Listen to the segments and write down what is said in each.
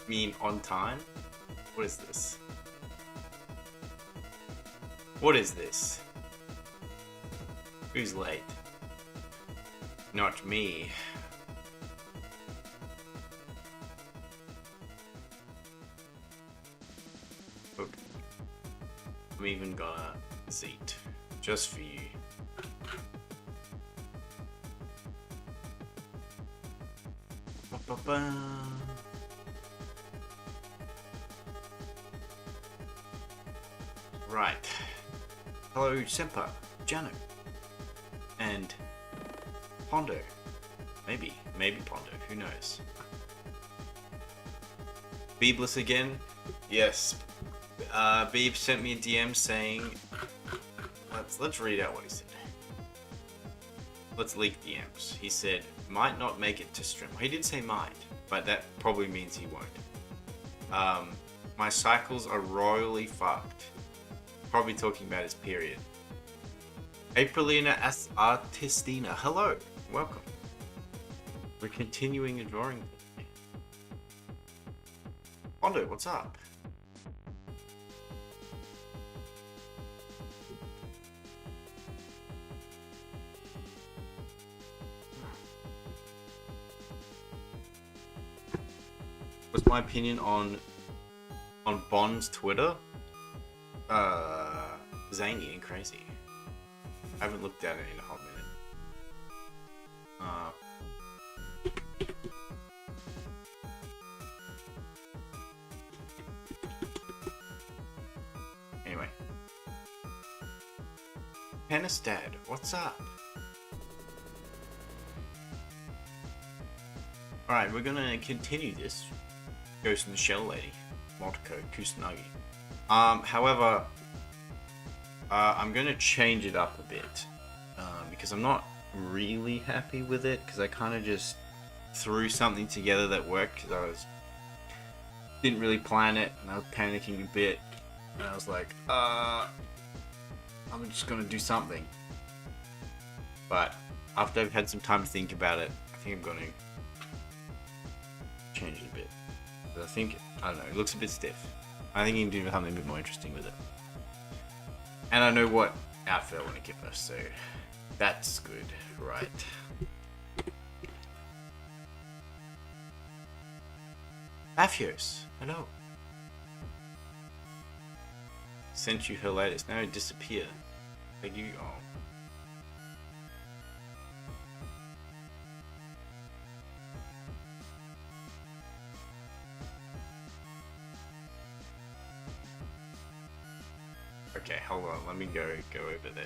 mean on time? What is this? What is this? Who's late? Not me. Look, I'm even gonna seat just for you. Ba-ba-ba. Right. Hello, Semper, Jano, and Pondo. Maybe Pondo. Who knows? Beebless again? Yes. Beeb sent me a DM saying, let's read out what he said. Let's leak DMs. He said, might not make it to stream. Well, he did say might, but that probably means he won't. My cycles are royally fucked. Probably talking about his period. Aprilina as Artistina. Hello. Welcome. We're continuing a drawing. Pondo, what's up? What's my opinion on Bond's Twitter? Zany and crazy. I haven't looked at it in a hot minute. Anyway. Penistad, what's up? Alright, we're gonna continue this. Ghost in the Shell Lady. Multico, Kusanagi. However, I'm gonna change it up a bit. Because I'm not really happy with it, because I kind of just threw something together that worked, because didn't really plan it, and I was panicking a bit, and I was like, I'm just gonna do something. But after I've had some time to think about it, I think I'm gonna change it a bit. But I don't know, it looks a bit stiff. I think you can do something a bit more interesting with it. And I know what outfit I want to give her, so that's good, right? Aphios, hello. Sent you her latest. Now disappear. Like you. Oh. Okay, hold on. Let me go over there.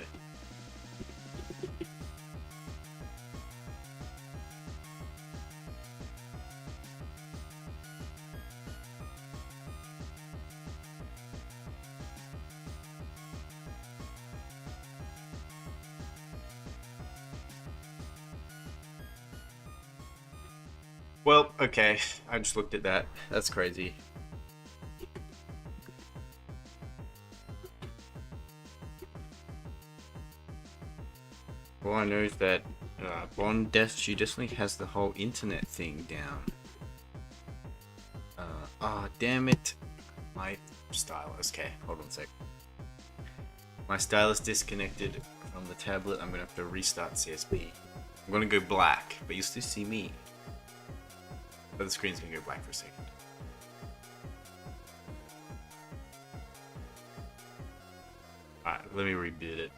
Well, okay. I just looked at that. That's crazy. All I know is that Bond she definitely has the whole internet thing down. Damn it. My stylus. Okay, hold on a sec. My stylus disconnected from the tablet. I'm gonna have to restart CSP. I'm gonna go black, but you'll still see me. But the screen's gonna go black for a second. Alright, let me reboot it.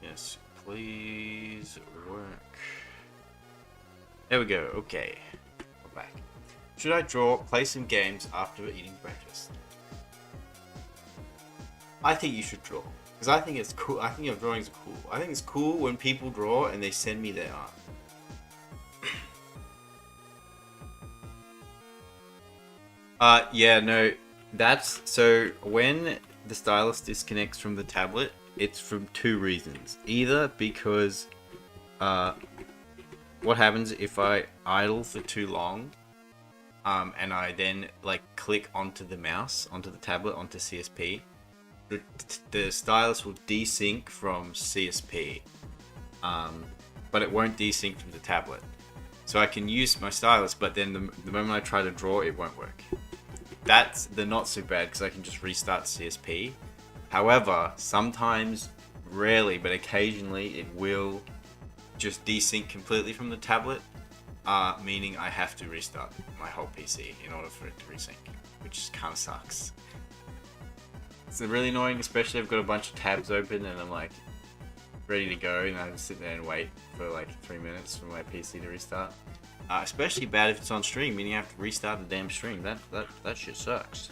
Yes, please work. There we go, okay. We're back. Should I play some games after eating breakfast? I think you should draw. Because I think it's cool. I think your drawings are cool. I think it's cool when people draw and they send me their art. Yeah, no. That's so when the stylus disconnects from the tablet, it's from two reasons. Either because what happens if I idle for too long and I then like click onto the mouse, onto the tablet, onto CSP, the stylus will desync from CSP, but it won't desync from the tablet. So I can use my stylus, but then the moment I try to draw, it won't work. That's the not so bad because I can just restart CSP. However, sometimes, rarely, but occasionally, it will just desync completely from the tablet, meaning I have to restart my whole PC in order for it to resync, which kind of sucks. It's really annoying, especially if I've got a bunch of tabs open and I'm like ready to go, and I have to sit there and wait for like 3 minutes for my PC to restart. Especially bad if it's on stream, meaning you have to restart the damn stream. That shit sucks.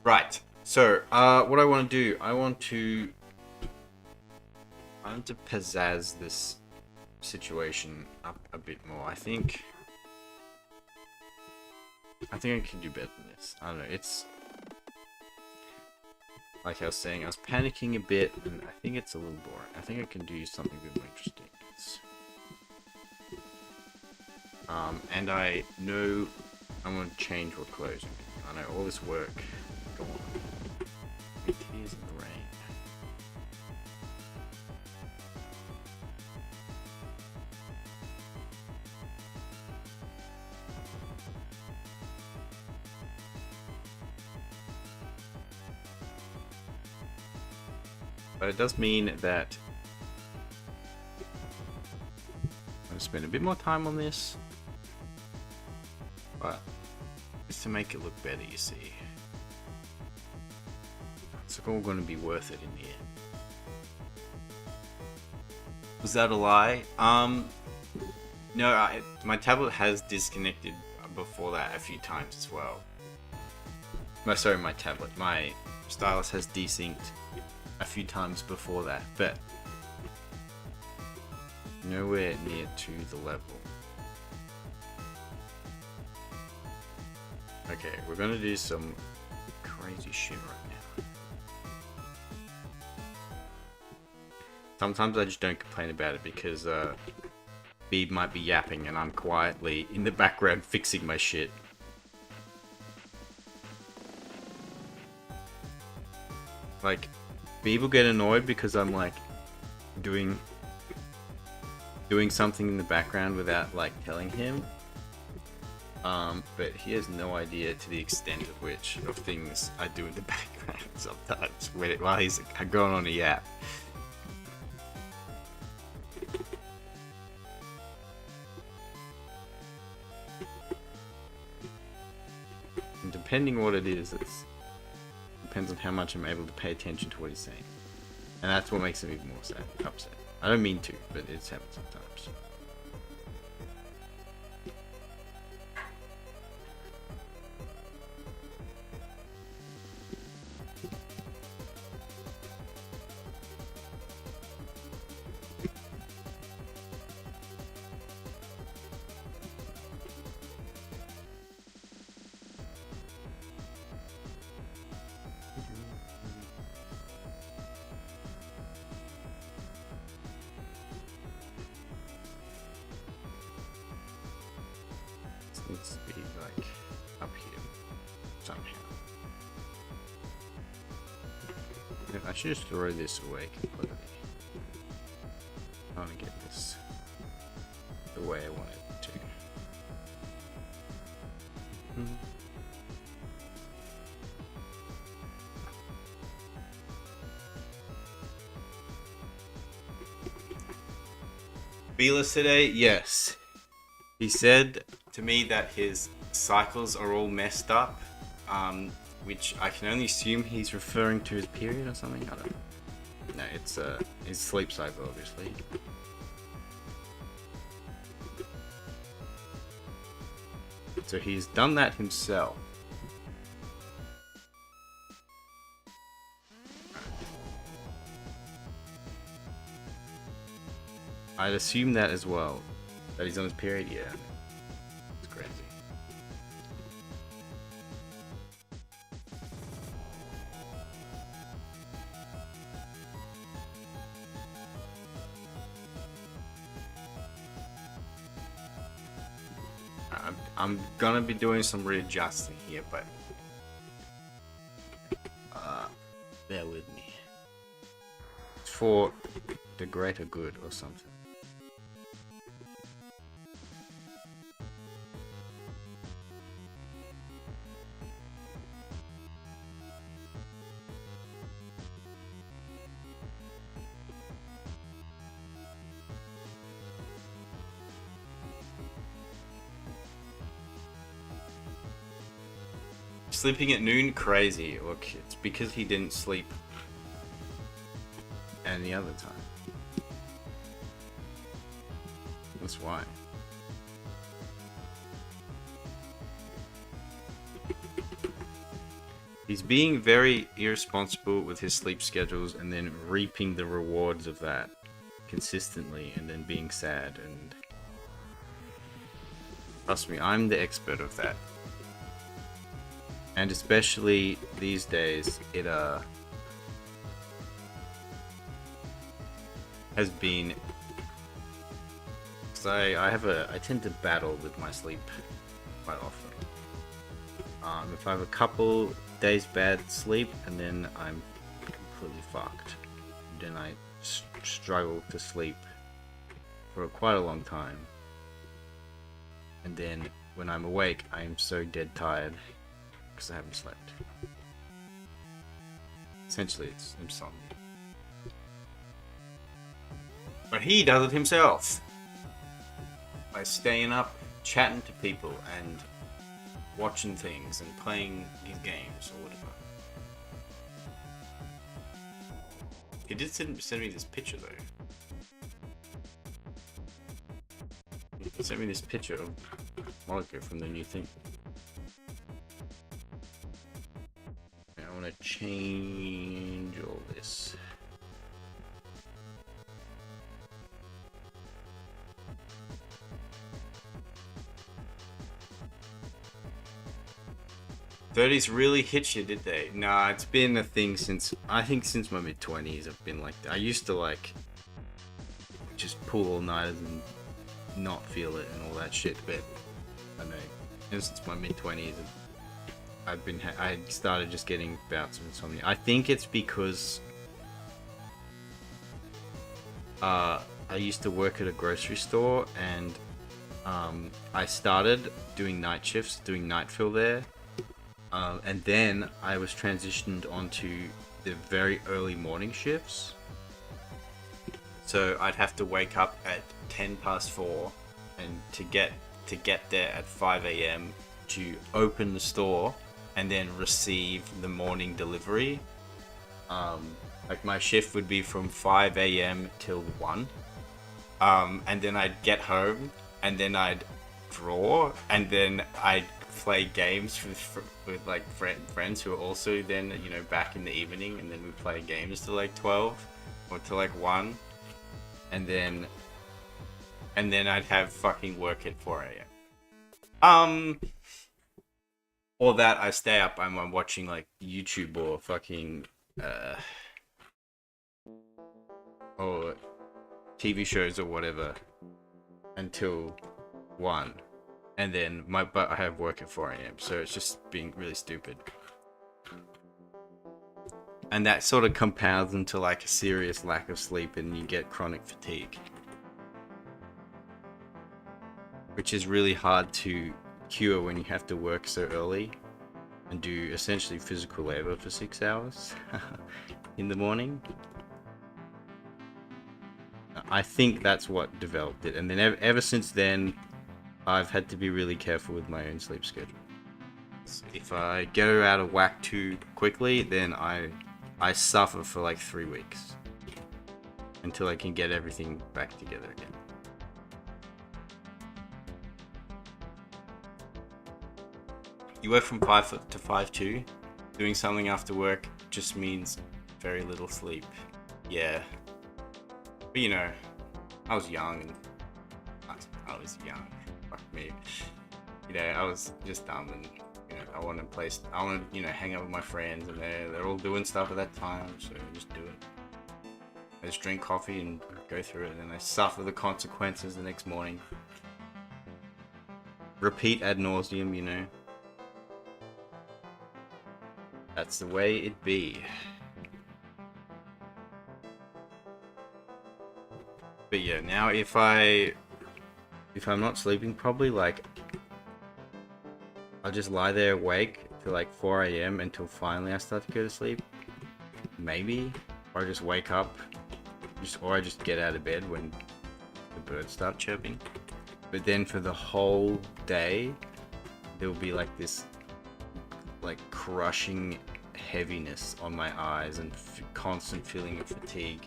Right. So, what I want to do, I want to pizzazz this situation up a bit more. I think I can do better than this. I don't know. It's like I was saying, I was panicking a bit, and I think it's a little boring. I think I can do something a bit more interesting. And I know I'm going to change what clothes I'm doing. I know all this work. Go on. Tears in the rain. But it does mean that I'm going to spend a bit more time on this, but it's to make it look better, you see. It's all going to be worth it in the end. Was that a lie? No, my tablet has disconnected before that a few times as well. No, sorry, my tablet. My stylus has desynced a few times before that, but nowhere near to the level. Okay, we're gonna do some crazy shit right now. Sometimes I just don't complain about it because Beeb might be yapping and I'm quietly in the background fixing my shit. Like, Beeb will get annoyed because I'm like doing something in the background without like telling him. But he has no idea to the extent of which of things I do in the background sometimes while he's going on a yap. And depending what it is, it depends on how much I'm able to pay attention to what he's saying. And that's what makes him even more sad, upset. I don't mean to, but it's happened sometimes. Needs to be like up here somehow. I should just throw this away completely. I want to get this the way I want it to. Beelus today? Yes. He said to me that his cycles are all messed up, which I can only assume he's referring to his period or something. I don't know. No, it's his sleep cycle, obviously. So he's done that himself. I'd assume that as well. That he's on his period, yeah. It's crazy. I'm gonna be doing some readjusting here, but bear with me. For the greater good or something. Sleeping at noon, crazy. Look, it's because he didn't sleep any other time. That's why. He's being very irresponsible with his sleep schedules and then reaping the rewards of that consistently and then being sad. And trust me, I'm the expert of that. And especially these days, it has been. So I tend to battle with my sleep quite often. If I have a couple days bad sleep, and then I'm completely fucked. Then I struggle to sleep for quite a long time. And then when I'm awake, I am so dead tired because I haven't slept. Essentially, it's insomnia. But he does it himself by staying up, chatting to people, and watching things and playing his games or whatever. He did send me this picture though. He sent me this picture of Monaco from the new thing. I want to change all this. '30s really hit you, did they? Nah, it's been a thing since my mid-20s. I've been like that. I used to like just pull all-nighters and not feel it and all that shit, but I don't know. And since my mid-20s, I started just getting bouts of insomnia. I think it's because I used to work at a grocery store, and I started doing night shifts, doing night fill there. And then I was transitioned onto the very early morning shifts. So I'd have to wake up at 4:10 and to get there at 5 a.m. to open the store and then receive the morning delivery. Like my shift would be from 5 a.m. till 1. And then I'd get home and then I'd draw and then I'd play games with like friends who are also then, you know, back in the evening, and then we play games till like 12 or till like 1, and then I'd have fucking work at 4 a.m. Or that I stay up, I'm watching like YouTube or fucking or TV shows or whatever until 1. And then but I have work at 4 a.m. So it's just being really stupid. And that sort of compounds into like a serious lack of sleep, and you get chronic fatigue. Which is really hard to cure when you have to work so early and do essentially physical labor for 6 hours in the morning. I think that's what developed it. And then ever since then, I've had to be really careful with my own sleep schedule. If I get her out of whack too quickly, then I suffer for like 3 weeks until I can get everything back together again. You work from 5 to 5:2. Doing something after work just means very little sleep. Yeah. But you know, I was young and I was young. Me, you know, I was just dumb, and you know, I want to, you know, hang out with my friends, and they're all doing stuff at that time, so I just do it. I just drink coffee and go through it, and I suffer the consequences the next morning. Repeat ad nauseum, you know. That's the way it be. But yeah, now if I'm not sleeping, probably like I'll just lie there awake till like 4 a.m. until finally I start to go to sleep. Maybe. Or I just wake up. Or I just get out of bed when the birds start chirping. But then for the whole day, there will be like this like crushing heaviness on my eyes and constant feeling of fatigue.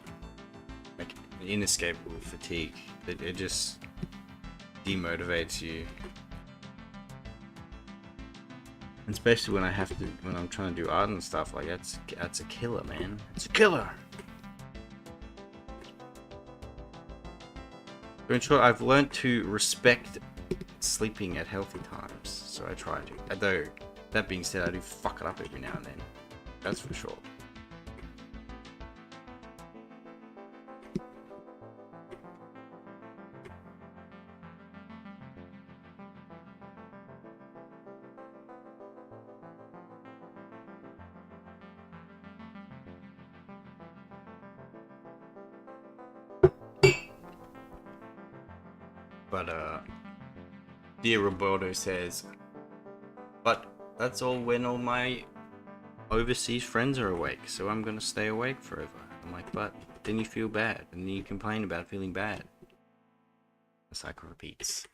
Like inescapable fatigue. It just demotivates you. Especially when I'm trying to do art and stuff, like that's a killer, man. It's a killer. So in short, I've learned to respect sleeping at healthy times, so I try to. Although, that being said, I do fuck it up every now and then. That's for sure. But, Dear Roberto says, but that's all when all my overseas friends are awake, so I'm gonna stay awake forever. I'm like, but then you feel bad, and then you complain about feeling bad. The cycle repeats.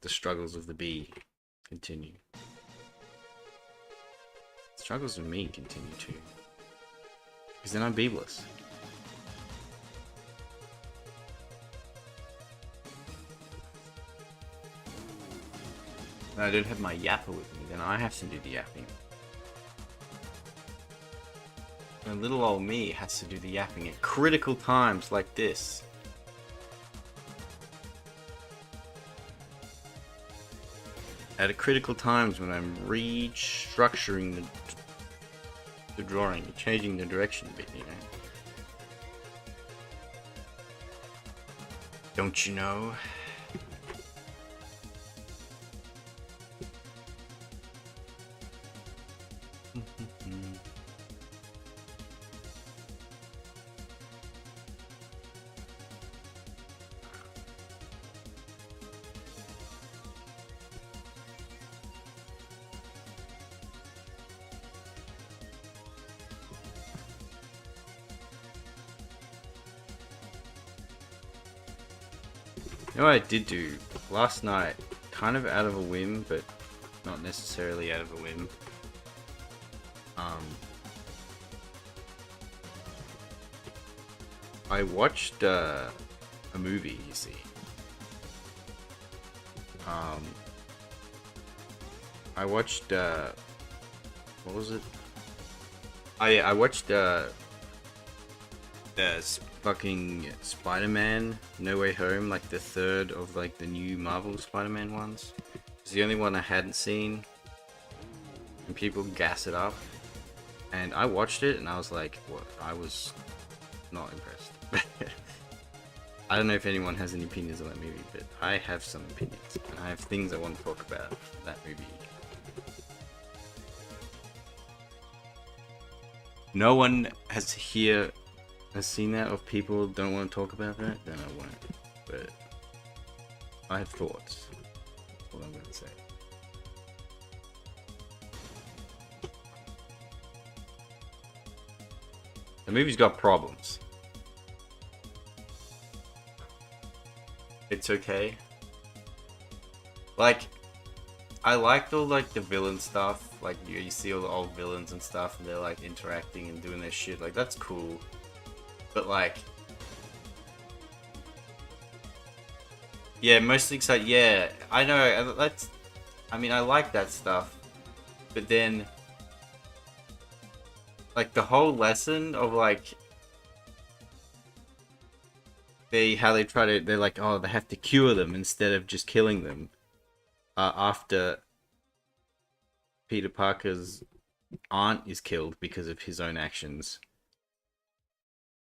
The struggles of the bee continue. The struggles of me continue too. Because then I'm beebless. I don't have my yapper with me, then I have to do the yapping. And little old me has to do the yapping at critical times like this. At critical times when I'm restructuring the drawing, changing the direction a bit, you know. Don't you know? You know what I did do last night, kind of out of a whim, but not necessarily out of a whim. I watched a movie, you see. I watched what was it? I watched the fucking Spider-Man No Way Home, like the third of like the new Marvel Spider-Man ones. It's the only one I hadn't seen, and people gas it up. And I watched it, and I was like, what? I was not impressed. I don't know if anyone has any opinions on that movie, but I have some opinions, and I have things I want to talk about that movie. No one has seen that, or people don't want to talk about that, then I won't. But I have thoughts. That's what I'm going to say. The movie's got problems. It's okay. Like, I liked all like the villain stuff. Like you see all the old villains and stuff, and they're like interacting and doing their shit. Like that's cool. But like, yeah, mostly excited. Yeah, I know. That's. I mean, I like that stuff. But then, like the whole lesson of like they're like, oh, they have to cure them instead of just killing them. After Peter Parker's aunt is killed because of his own actions.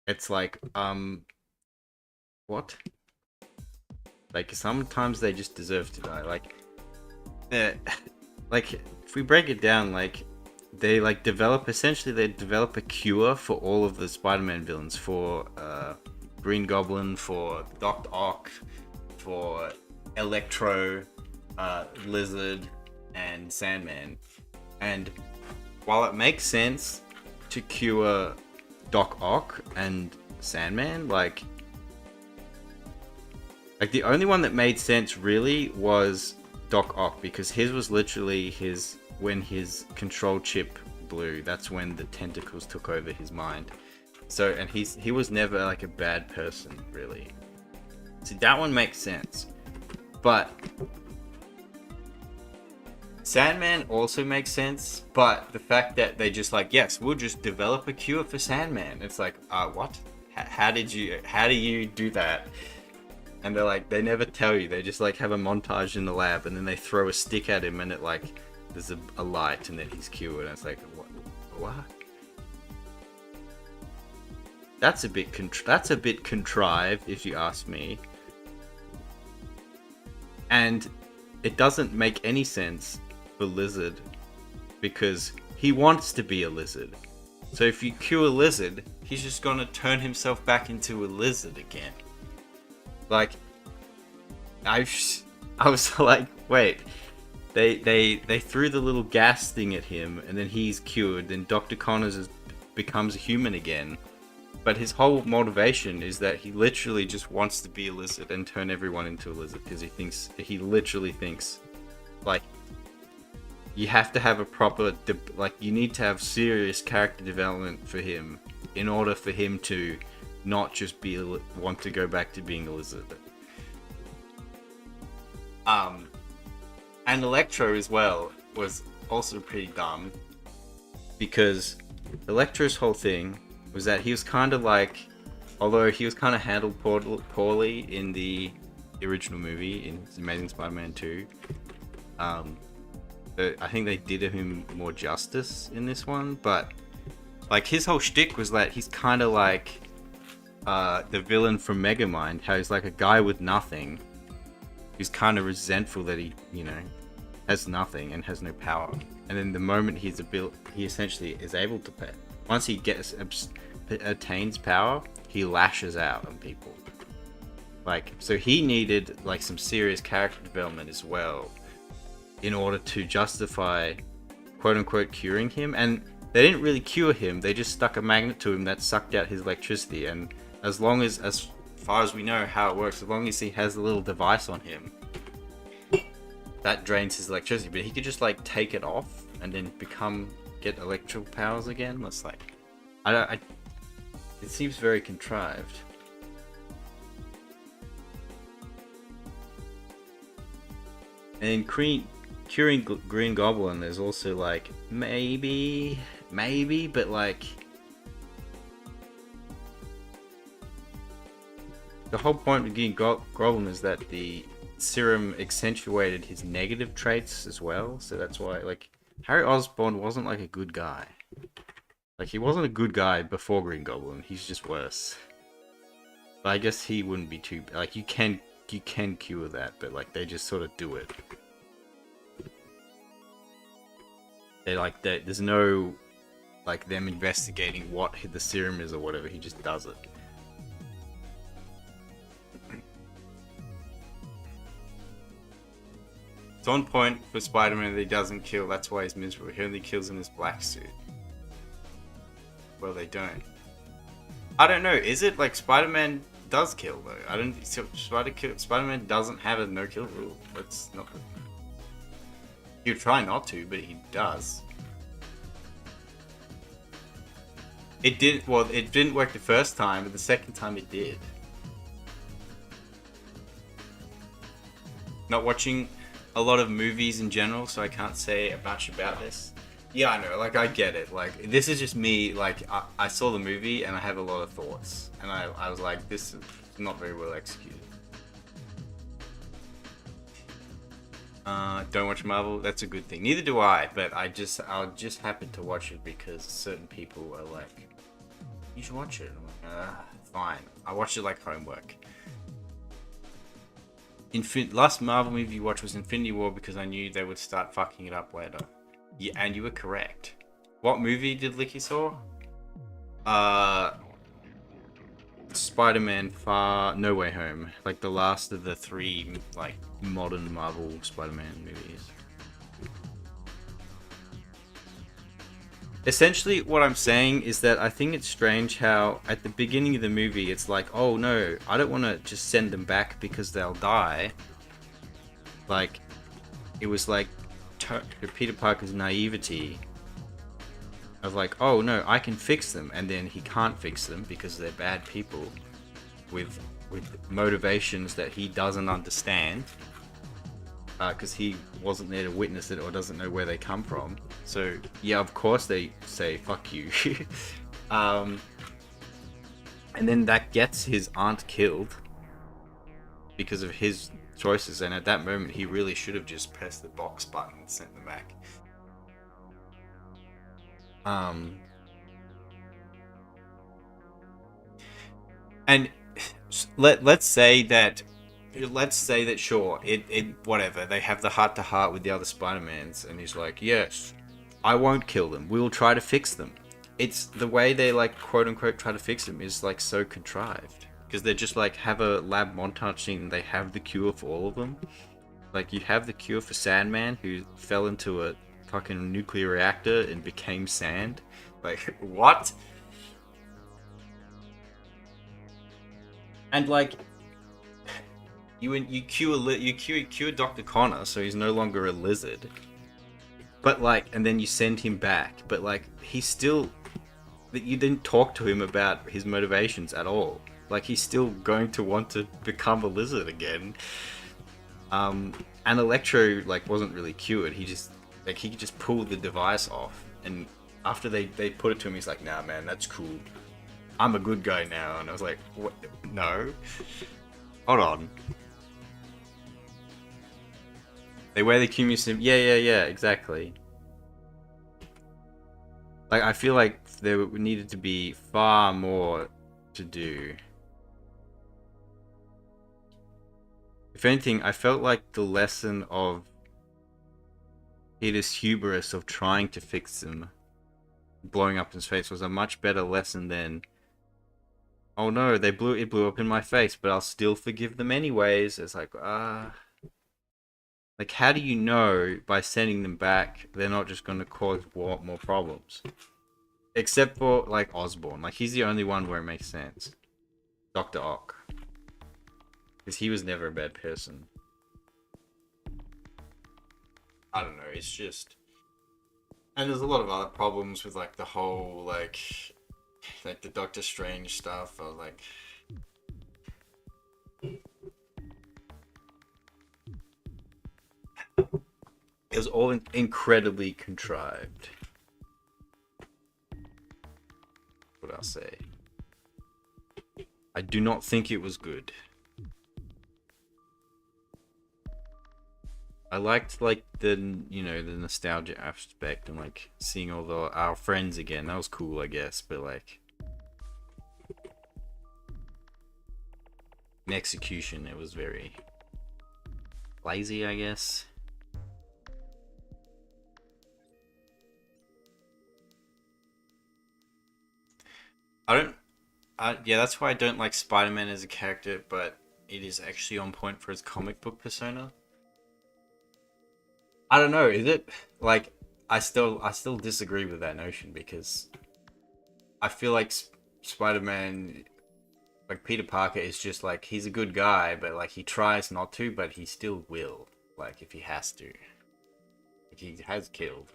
It's like, what? Like, sometimes they just deserve to die. Like, like, if we break it down, like, they like develop, essentially they develop a cure for all of the Spider-Man villains, for Green Goblin, for Doc Ock, for Electro, Lizard, and Sandman. And while it makes sense to cure Doc Ock and Sandman, like the only one that made sense really was Doc Ock, because his was literally when his control chip blew. That's when the tentacles took over his mind. So, and he was never like a bad person, really. See, that one makes sense. But Sandman also makes sense, but the fact that they just like, yes, we'll just develop a cure for Sandman. It's like, what? How do you do that? And they're like, they never tell you. They just like have a montage in the lab, and then they throw a stick at him, and it like, there's a light, and then he's cured. And it's like, what? That's a bit contrived, if you ask me. And it doesn't make any sense for Lizard, because he wants to be a lizard. So if you cure Lizard, he's just gonna turn himself back into a lizard again. Like, I was like, wait, they threw the little gas thing at him, and then he's cured. Then Dr. Connors becomes a human again. But his whole motivation is that he literally just wants to be a lizard and turn everyone into a lizard, because he literally thinks, like, you have to have a proper, you need to have serious character development for him in order for him to not just want to go back to being a lizard. And Electro as well was also pretty dumb, because Electro's whole thing was that he was kind of like, although he was kind of handled poorly in the original movie, in Amazing Spider-Man 2, I think they did him more justice in this one. But like, his whole shtick was that he's kind of like the villain from Megamind, how he's like a guy with nothing who's kind of resentful that he has nothing and has no power. And then the moment he essentially is able to pay, once he attains power, he lashes out on people. Like, so he needed like some serious character development as well in order to justify, quote unquote, curing him. And they didn't really cure him, they just stuck a magnet to him that sucked out his electricity. And as far as we know how it works, as long as he has a little device on him, that drains his electricity. But he could just like take it off and then get electrical powers again. That's like, it seems very contrived. And in curing Green Goblin, there's also like, maybe, but like, the whole point of Green Goblin is that the serum accentuated his negative traits as well. So that's why, like, Harry Osborn wasn't like a good guy. Like, he wasn't a good guy before Green Goblin. He's just worse. But I guess he wouldn't be too... Like, you can cure that, but, like, they just sort of do it. There's no, like, them investigating what the serum is or whatever. He just does it. It's on point for Spider-Man that he doesn't kill. That's why he's miserable. He only kills in his black suit. Well, they don't. I don't know. Is it like Spider-Man does kill though? I don't think Spider-Man doesn't have a no-kill rule. That's not. He'd try not to, but he does. It didn't. Well, it didn't work the first time, but the second time it did. Not watching a lot of movies in general, so I can't say much about this. Yeah, I know, like, I get it. Like, this is just me, like, I saw the movie and I have a lot of thoughts. And I was like, this is not very well executed. Don't watch Marvel, that's a good thing. Neither do I, but I'll just happen to watch it because certain people are like, you should watch it. I'm like, fine. I watched it like homework. Last Marvel movie you watched was Infinity War because I knew they would start fucking it up later. Yeah, and you were correct. What movie did Licky saw? Spider-Man Far No Way Home, like the last of the three like modern Marvel Spider-Man movies. Essentially, what I'm saying is that I think it's strange how at the beginning of the movie it's like, oh no, I don't want to just send them back because they'll die. Like, it was like Peter Parker's naivety of like, oh no, I can fix them, and then he can't fix them because they're bad people with motivations that he doesn't understand because he wasn't there to witness it or doesn't know where they come from. So yeah, of course they say fuck you. And then that gets his aunt killed because of his choices, and at that moment he really should have just pressed the box button and sent them back. And let's say that sure, it whatever, they have the heart to heart with the other Spider-Mans, and he's like, yes, I won't kill them, we'll try to fix them. It's the way they like quote unquote try to fix them is like so contrived, because they're just like have a lab montage scene and they have the cure for all of them. Like, you have the cure for Sandman, who fell into a fucking nuclear reactor and became sand. Like, what? And like, you cure Dr. Connor, so he's no longer a lizard. But like, and then you send him back, but like, he's still, you didn't talk to him about his motivations at all. Like, he's still going to want to become a lizard again. And Electro like wasn't really cured. He just pulled the device off, and after they put it to him, he's like, nah man, that's cool, I'm a good guy now. And I was like, what? No, hold on. They wear the cumulative. Yeah, exactly. Like, I feel like there needed to be far more to do. If anything, I felt like the lesson of Peter's hubris of trying to fix them, blowing up in his face, was a much better lesson than, oh no, it blew up in my face, but I'll still forgive them anyways. It's like, like, how do you know by sending them back they're not just going to cause more problems? Except for, like, Osborn. Like, he's the only one where it makes sense. Dr. Ock. Because he was never a bad person. I don't know, it's just... And there's a lot of other problems with, like, the whole, like the Doctor Strange stuff. I was like... It was all incredibly contrived. What I'll say. I do not think it was good. I liked like the nostalgia aspect and like seeing all our friends again. That was cool, I guess, but like in execution it was very lazy, I guess. Yeah, that's why I don't like Spider-Man as a character, but it is actually on point for his comic book persona. I don't know, is it? Like, I still disagree with that notion, because I feel like Spider-Man, like Peter Parker, is just like, he's a good guy, but like he tries not to, but he still will, like if he has to. Like, he has killed.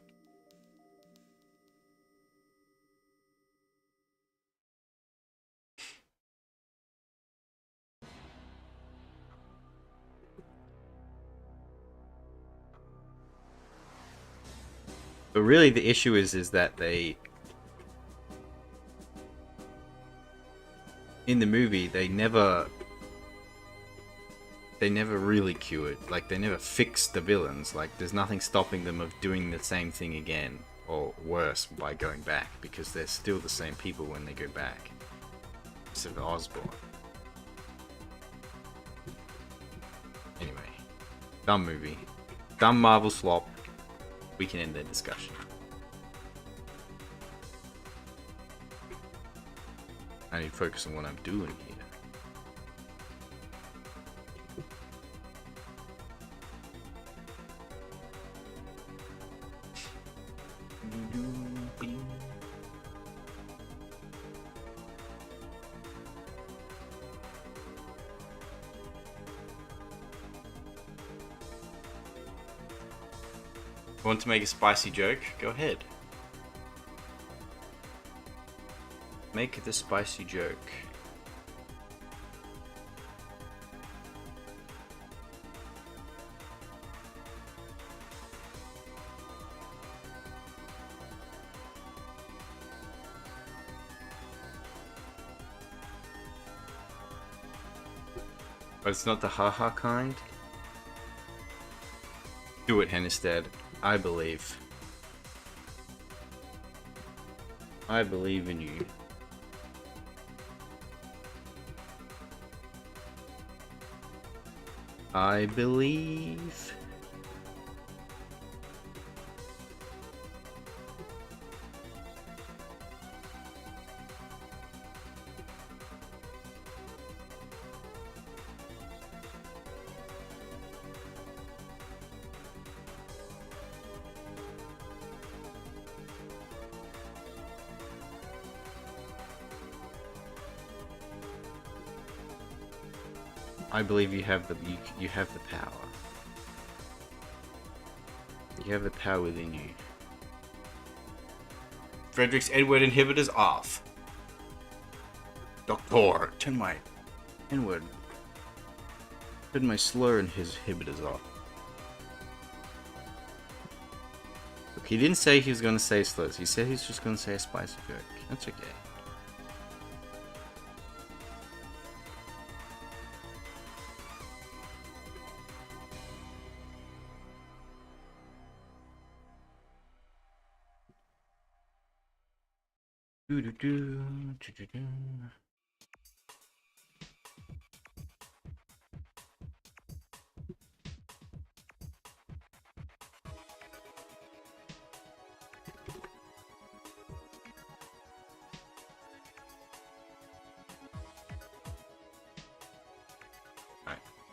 But really, the issue is that in the movie, they never really cured. Like, they never fixed the villains. Like, there's nothing stopping them of doing the same thing again, or worse, by going back, because they're still the same people when they go back. Except for Osborn. Anyway, dumb movie. Dumb Marvel slop. We can end the discussion. I need to focus on what I'm doing here. Want to make a spicy joke? Go ahead. Make the spicy joke. But it's not the haha kind. Do it, Hennestead. I believe. I believe in you. I believe. I believe you have the you have the power. You have the power within you. Frederick's N-word inhibitors off. Doctor, turn my N-word. Turn my slur inhibitors off. Look, he didn't say he was going to say slurs. He said he's just going to say a spicy joke. That's okay.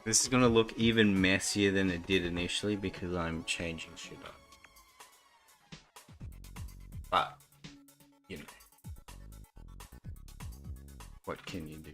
This is gonna look even messier than it did initially because I'm changing shit up. But, you know, what can you do?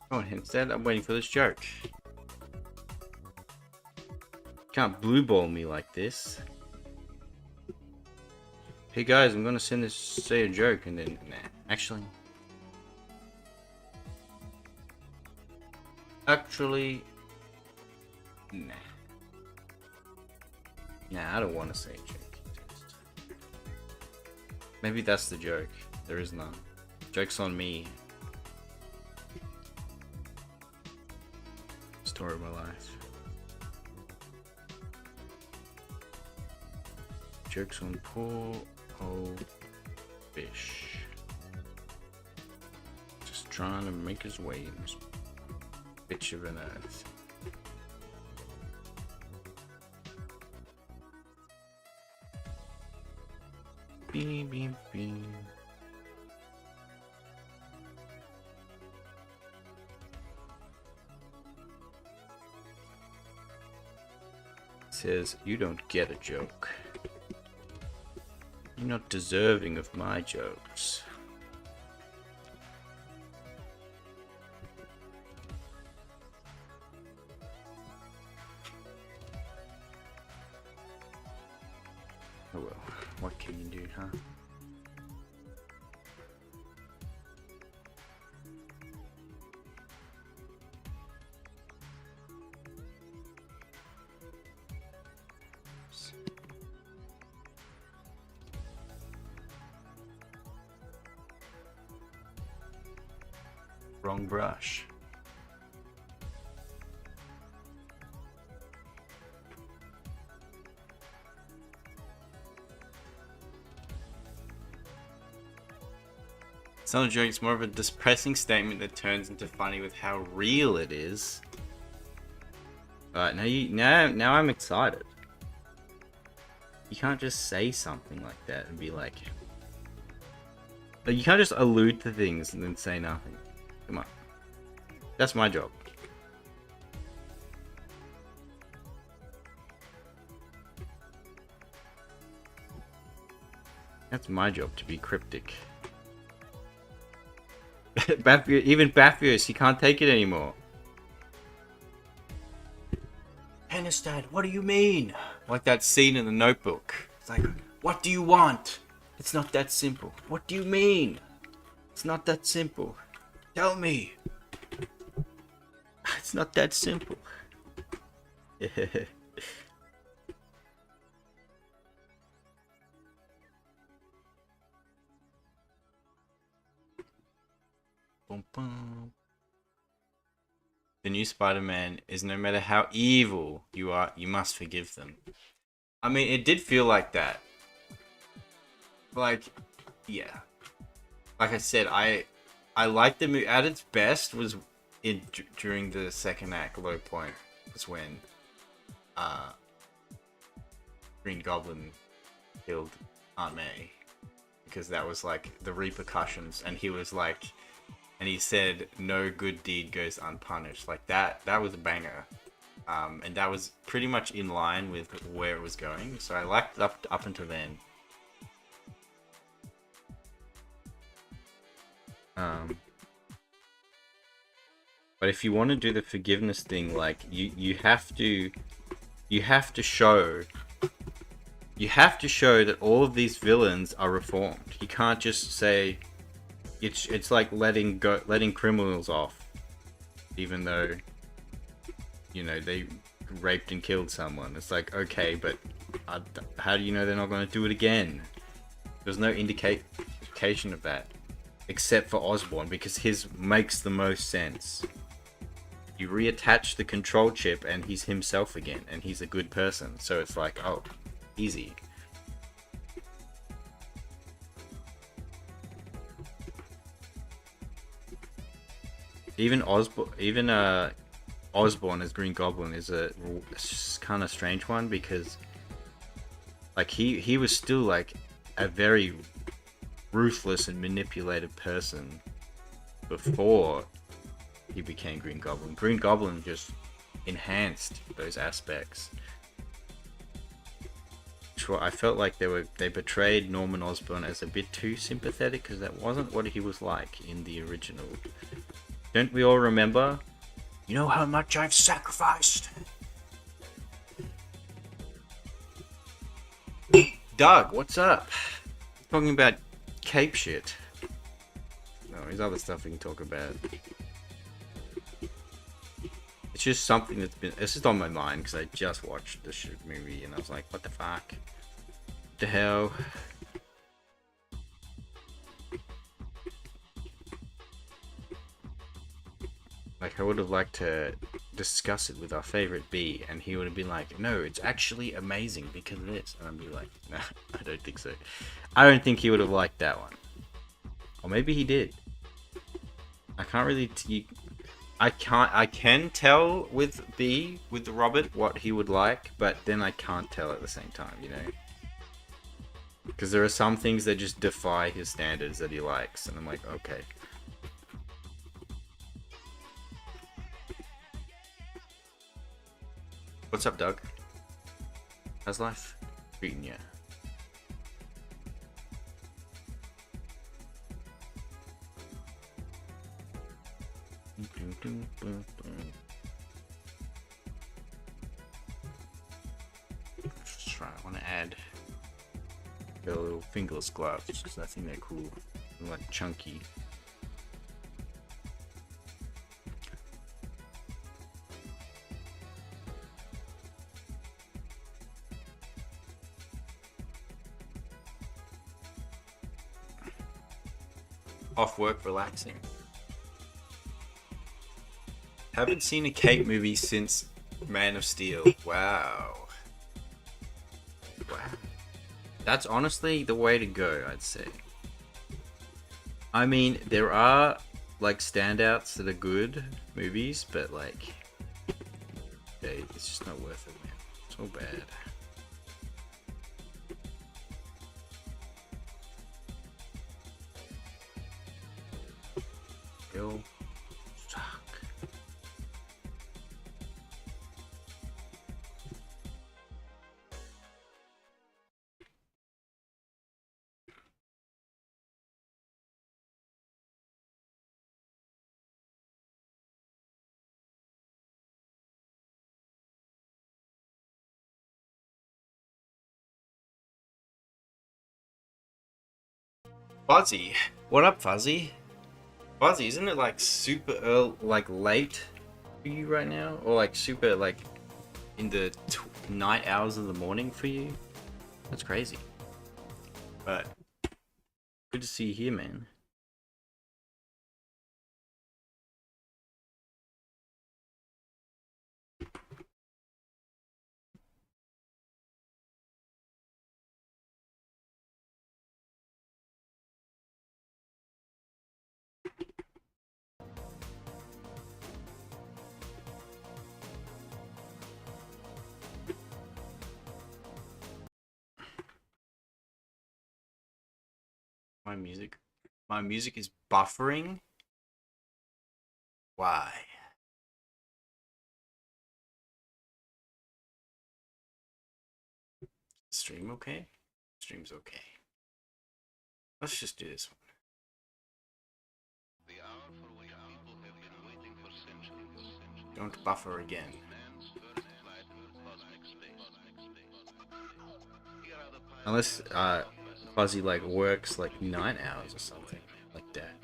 Oh, instead I'm waiting for this joke. Can't blue ball me like this. Hey guys, I'm gonna say a joke and then nah. Actually, nah. Nah, I don't want to say a joke. Maybe that's the joke. There is none. Joke's on me. Story of my life. Joke's on poor old fish. Just trying to make his way in this bitch of an earth. Beep, beep, beep. Says, you don't get a joke. You're not deserving of my jokes. Oh well, what can you do, huh? Wrong brush. It's not a joke, it's more of a depressing statement that turns into funny with how real it is. Alright, now I'm excited. You can't just say something like that and be like... You can't just allude to things and then say nothing. Come on. That's my job. That's my job, to be cryptic. Even Bathius, he can't take it anymore. Hennestad, what do you mean? Like that scene in The Notebook. It's like, what do you want? It's not that simple. What do you mean? It's not that simple. Tell me. It's not that simple. Boom, boom. The new Spider-Man is no matter how evil you are, you must forgive them. I mean, it did feel like that. Like, yeah. Like I said, I liked the movie. At its best was during the second act low point was when Green Goblin killed Aunt May. Because that was like the repercussions, and he was like... And he said, no good deed goes unpunished. Like that was a banger. And that was pretty much in line with where it was going. So I liked it up until then. But if you want to do the forgiveness thing, like you have to show that all of these villains are reformed. You can't just say it's like letting criminals off, even though they raped and killed someone. It's like, okay, but how do you know they're not going to do it again? There's no indication of that, except for Osborn, because his makes the most sense. You reattach the control chip and he's himself again, and he's a good person. So it's like, oh, easy. Even Osborn as Green Goblin is a kind of strange one, because like he was still like a very ruthless and manipulated person before he became Green Goblin. Green Goblin just enhanced those aspects. Sure, I felt like they betrayed Norman Osborn as a bit too sympathetic, because that wasn't what he was like in the original. Don't we all remember? You know how much I've sacrificed? Doug, what's up? Talking about cape shit. No, there's other stuff we can talk about. It's just something it's just on my mind, because I just watched the shit movie and I was like, what the fuck? What the hell? Like, I would have liked to discuss it with our favorite B, and he would have been like, no, it's actually amazing because of this. And I'd be like, no, I don't think so. I don't think he would have liked that one. Or maybe he did. I can't really... I can tell with B, with the Robert, what he would like, but then I can't tell at the same time, you know? Because there are some things that just defy his standards that he likes, and I'm like, okay. What's up, Doug? How's life treating you? Let's try. I want to add the little fingerless gloves because I think they're cool. They're like chunky. Off work, relaxing. Haven't seen a Kate movie since Man of Steel. Wow. Wow. That's honestly the way to go, I'd say. I mean, there are like standouts that are good movies, but like, it's just not worth it, man. It's all bad. Yo, suck. Fuzzy, what up, Fuzzy? Fuzzy, isn't it like super early, like late for you right now, or like super like in the night hours of the morning for you? That's crazy. But good to see you here, man. My music is buffering. Why? Stream okay? Stream's okay. Let's just do this one. Don't buffer again. Unless Fuzzy like works like 9 hours or something like that.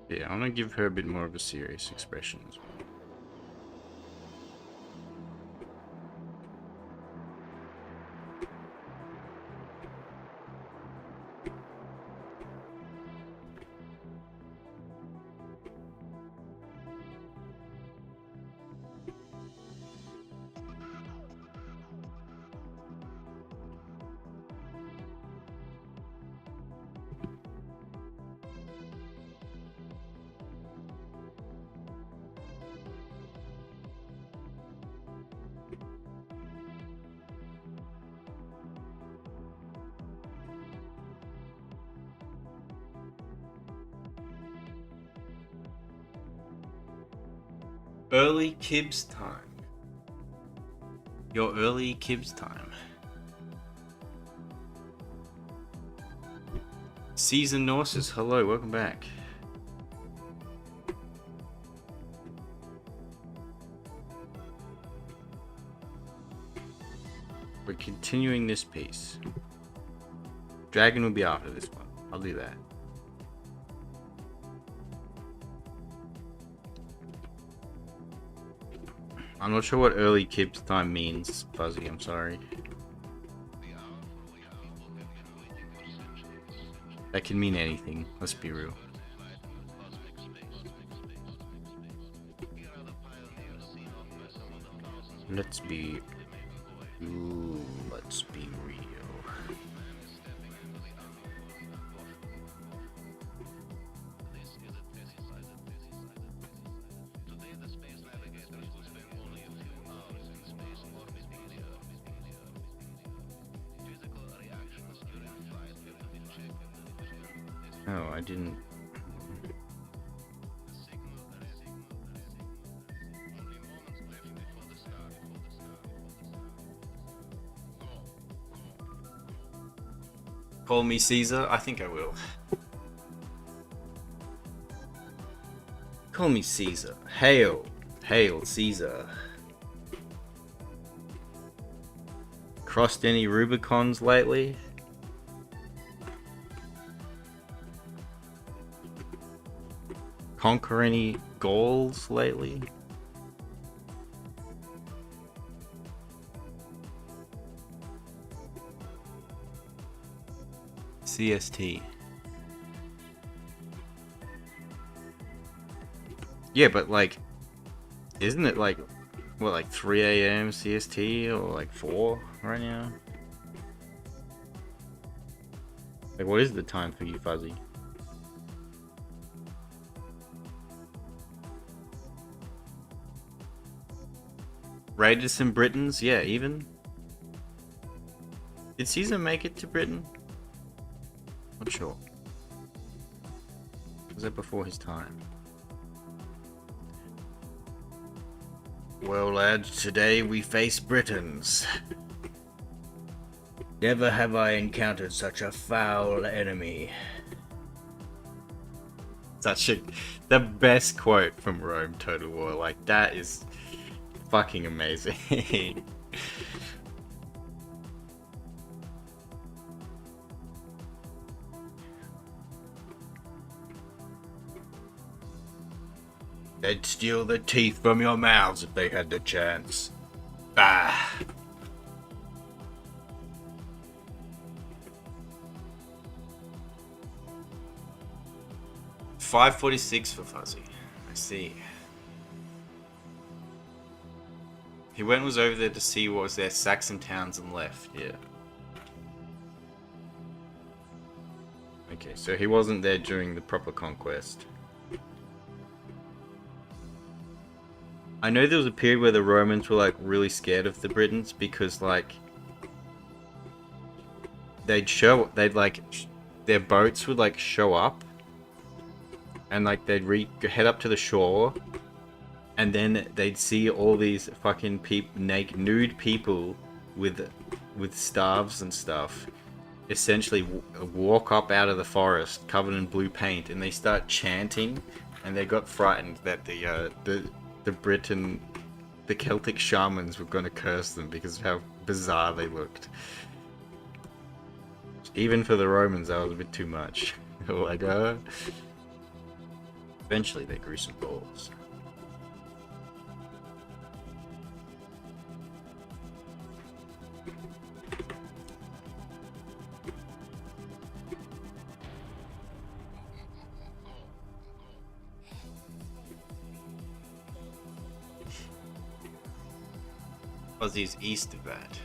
Yeah, I'm gonna give her a bit more of a serious expression as well. Early Kibs time. Your early Kibs time. Caesar Norsis, hello, welcome back. We're continuing this piece. Dragon will be after this one. I'll do that. I'm not sure what early Kibs time means, Fuzzy, I'm sorry. That can mean anything, let's be real. Let's be real. Oh, I didn't. Call me Caesar? I think I will. Call me Caesar. Hail. Hail, Caesar. crossed any Rubicons lately? Conquer any Gauls lately? CST. Yeah, but like, isn't it like, what, like 3 a.m. CST or like 4 right now? Like, what is the time for you, Fuzzy? Raided some Britons? Yeah, even. Did Caesar make it to Britain? Not sure. Was that before his time? Well, lads, today we face Britons. Never have I encountered such a foul enemy. The best quote from Rome Total War. Like, that is fucking amazing. They'd steal the teeth from your mouths if they had the chance. Bah. $5.46 for Fuzzy. I see. He was over there to see what was there, Saxon towns, and left. Yeah. Okay, so he wasn't there during the proper conquest. I know there was a period where the Romans were like really scared of the Britons because like they'd like their boats would like show up and like they'd head up to the shore and then they'd see all these fucking nude people with staves and stuff essentially walk up out of the forest covered in blue paint and they start chanting and they got frightened that the Celtic shamans were going to curse them because of how bizarre they looked. Even for the Romans, that was a bit too much. Like, eventually they grew some balls. Fuzzy's east of that.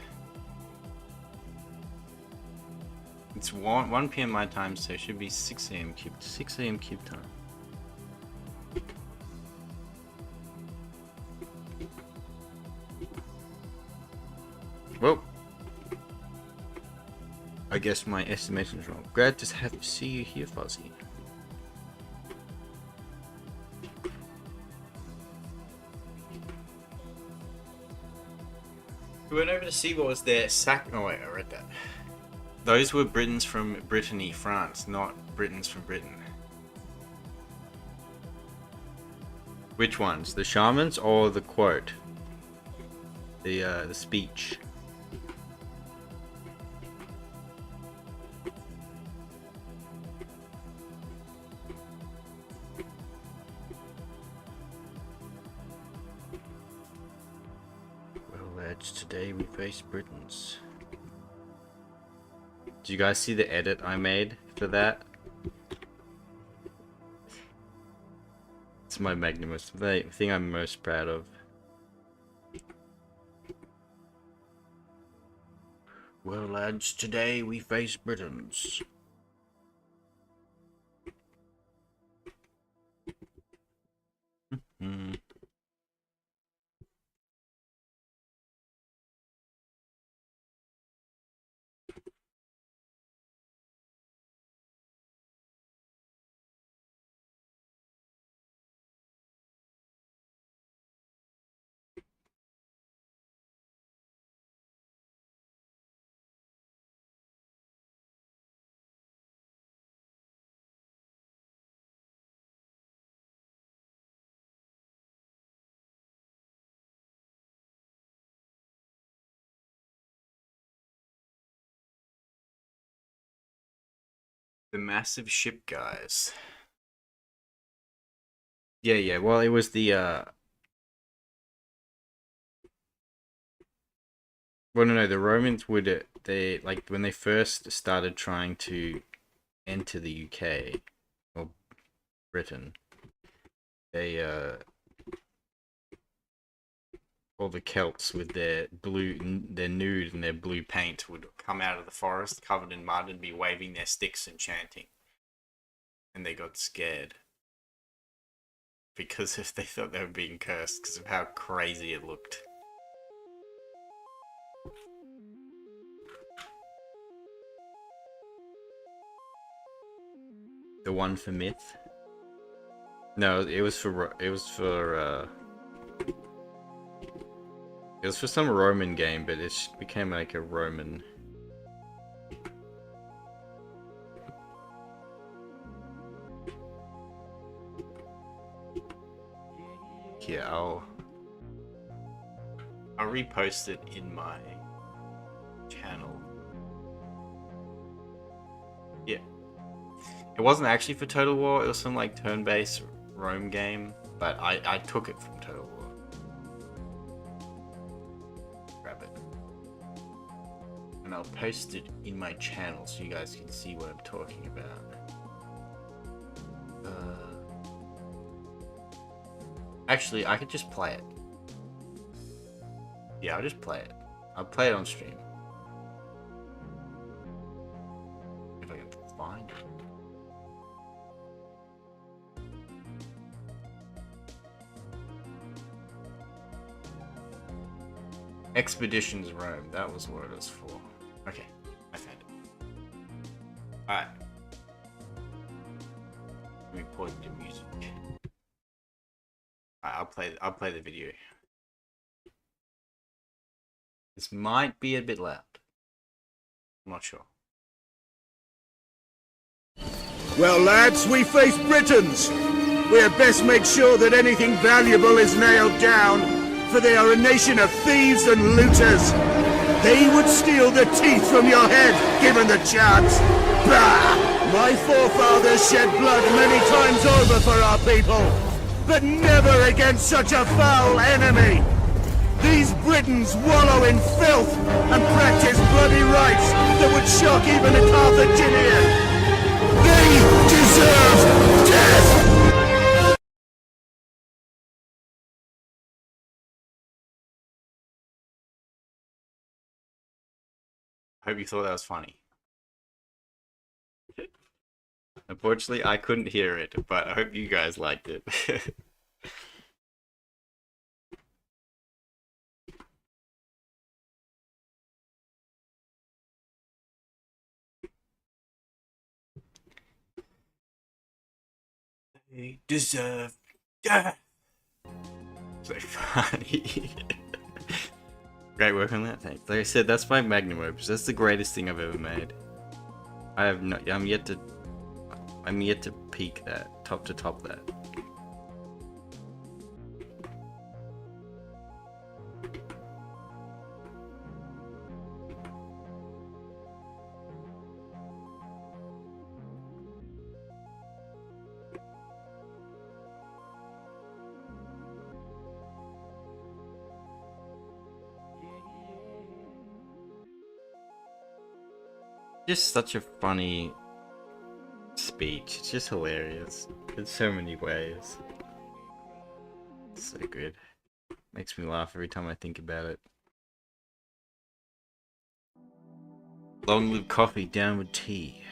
It's 1 p.m. my time, so it should be 6 a.m. Cube time. Well, I guess my estimation is wrong. Glad to see you here, Fuzzy. We went over to see what was there. Oh wait, I read that. Those were Britons from Brittany, France, not Britons from Britain. Which ones? The shamans or the quote? The speech. Well, lads, today we face Britons. Do you guys see the edit I made for that? It's my Magnus, the thing I'm most proud of. Well, lads, today we face Britons. The massive ship guys. Yeah. Well, it was the well, no. The Romans would they like when they first started trying to enter the UK or Britain. They all the Celts with their their nude and their blue paint would come out of the forest covered in mud and be waving their sticks and chanting. And they got scared because if they thought they were being cursed because of how crazy it looked. The one for myth? No, it was for some Roman game, but it became like a Roman. Yeah, I'll repost it in my channel. Yeah. It wasn't actually for Total War, it was some like turn-based Rome game, but I took it from Total War. Grab it. And I'll post it in my channel so you guys can see what I'm talking about. Actually, I could just play it. Yeah, I'll just play it. I'll play it on stream. If I can find it. Expeditions Rome, that was what it was for. Okay, I found it. Alright. Let me pause the music. Alright, I'll play the video. This might be a bit loud. I'm not sure. Well, lads, we face Britons. We had best make sure that anything valuable is nailed down, for they are a nation of thieves and looters. They would steal the teeth from your head, given the chance. Bah! My forefathers shed blood many times over for our people, but never against such a foul enemy. These Britons wallow in filth and practice bloody rites that would shock even a Carthaginian. They deserve death! I hope you thought that was funny. Unfortunately, I couldn't hear it, but I hope you guys liked it. They deserve death. So funny. Great work on that, thanks. Like I said, that's my magnum opus. That's the greatest thing I've ever made. I'm yet to peak that, top to top that. Just such a funny speech. It's just hilarious in so many ways. It's so good. Makes me laugh every time I think about it. Long live coffee, down with tea.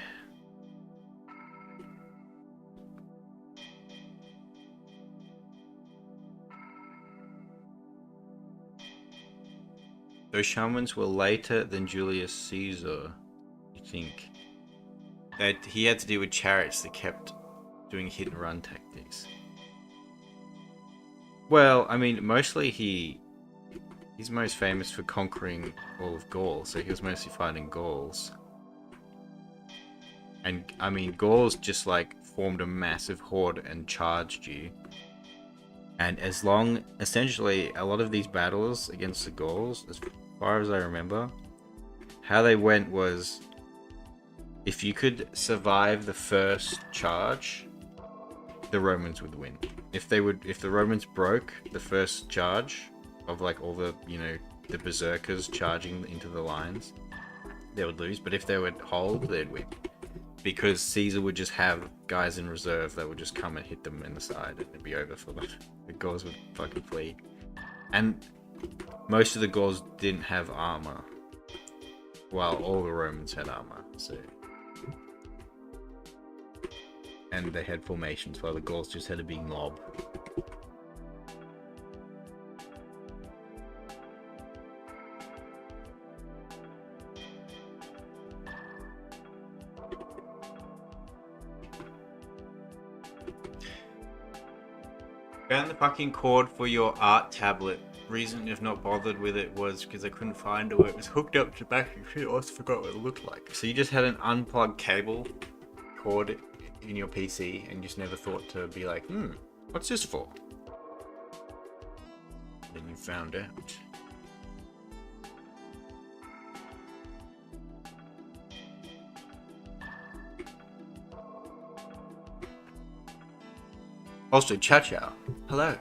Those shamans were later than Julius Caesar. Think that he had to deal with chariots that kept doing hit and run tactics. Well, I mean, mostly he's most famous for conquering all of Gaul, so he was mostly fighting Gauls. And I mean, Gauls just like formed a massive horde and charged you. And essentially, a lot of these battles against the Gauls, as far as I remember, how they went was If you could survive the first charge, the Romans would win. If the Romans broke the first charge of like all the, you know, the berserkers charging into the lines, they would lose. But if they would hold, they'd win. Because Caesar would just have guys in reserve that would just come and hit them in the side and it'd be over for them. The Gauls would fucking flee. And most of the Gauls didn't have armor, while all the Romans had armor, so... And they had formations, while the Gauls just had a big mob. Found the fucking cord for your art tablet. Reason if not bothered with it was because I couldn't find it where it was hooked up to back and shit. I also forgot what it looked like. So you just had an unplugged cable cord in your PC and just never thought to be like, what's this for? Then you found out. Also, Cha-Chow, hello.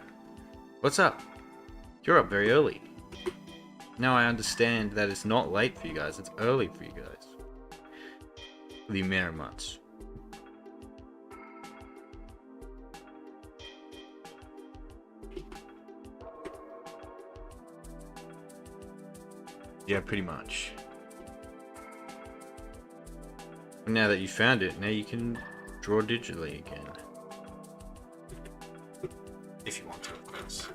What's up? You're up very early. Now I understand that it's not late for you guys, it's early for you guys. The Merrimats. Yeah, pretty much. But now that you found it, now you can draw digitally again. If you want to, of course.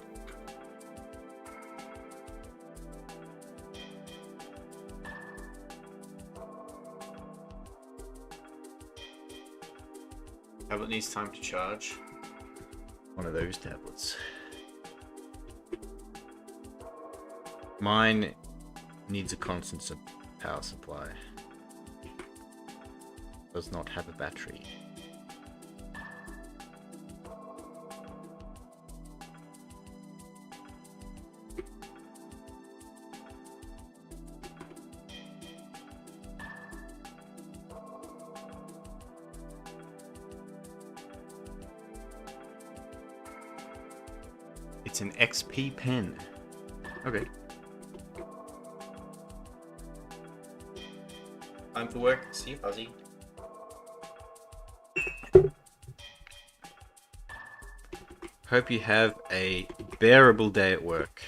Tablet needs time to charge. One of those tablets. Mine needs a constant power supply. Does not have a battery. It's an XP pen. Okay. Time for work. See you, Fuzzy. Hope you have a bearable day at work.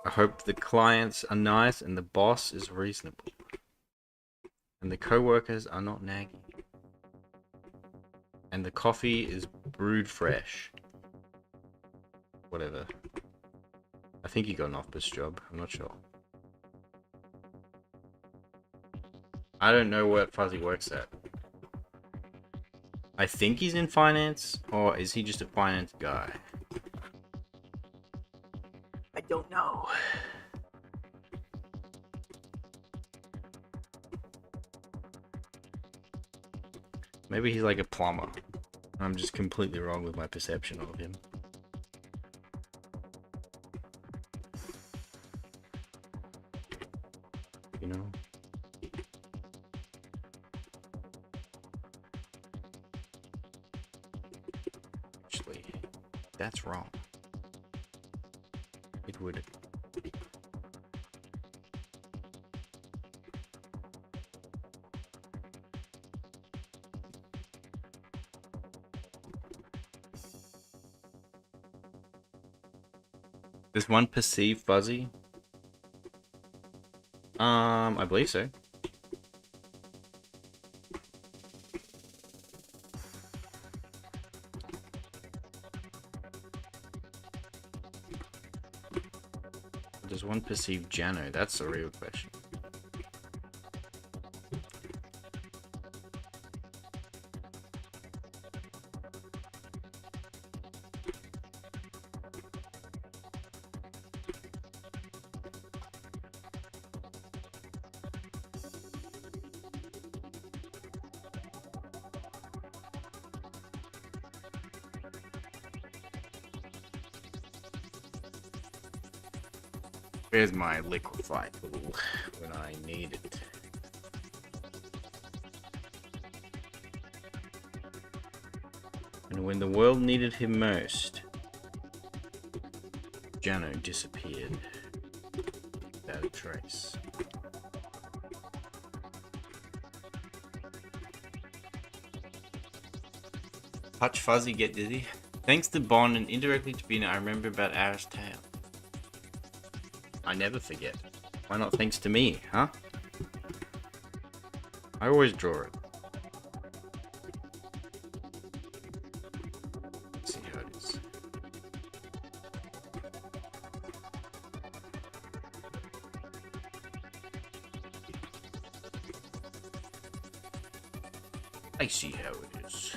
I hope the clients are nice and the boss is reasonable. And the co-workers are not nagging. And the coffee is brewed fresh. Whatever. I think he got an office job. I'm not sure. I don't know what Fuzzy works at. I think he's in finance, or is he just a finance guy? I don't know. Maybe he's like a plumber. I'm just completely wrong with my perception of him. You know? Actually, that's wrong. It would. Does one perceive Fuzzy? I believe so. Does one perceive Jano? That's a real question. Where's my liquefy tool when I need it? And when the world needed him most, Jano disappeared without a trace. Hutch Fuzzy get dizzy. Thanks to Bond and indirectly to Bina, I remember about Ara's tale. I never forget. Why not thanks to me, huh? I always draw it. Let's see how it is. I see how it is.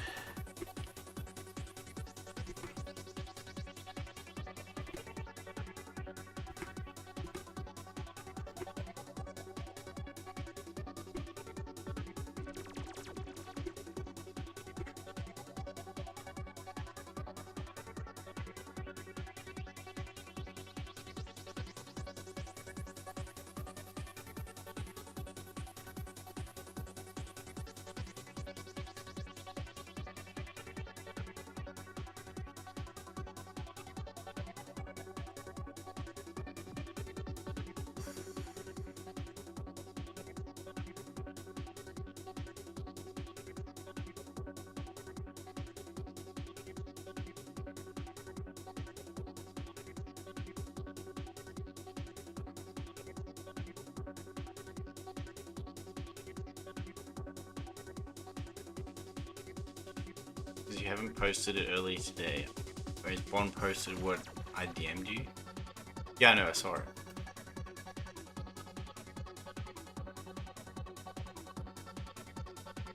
You haven't posted it earlier today. Whereas Bond posted what I DM'd you. Yeah, no, I saw it.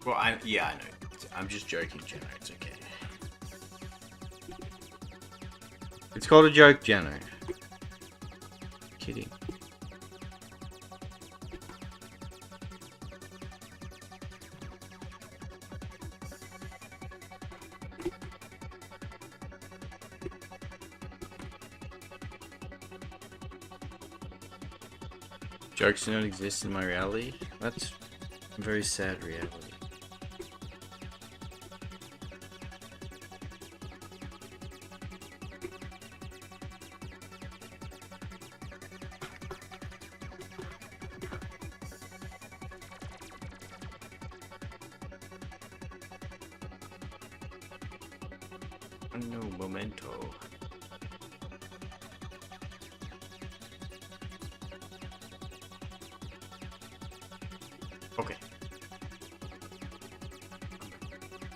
Well, yeah, I know. I'm just joking, Jano. It's okay. It's called a joke, Jano. Kidding. Jokes do not exist in my reality. That's a very sad reality. No momento. Okay.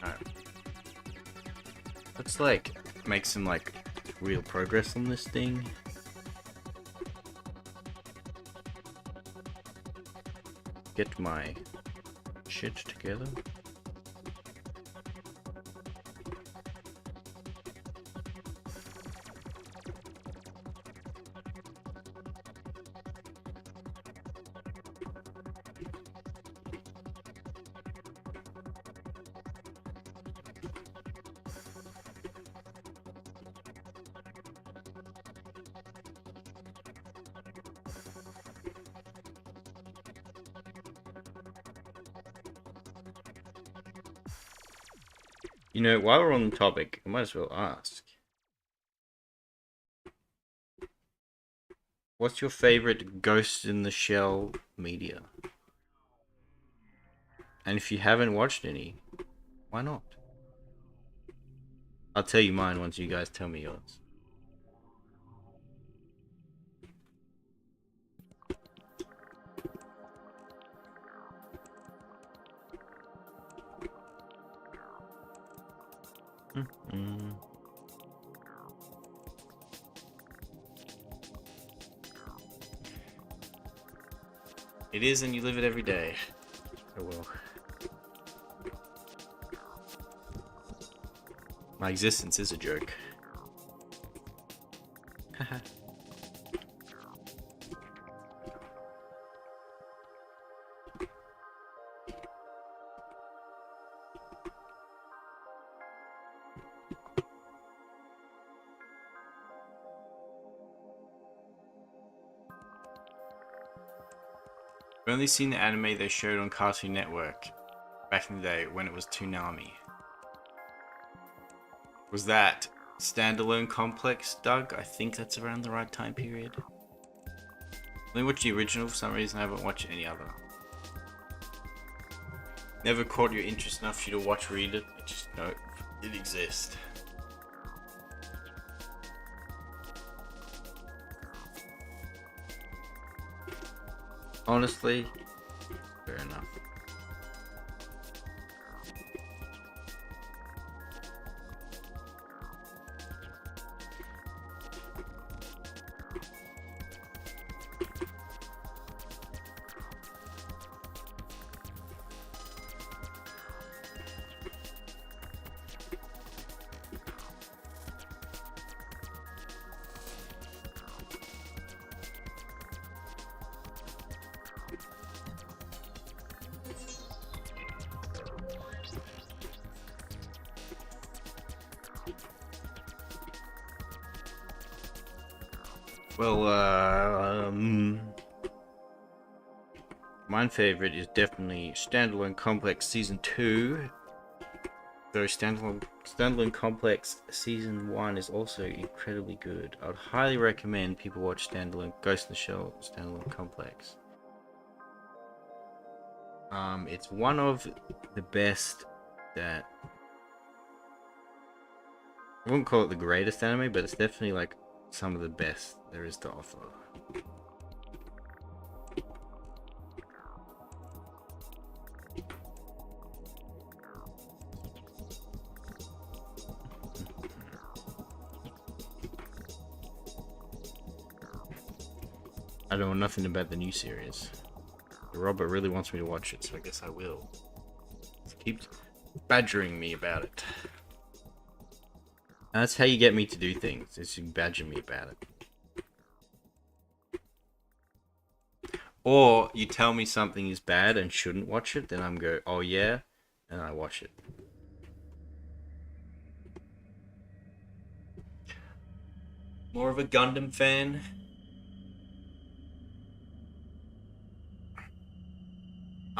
Alright. Let's like make some like real progress on this thing. Get my shit together. You know, while we're on the topic, I might as well ask. What's your favorite Ghost in the Shell media? And if you haven't watched any, why not? I'll tell you mine once you guys tell me yours. It is, and you live it every day. Oh well. My existence is a joke. Haha. I've only seen the anime they showed on Cartoon Network back in the day when it was Toonami. Was that Standalone Complex, Doug? I think that's around the right time period. I only watched the original for some reason. I haven't watched any other. Never caught your interest enough for you to watch Read It. I just know it exists. Honestly, fair enough. Well, my favorite is definitely Standalone Complex Season 2. Though Standalone Complex Season 1 is also incredibly good. I would highly recommend people watch Ghost in the Shell Standalone Complex. It's one of the best that... I wouldn't call it the greatest anime, but it's definitely like some of the best there is to offer. I don't know nothing about the new series. Robert really wants me to watch it, so I guess I will. He keeps badgering me about it. And that's how you get me to do things, is you badger me about it. Or you tell me something is bad and shouldn't watch it, then I'm go, oh yeah, and I watch it. More of a Gundam fan.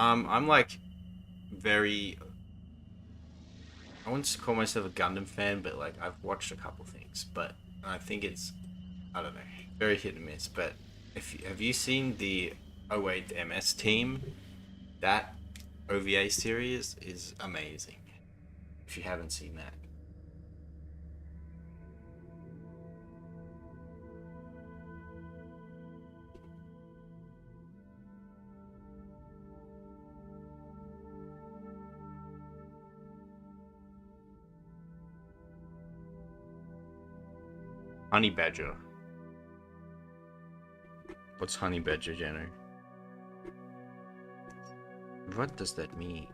I'm like very... I wouldn't call myself a Gundam fan, but like I've watched a couple things, but I think it's, I don't know, very hit and miss. But have you seen the 08 MS team? That OVA series is amazing. If you haven't seen that. Honey Badger. What's Honey Badger, Jano? What does that mean?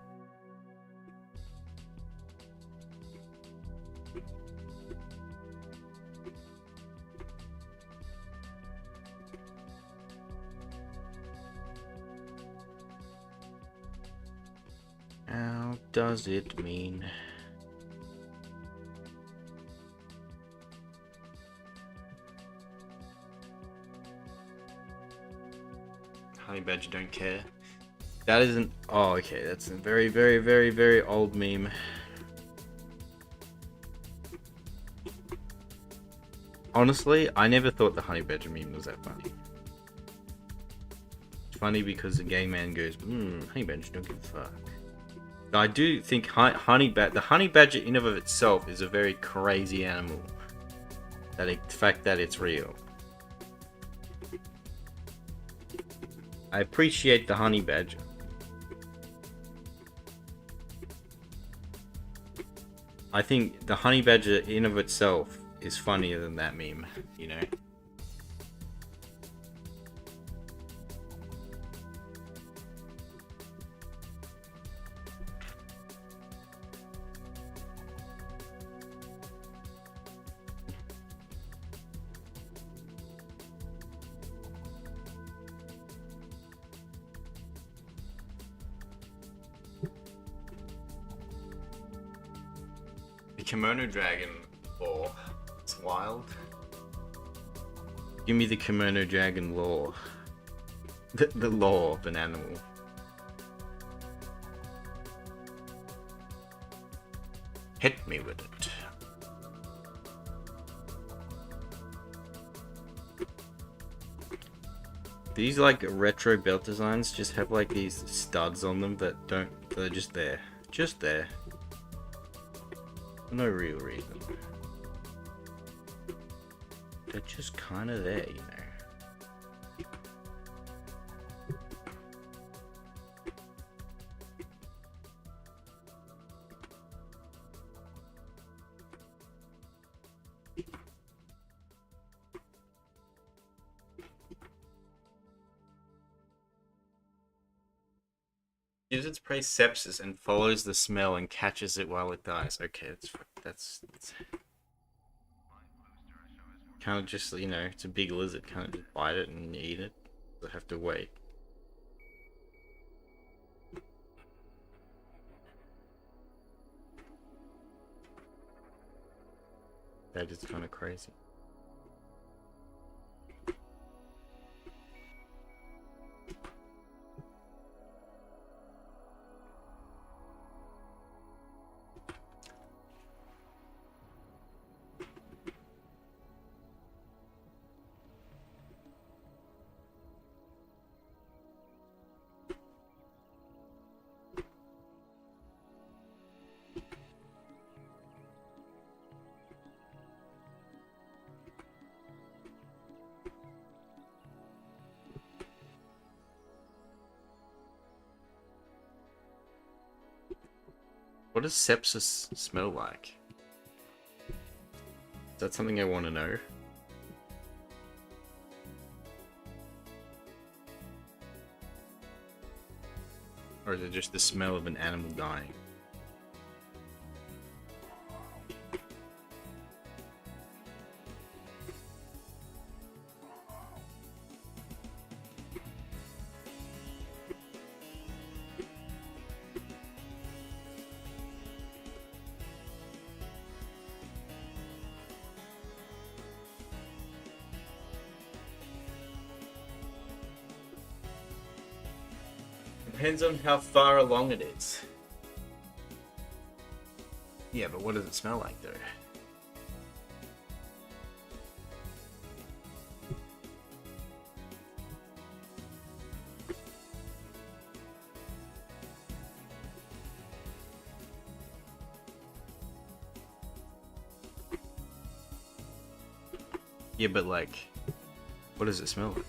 How does it mean? Honey Badger don't care. That isn't... Oh, okay. That's a very, very, very, very old meme. Honestly, I never thought the Honey Badger meme was that funny. It's funny because the gay man goes, Honey Badger don't give a fuck. But I do think the Honey Badger in of itself is a very crazy animal. The fact that it's real. I appreciate the Honey Badger. I think the Honey Badger in of itself is funnier than that meme, you know? Kimono Dragon lore. It's wild. Give me the Kimono Dragon lore. The lore of an animal. Hit me with it. These like retro belt designs just have like these studs on them that don't, they're just there. Just there. For no real reason. They're just kind of there, you know. Gives its prey sepsis and follows the smell and catches it while it dies. Okay, that's kind of just, you know, it's a big lizard. Can't just bite it and eat it. I have to wait. That is kind of crazy. What does sepsis smell like? Is that something I want to know? Or is it just the smell of an animal dying? Depends on how far along it is. Yeah, but what does it smell like though? Yeah, but like, what does it smell like?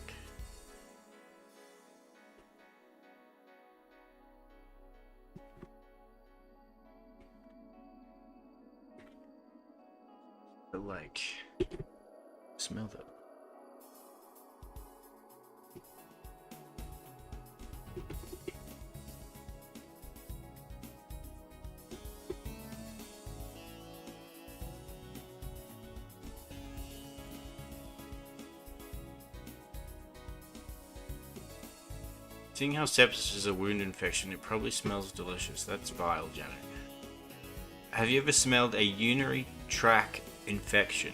But like, smell that. Seeing how sepsis is a wound infection, it probably smells delicious. That's vile, Janet. Have you ever smelled a urinary tract infection?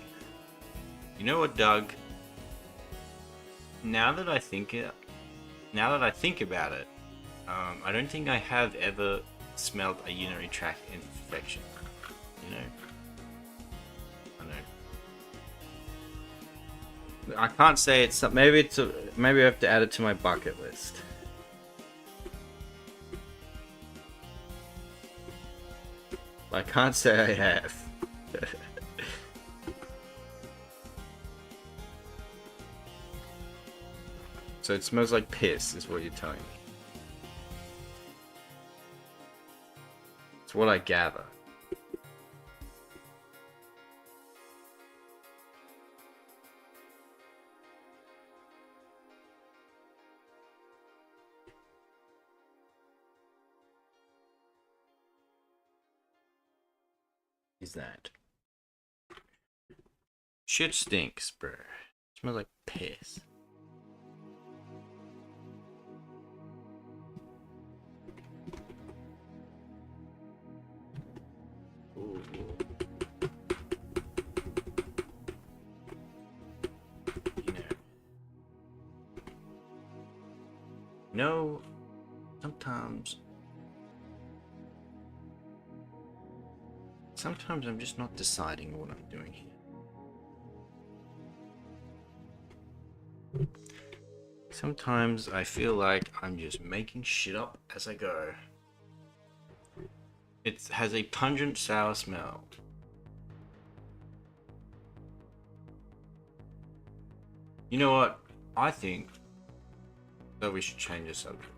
You know what, Doug? Now that I think about it, I don't think I have ever smelled a urinary tract infection. You know, I know. I can't say it's maybe maybe I have to add it to my bucket list. I can't say I have. So it smells like piss, is what you're telling me. It's what I gather. Is that? Shit stinks, bro. It smells like piss. Ooh. You know, sometimes I'm just not deciding what I'm doing here. Sometimes I feel like I'm just making shit up as I go. It has a pungent sour smell. You know what? I think that we should change the subject.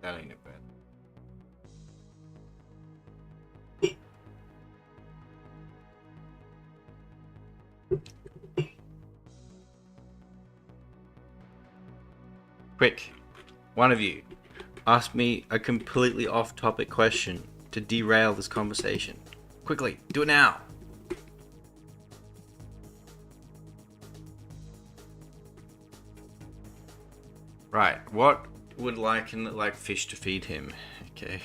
That ain't a bad. Quick, one of you, ask me a completely off-topic question to derail this conversation. Quickly, do it now. Right, what would Lycan like fish to feed him? Okay,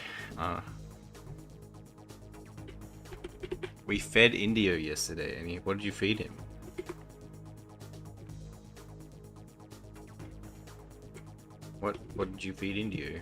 we fed Indio yesterday, and what did you feed him? What did you feed Indio?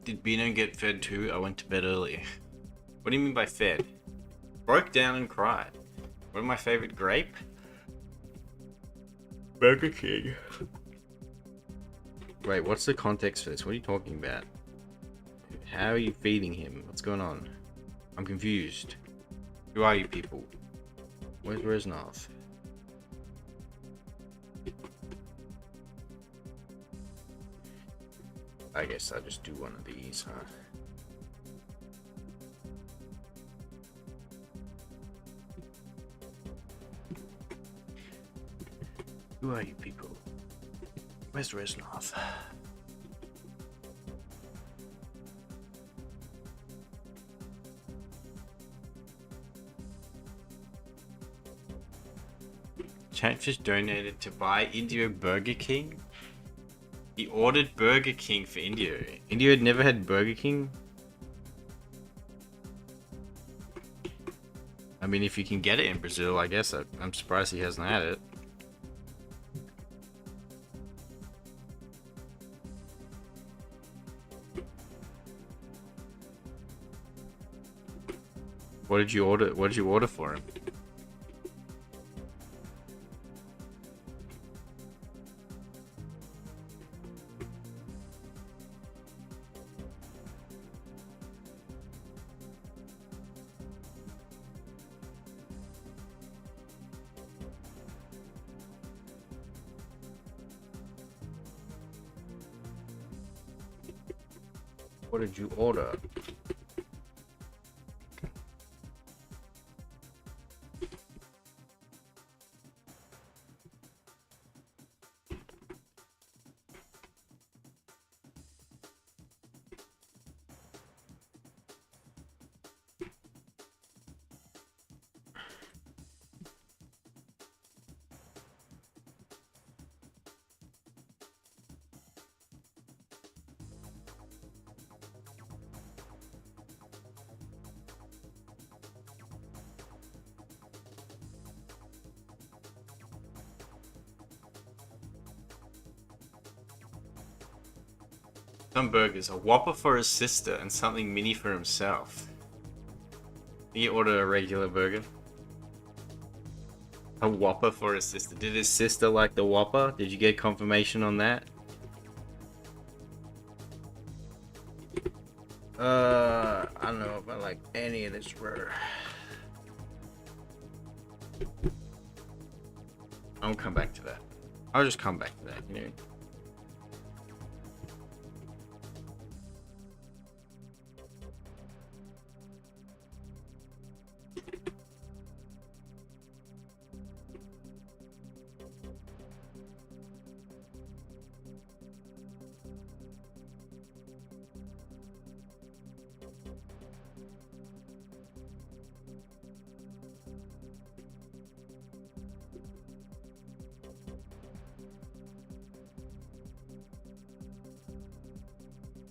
Did Bino get fed too? I went to bed early. What do you mean by fed? Broke down and cried. What my favorite grape? Burger King. Wait, what's the context for this? What are you talking about? How are you feeding him? What's going on? I'm confused. Who are you people? Where's Reznov? I guess I'll just do one of these, huh? Who are you people? Where's Reznov? Chatfish donated to buy Indio Burger King? He ordered Burger King for Indio. Indio had never had Burger King? I mean, if you can get it in Brazil, I guess I'm surprised he hasn't had it. What did you order? What did you order for him? What did you order? Some burgers, a Whopper for his sister and something mini for himself. Did he order a regular burger? A Whopper for his sister. Did his sister like the Whopper? Did you get confirmation on that? I don't know if I like any of this burger. I'll come back to that. I'll just come back to that, you know.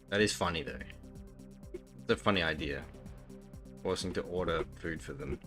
That is funny though. It's a funny idea. Forcing to order food for them.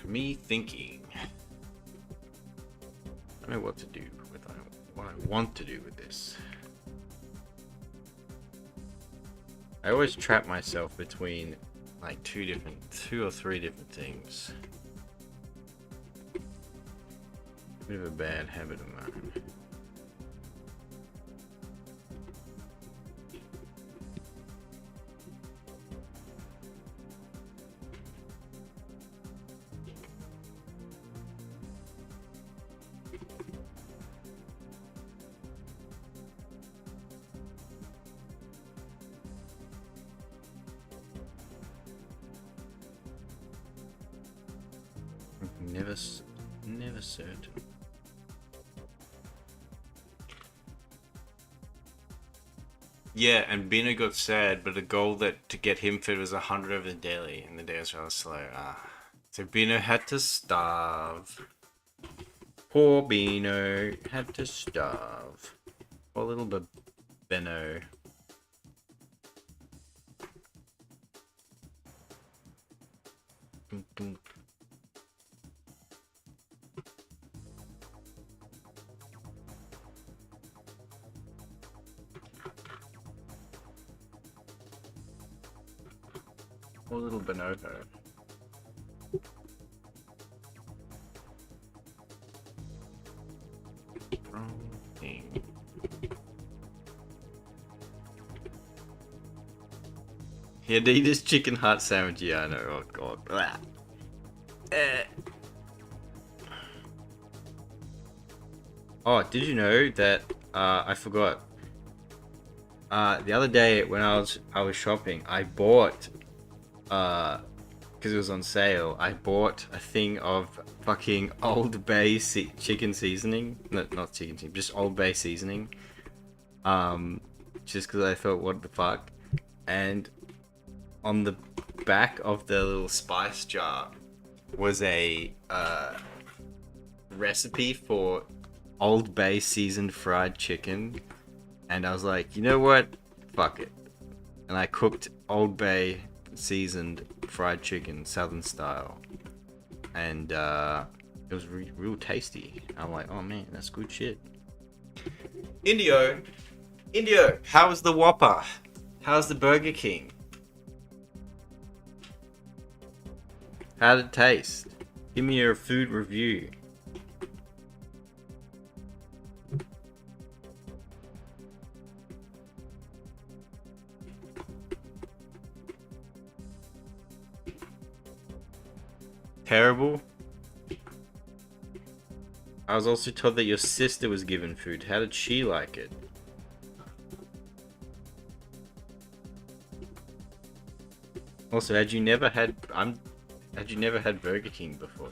Me thinking. I don't know what to do with what I want to do with this. I always trap myself between like two or three different things. A bit of a bad habit of mine. Never certain. Yeah, and Bino got sad, but the goal that to get him fed was 100 over the daily, and the day was rather slow. So Bino had to starve. Poor Bino had to starve. Poor little Benno. Poor little Bonobo. Wrong thing. He had to eat his chicken heart sandwich. Yeah, I know. Oh god. Blah. Oh, did you know that? I forgot. The other day when I was shopping, I bought. Because it was on sale, I bought a thing of fucking Old Bay chicken seasoning. No, not chicken seasoning, just Old Bay seasoning. Just because I thought, what the fuck? And on the back of the little spice jar was a recipe for Old Bay seasoned fried chicken. And I was like, you know what? Fuck it. And I cooked Old Bay seasoned fried chicken, southern style, and it was real tasty. I'm like, oh man, that's good shit. Indio, how's the Whopper? How's the Burger King? How did it taste? Give me your food review. Terrible. I was also told that your sister was given food. How did she like it? Also, had you never had Burger King before?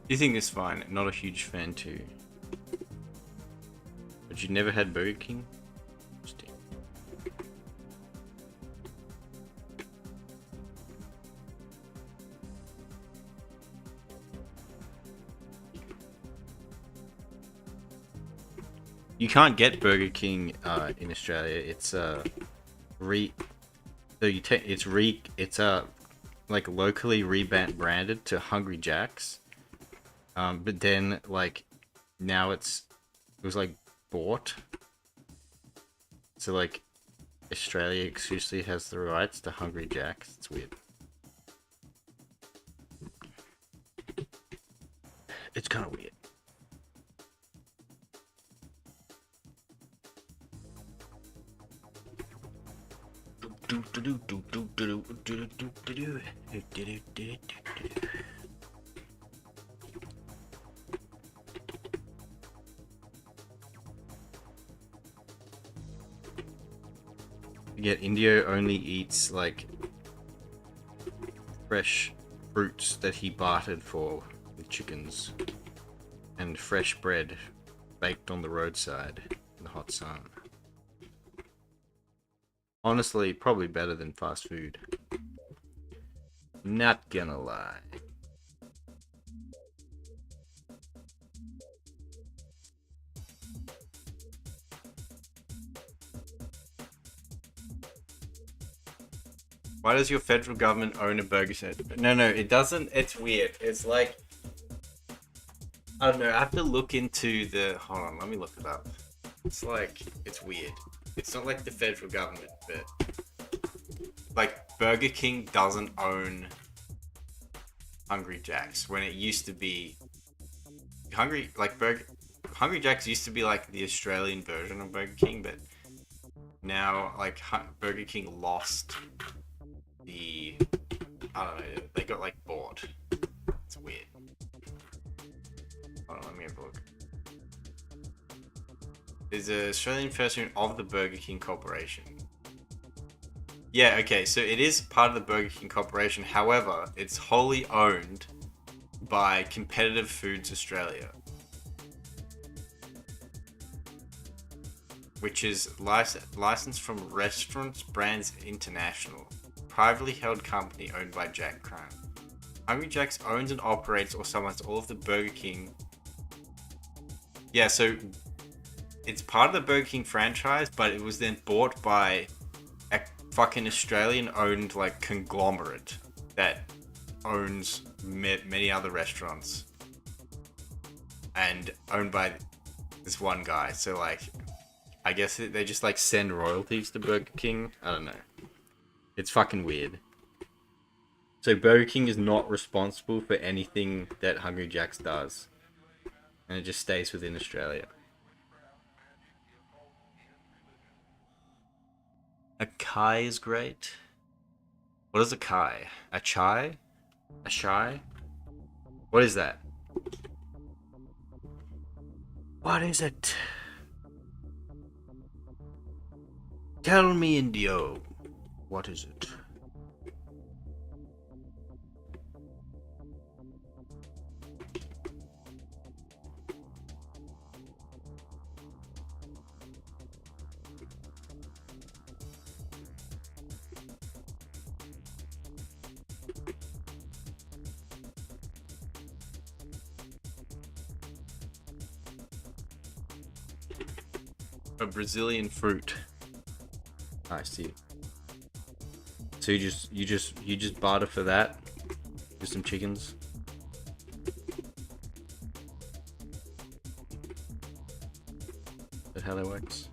You think it's fine? Not a huge fan too. But you never had Burger King? Interesting. You can't get Burger King in Australia. It's re so you take it's like locally rebranded to Hungry Jack's. But then like now it was like bought. So like Australia exclusively has the rights to Hungry Jack's. It's weird. It's kind of weird. Yet Indio only eats like fresh fruits that he bartered for with chickens, and fresh bread baked on the roadside in the hot sun. Honestly, probably better than fast food. Not gonna lie. Why does your federal government own a burger set? No, it doesn't. It's weird. It's like, I don't know. I have to look into the. Hold on, let me look it up. It's like, it's weird. It's not like the federal government, but like Burger King doesn't own Hungry Jack's when it used to be Hungry Jack's used to be like the Australian version of Burger King, but now like Burger King lost the, I don't know, they got like bought. It's weird. Hold on, let me have a look. There's an Australian version of the Burger King Corporation. Yeah, okay, so it is part of the Burger King Corporation. However, it's wholly owned by Competitive Foods Australia, which is licensed from Restaurants Brands International, privately held company owned by Jack Crown. Hungry Jack's owns and operates or summons all of the Burger King. Yeah, so it's part of the Burger King franchise, but it was then bought by a fucking Australian-owned like conglomerate that owns many other restaurants and owned by this one guy. So like, I guess they just like send royalties to Burger King. I don't know. It's fucking weird. So Burger King is not responsible for anything that Hungry Jack's does, and it just stays within Australia. A kai is great. What is a kai? A chai? A shy? What is that? What is it? Tell me, Indio. What is it? A Brazilian fruit. I see. So you just barter for that? Just some chickens? Is that how that works?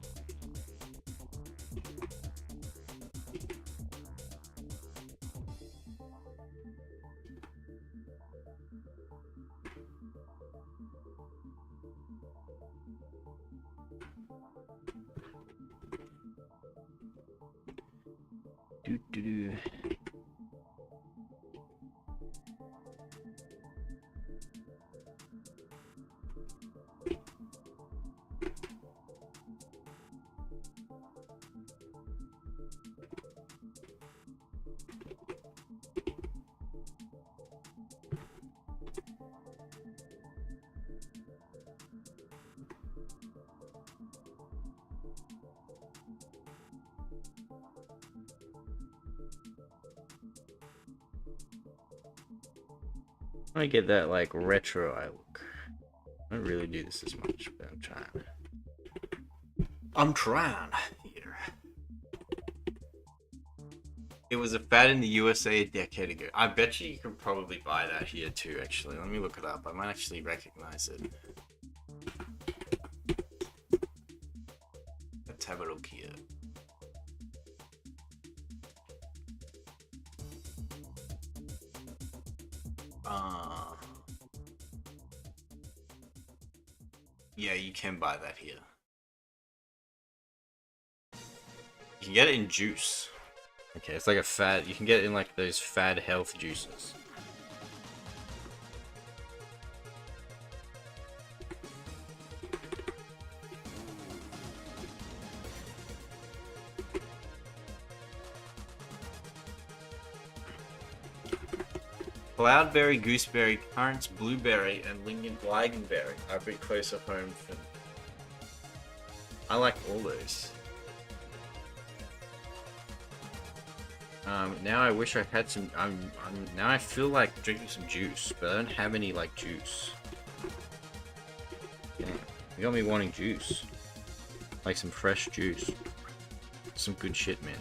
Do. I get that like retro eye look. I don't really do this as much, but I'm trying. I'm trying here. It was a fad in the USA a decade ago. I bet you can probably buy that here too, actually. Let me look it up. I might actually recognize it. Let's have a look here. Yeah, you can buy that here. You can get it in juice. Okay, it's like a fad. You can get it in like those fad health juices. Cloudberry, gooseberry, currants, blueberry, and lingonberry are a bit closer home for. I like all those. Now I wish I had some. Now I feel like drinking some juice, but I don't have any like juice. Yeah, you got me wanting juice, like some fresh juice, some good shit, man.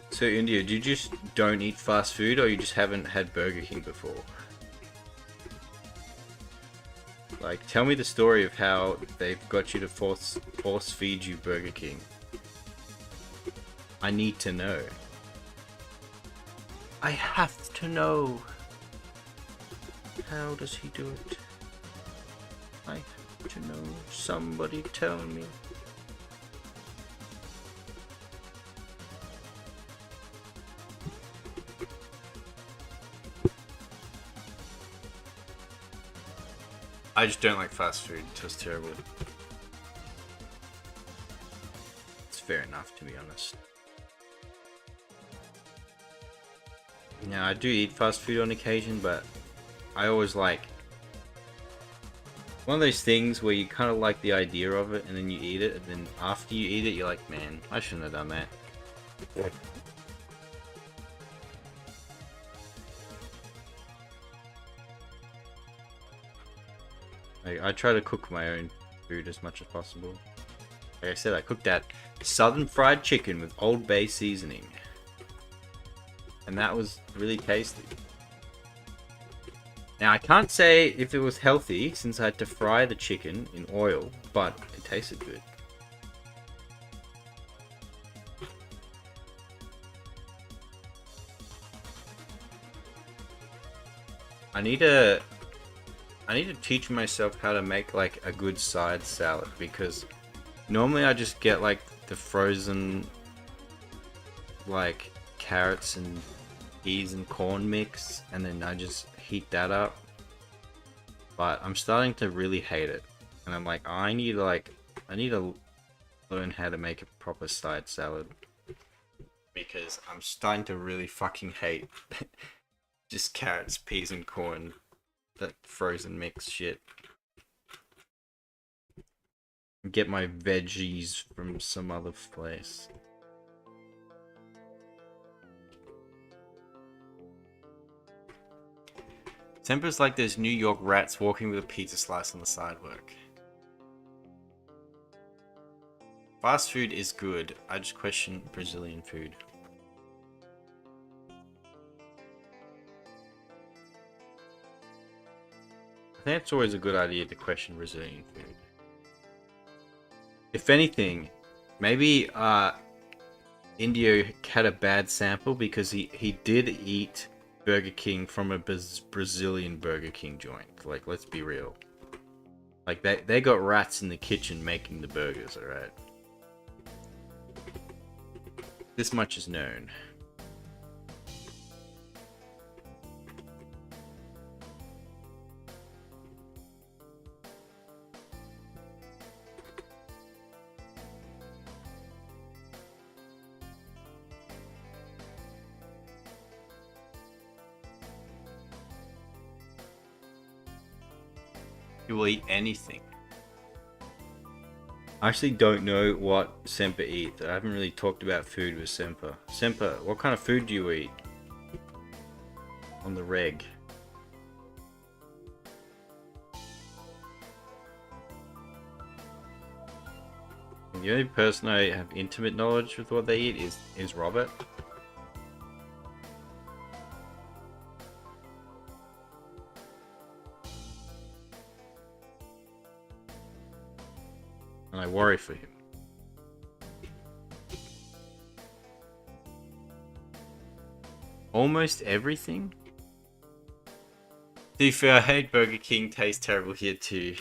So India, do you just don't eat fast food, or you just haven't had Burger King before? Like, tell me the story of how they've got you to force feed you Burger King. I need to know. I have to know. How does he do it? I have to know. Somebody tell me. I just don't like fast food. It tastes terrible. It's fair enough, to be honest. Now, I do eat fast food on occasion, but I always like one of those things where you kind of like the idea of it, and then you eat it, and then after you eat it, you're like, man, I shouldn't have done that. Yeah. I try to cook my own food as much as possible. Like I said, I cooked that southern fried chicken with Old Bay seasoning. And that was really tasty. Now, I can't say if it was healthy since I had to fry the chicken in oil, but it tasted good. I need to teach myself how to make like a good side salad, because normally I just get like the frozen like carrots and peas and corn mix, and then I just heat that up. But I'm starting to really hate it, and I'm like, I need to learn how to make a proper side salad, because I'm starting to really fucking hate just carrots, peas, and corn. That frozen mix shit. Get my veggies from some other place. Temper's like those New York rats walking with a pizza slice on the sidewalk. Fast food is good. I just question Brazilian food. I think it's always a good idea to question Brazilian food. If anything, maybe Indio had a bad sample because he did eat Burger King from a Brazilian Burger King joint. Like, let's be real. Like, they got rats in the kitchen making the burgers, alright? This much is known. He will eat anything. I actually don't know what Semper eats. I haven't really talked about food with Semper. Semper, what kind of food do you eat? On the reg. The only person I have intimate knowledge with what they eat is Robert. And I worry for him. Almost everything? To be fair, I hate Burger King tastes terrible here too.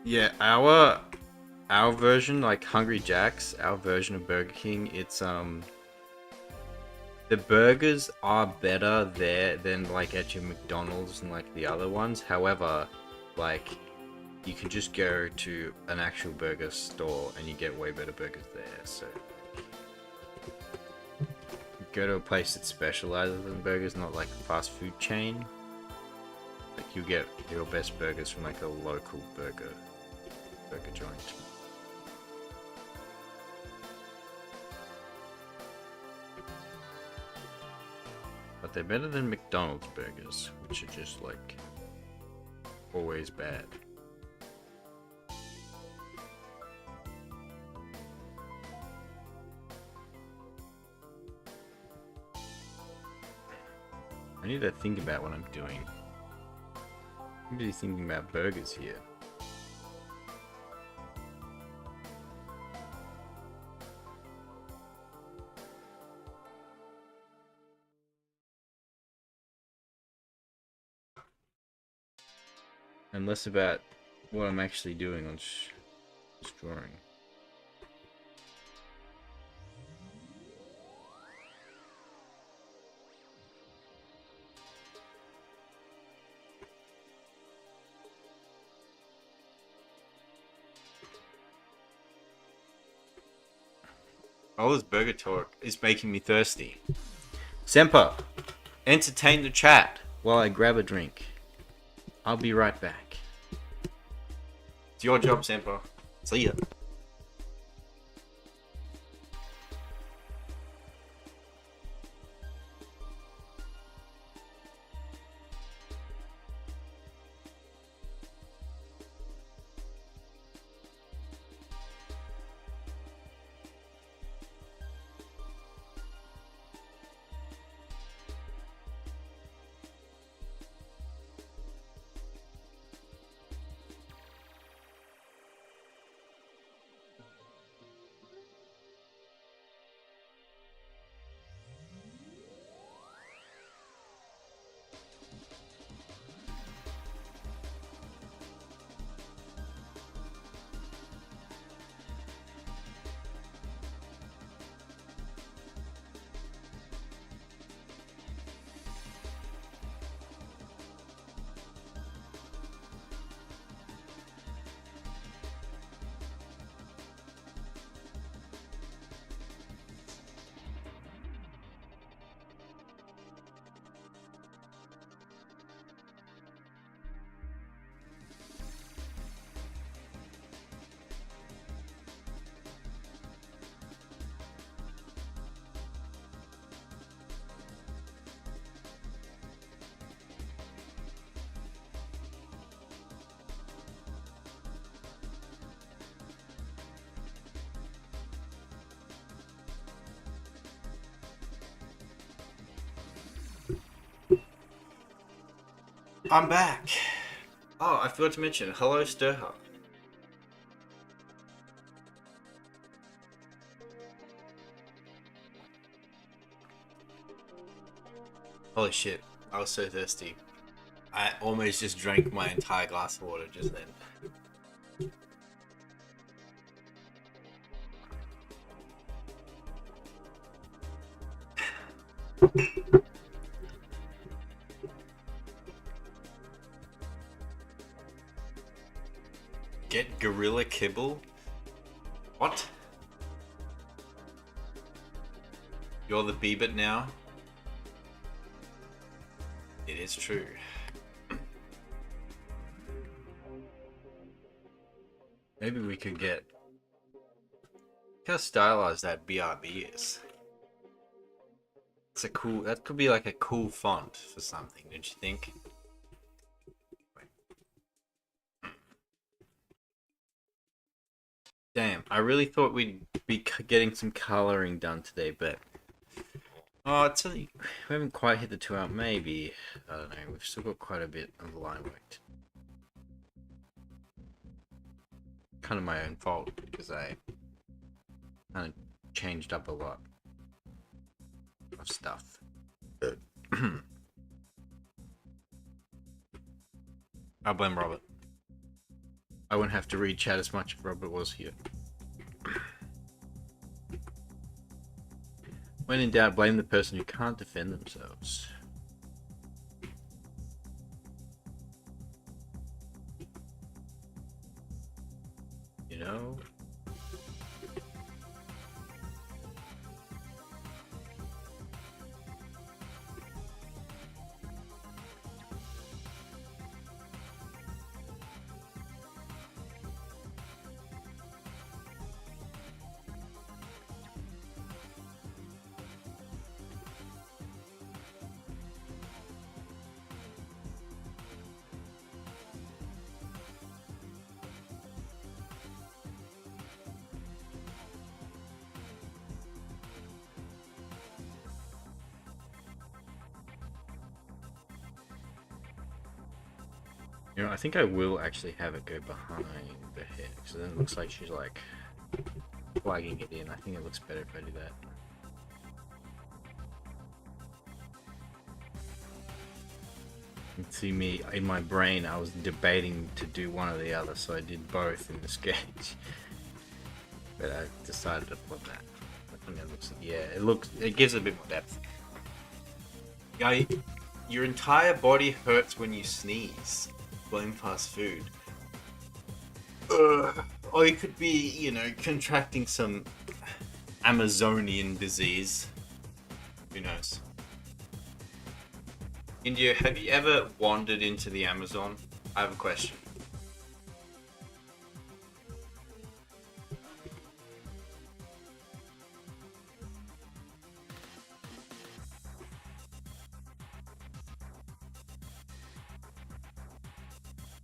Yeah, our version, like Hungry Jack's, our version of Burger King, it's the burgers are better there than like at your McDonald's and like the other ones. However, like you can just go to an actual burger store and you get way better burgers there. So go to a place that specializes in burgers, not like a fast food chain. Like you get your best burgers from like a local burger joint. But they're better than McDonald's burgers, which are just like always bad. I need to think about what I'm doing. I'm really thinking about burgers here. And less about what I'm actually doing on this drawing. All this burger talk is making me thirsty. Semper, entertain the chat while I grab a drink. I'll be right back. It's your job, Semper. See ya. I'm back. Oh, I forgot to mention, hello Stirhub. Holy shit, I was so thirsty. I almost just drank my entire glass of water just then. Get Gorilla Kibble? What? You're the Beebit now? is true. Maybe we could get... Look how stylized that BRB is. It's a cool... That could be like a cool font for something, don't you think? Damn, I really thought we'd be getting some coloring done today, but... Oh, it's only... We haven't quite hit the 2 hour, maybe. I don't know, we've still got quite a bit of line work. Kind of my own fault, because I kind of changed up a lot of stuff. I blame Robert. I wouldn't have to read chat as much if Robert was here. When in doubt, blame the person who can't defend themselves. You know? You know, I think I will actually have it go behind the head, because then it looks like she's like flagging it in. I think it looks better if I do that. You can see me, in my brain, I was debating to do one or the other, so I did both in the sketch. But I decided to put that. I think it looks, yeah, it gives it a bit more depth. Yeah, your entire body hurts when you sneeze. Blame fast food. Or you could be, you know, contracting some Amazonian disease. Who knows? India, have you ever wandered into the Amazon? I have a question.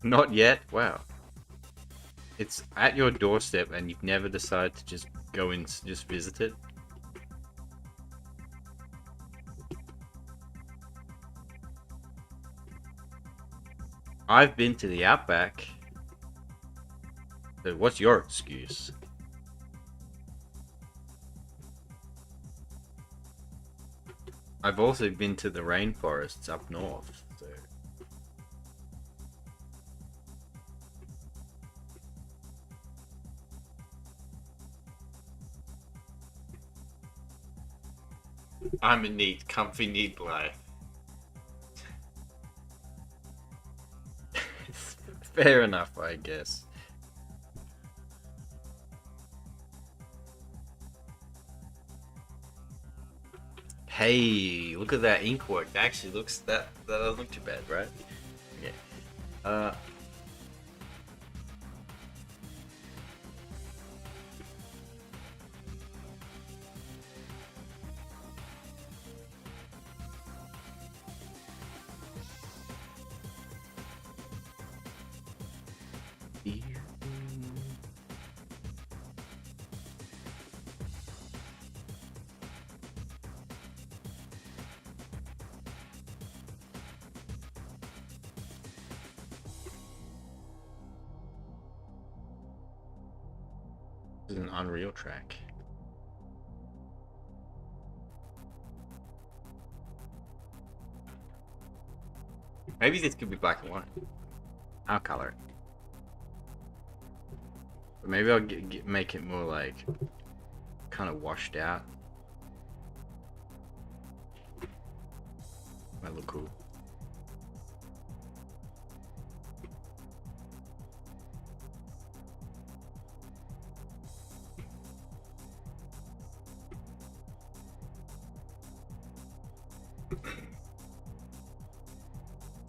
Not yet? Wow. It's at your doorstep and you've never decided to just go and just visit it? I've been to the Outback. So what's your excuse? I've also been to the rainforests up north, so... I'm a neat, comfy, neat life. Fair enough, I guess. Hey, look at that ink work. That actually looks, that doesn't look too bad, right? Yeah. This is an Unreal track. Maybe this could be black and white. I'll color it. But maybe I'll make it more like kind of washed out. Might look cool.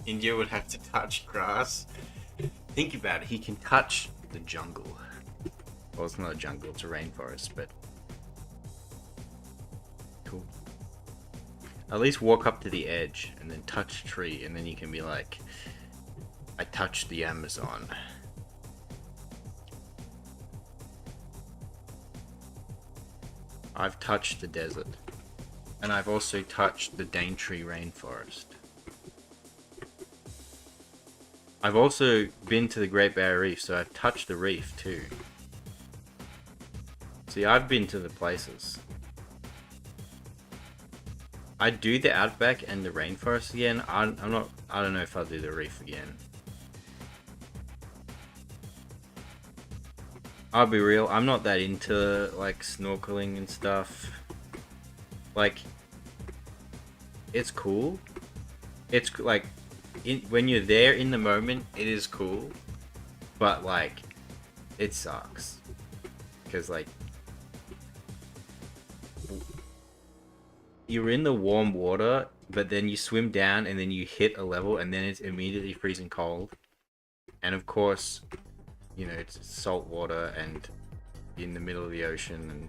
India would have to touch grass. Think about it. He can touch the jungle. Well, it's not a jungle, it's a rainforest, but cool. At least walk up to the edge and then touch a tree, and then you can be like, I touched the Amazon. I've touched the desert. And I've also touched the Daintree rainforest. I've also been to the Great Barrier Reef, so I've touched the reef too. See, I've been to the places. I'd do the Outback and the rainforest again. I don't know if I'll do the reef again. I'll be real, I'm not that into like snorkeling and stuff. Like, it's cool. It's like, when you're there in the moment, it is cool. But like, it sucks. Because like, you're in the warm water, but then you swim down and then you hit a level and then it's immediately freezing cold. And of course, you know, it's salt water and in the middle of the ocean, and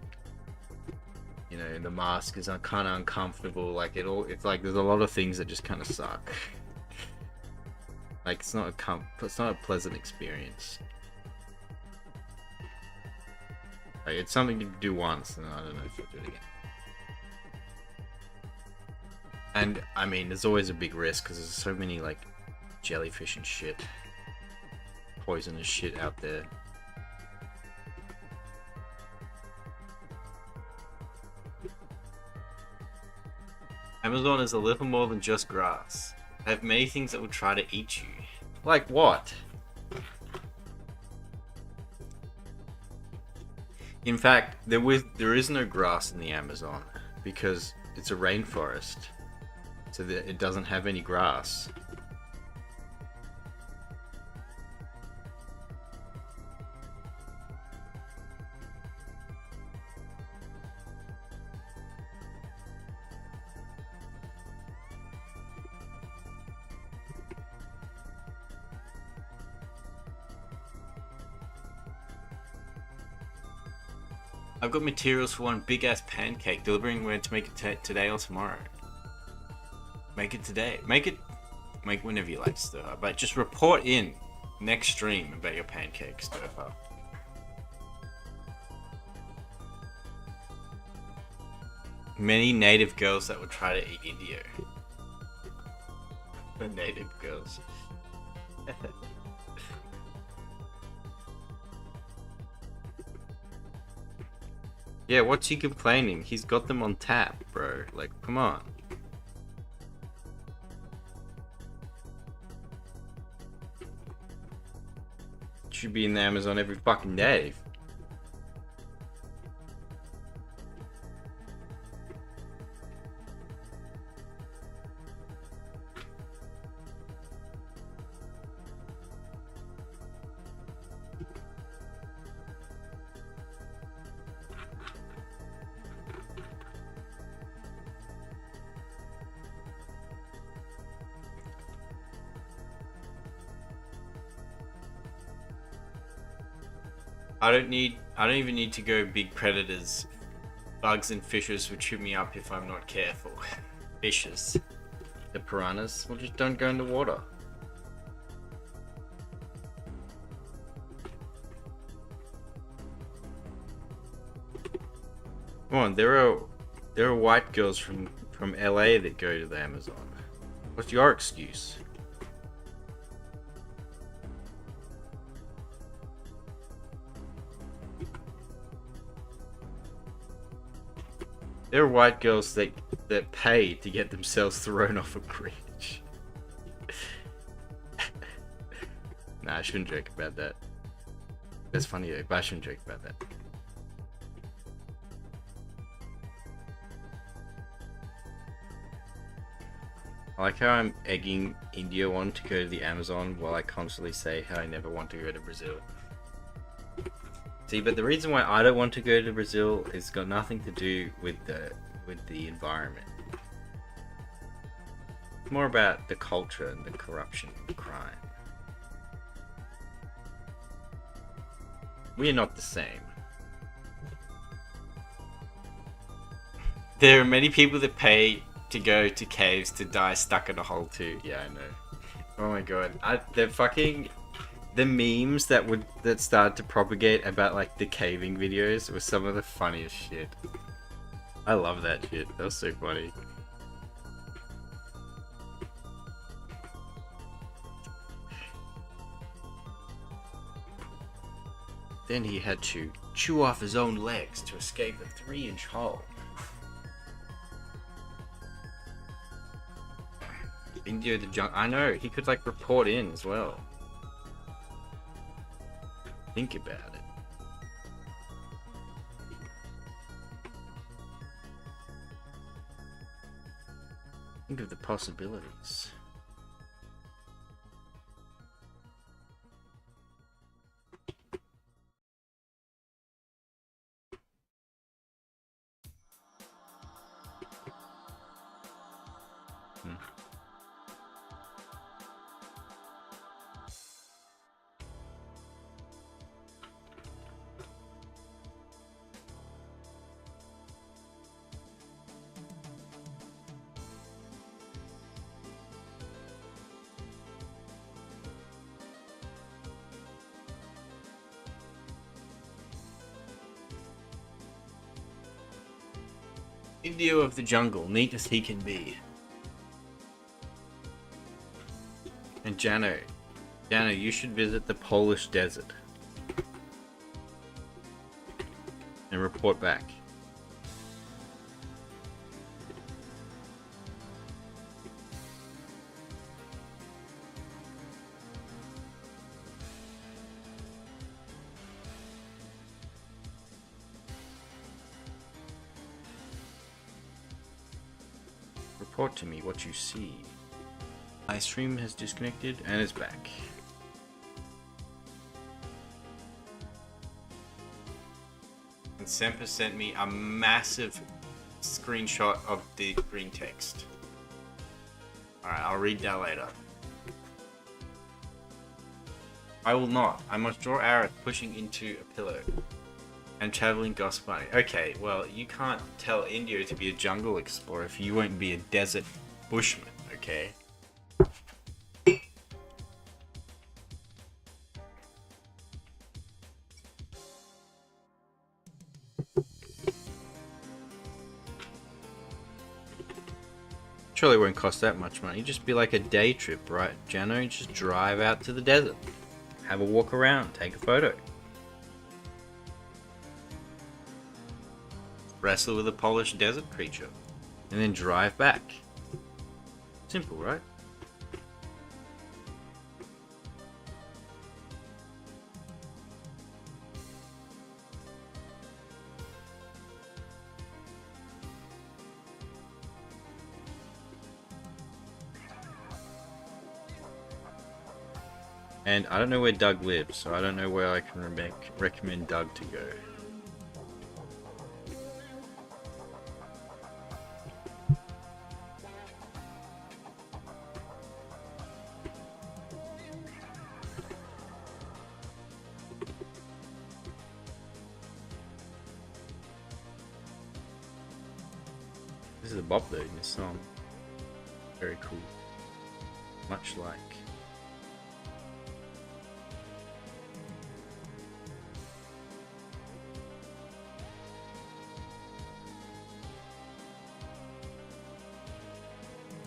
you know, the mask is kind of uncomfortable. Like it's like there's a lot of things that just kind of suck. Like it's not a pleasant experience. Like, it's something to do once, and I don't know if I'll do it again. And I mean, there's always a big risk because there's so many like jellyfish and shit, poisonous shit out there. Amazon is a little more than just grass. They have many things that will try to eat you. Like what? In fact, there is no grass in the Amazon because it's a rainforest, so that it doesn't have any grass. I've got materials for one big ass pancake. Delivering when to make it today or tomorrow. Make it today. Make whenever you like stir. But just report in next stream about your pancake stir. Many native girls that would try to eat Indio. The native girls. Yeah, what's he complaining? He's got them on tap, bro. Like, come on. Should be in the Amazon every fucking day. I don't even need to go big predators. Bugs and fishes would chew me up if I'm not careful. Fishes. The piranhas. Well, just don't go in the water. Come on, there are white girls from LA that go to the Amazon. What's your excuse? There are white girls that pay to get themselves thrown off a bridge. Nah, I shouldn't joke about that. That's funny though, but I shouldn't joke about that. I like how I'm egging India on to go to the Amazon while I constantly say how I never want to go to Brazil. See, but the reason why I don't want to go to Brazil has got nothing to do with the environment. It's more about the culture and the corruption and the crime. We are not the same. There are many people that pay to go to caves to die stuck in a hole too. Yeah, I know. Oh my god. The memes that started to propagate about like the caving videos were some of the funniest shit. I love that shit. That was so funny. Then he had to chew off his own legs to escape a 3-inch hole. Indio the junk. I know, he could like report in as well. Think about it. Think of the possibilities. Indio of the jungle, neat as he can be. And Jano, you should visit the Polish desert. And report back. Report to me what you see. My stream has disconnected and is back. And Semper sent me a massive screenshot of the green text. Alright, I'll read that later. I will not. I must draw arrows pushing into a pillow. And traveling gossip bunny. Okay, well, you can't tell Indio to be a jungle explorer if you won't be a desert bushman, okay? Surely it won't cost that much money. Just be like a day trip, right, Jano? Just drive out to the desert. Have a walk around. Take a photo. Wrestle with a Polish desert creature, and then drive back. Simple, right? And I don't know where Doug lives, so I don't know where I can recommend Doug to go. This is a bop though in this song. Very cool. Much like.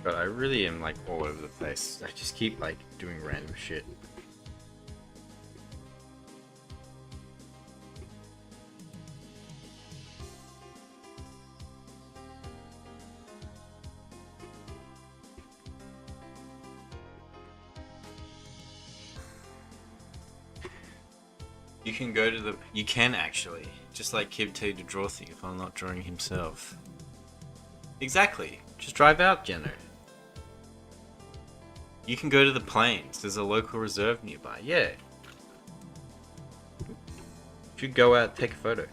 But I really am like all over the place. I just keep like doing random shit. You can go to the... You can actually. Just like Kib tell you to draw things while not drawing himself. Exactly. Just drive out, Jenno. You can go to the plains. There's a local reserve nearby. Yeah. You should go out, take a photo.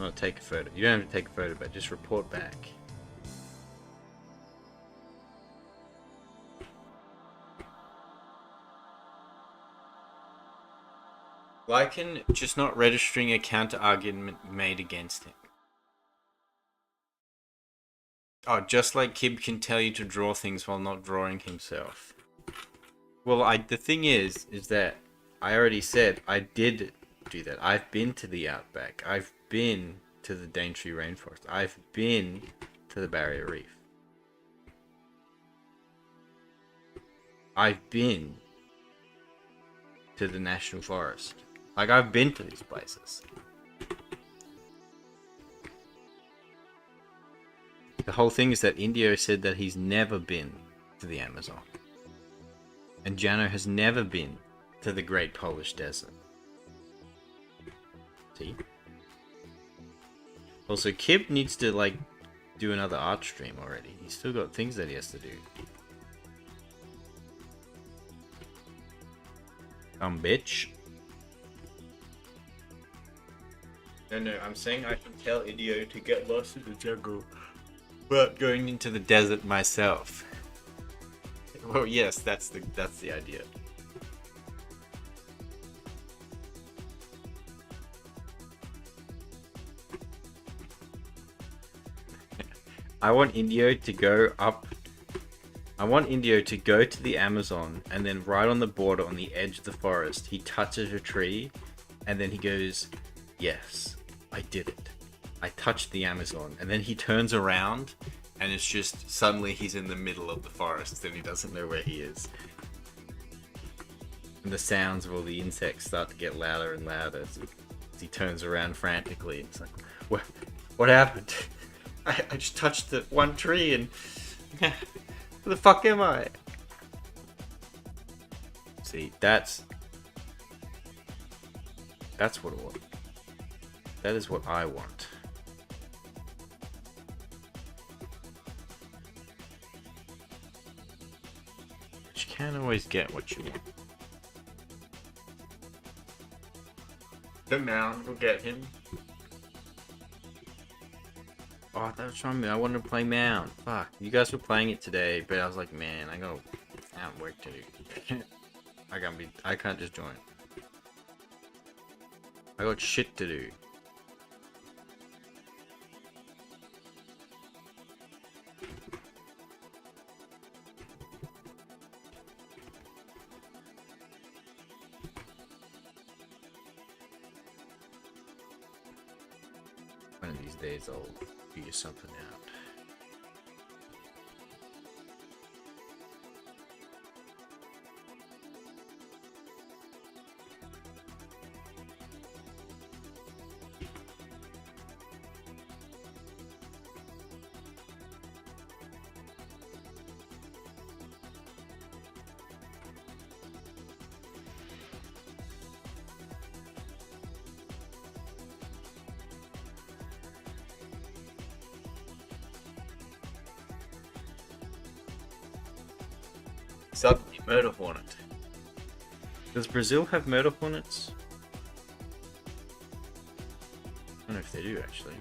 I'm gonna take a photo. You don't have to take a photo, but just report back. Lycan just not registering a counter argument made against him. Oh, just like Kib can tell you to draw things while not drawing himself. Well, the thing is that I already said I did do that. I've been to the Outback. I've been to the Daintree Rainforest. I've been to the Barrier Reef. I've been to the National Forest. Like, I've been to these places. The whole thing is that Indio said that he's never been to the Amazon. And Jano has never been to the Great Polish Desert. See? Also, Kib needs to, like, do another art stream already. He's still got things that he has to do. Bitch. No, I'm saying I can tell Indio to get lost in the jungle. But going into the desert myself. Well, yes, that's the idea. I want Indio to go up. I want Indio to go to the Amazon, and then right on the border, on the edge of the forest, he touches a tree, and then he goes, "Yes, I did it. I touched the Amazon." And then he turns around, and it's just suddenly he's in the middle of the forest, and he doesn't know where he is. And the sounds of all the insects start to get louder and louder as he turns around frantically. It's like, what happened? I just touched the one tree, and where the fuck am I? See, that's what I want. That is what I want. But you can't always get what you want. The mound will get him. Oh, that was trying me. I wanted to play Mound. Fuck. You guys were playing it today, but I was like, man, I got work to do. I can't just join. I got shit to do. One of these days I'll figure something out. Suddenly, murder hornet. Does Brazil have murder hornets? I don't know if they do actually.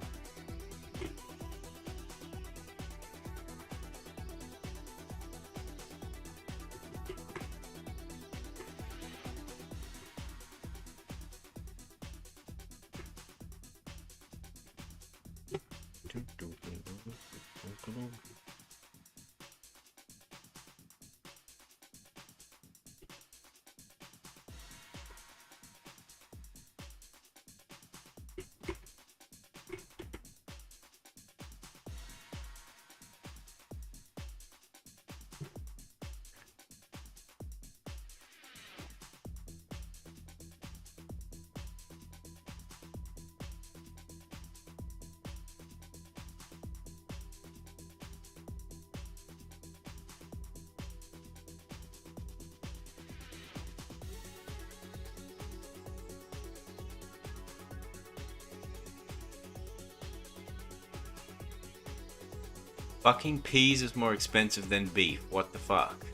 Fucking peas is more expensive than beef. What the fuck?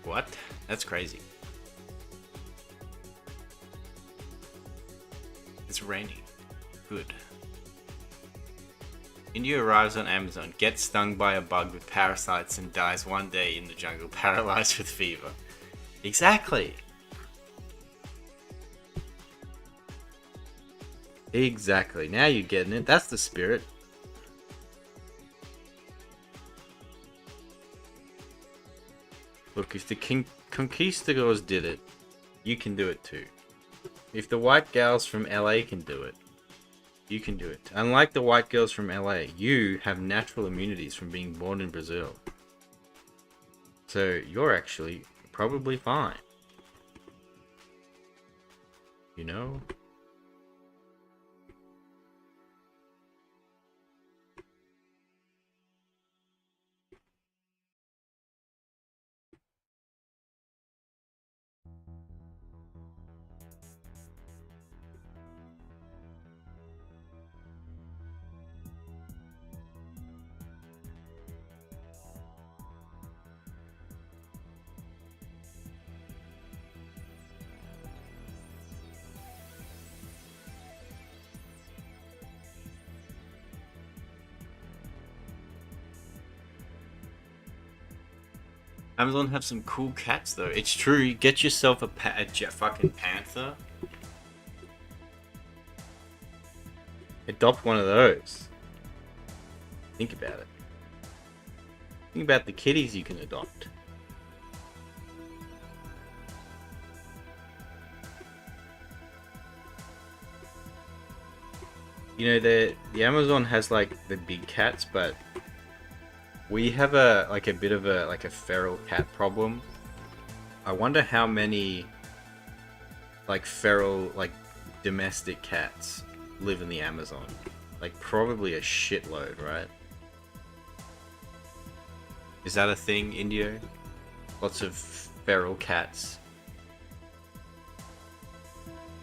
What? That's crazy. It's raining. good. India arrives on Amazon, gets stung by a bug with parasites and dies one day in the jungle, paralyzed with fever. Exactly. Exactly. Now you're getting it. That's the spirit. Look, if the conquistadors did it, you can do it too. If the white gals from LA can do it, you can do it. Unlike the white girls from LA, you have natural immunities from being born in Brazil. So you're actually probably fine. You know? Amazon have some cool cats though. It's true. Get yourself a fucking panther. Adopt one of those. Think about it. Think about the kitties you can adopt. You know, the Amazon has like the big cats, but we have a bit of a feral cat problem. I wonder how many feral domestic cats live in the Amazon. Like probably a shitload, right? Is that a thing, Indio? Lots of feral cats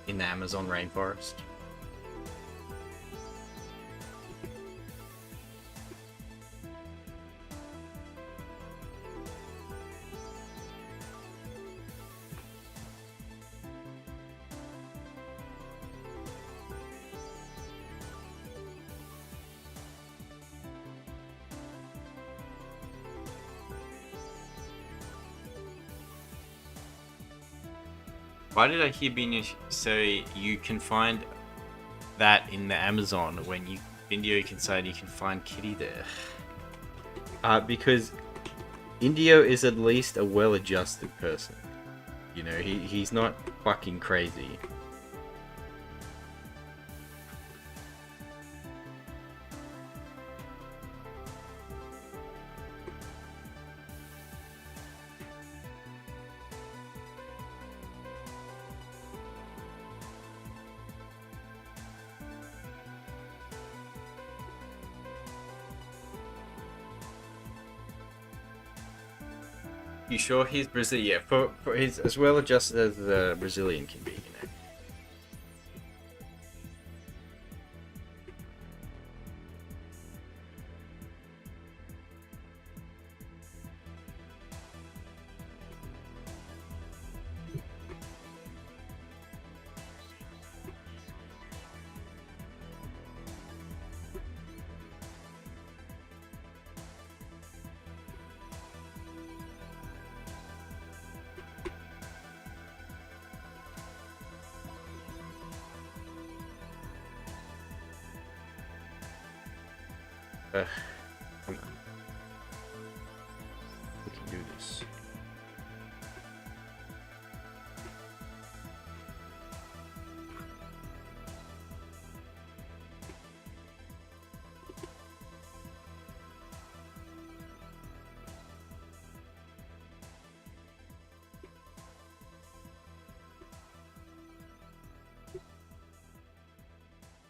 in the Amazon rainforest. Why did I hear Binio say you can find that in the Amazon when Indio can say you can find Kitty there? Because Indio is at least a well-adjusted person. You know, he's not fucking crazy. You sure he's Brazilian? Yeah, for he's as well adjusted as the Brazilian can be, you know. Come on. We can do this.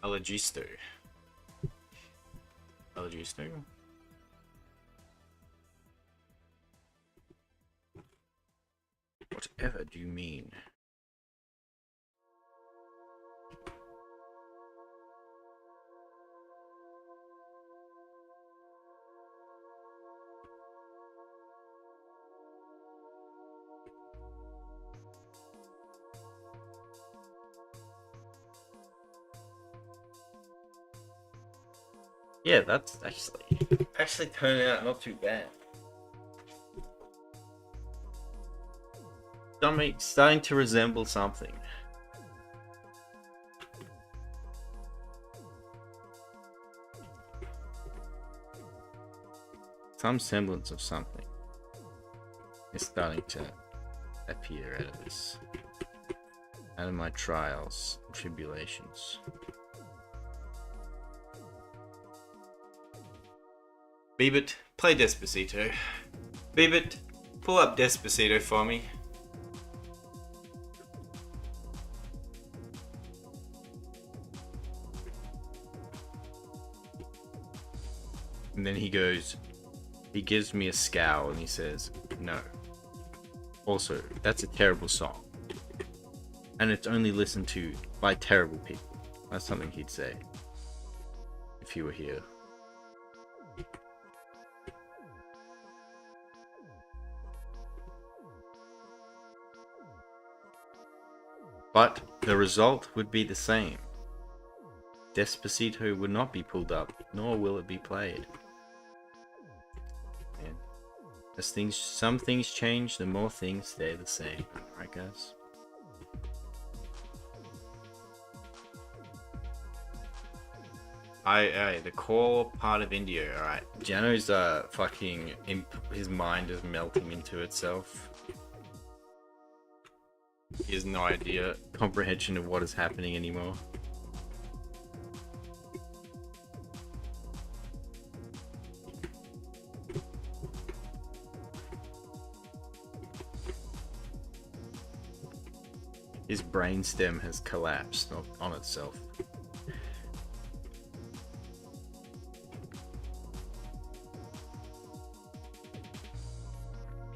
Allergisto. Allergisto? Whatever do you mean? Yeah, that's actually turning out not too bad. Starting to resemble something. Some semblance of something is starting to appear out of this. Out of my trials and tribulations. Beebit, play Despacito. Beebit, pull up Despacito for me. And then he gives me a scowl and he says, no. Also, that's a terrible song. And it's only listened to by terrible people. That's something he'd say. If he were here. But the result would be the same. Despacito would not be pulled up, nor will it be played. And as some things change, the more things stay the same. Right, guys? The core part of India, alright. Jano's fucking his mind is melting into itself. He has no comprehension of what is happening anymore. His brainstem has collapsed on itself.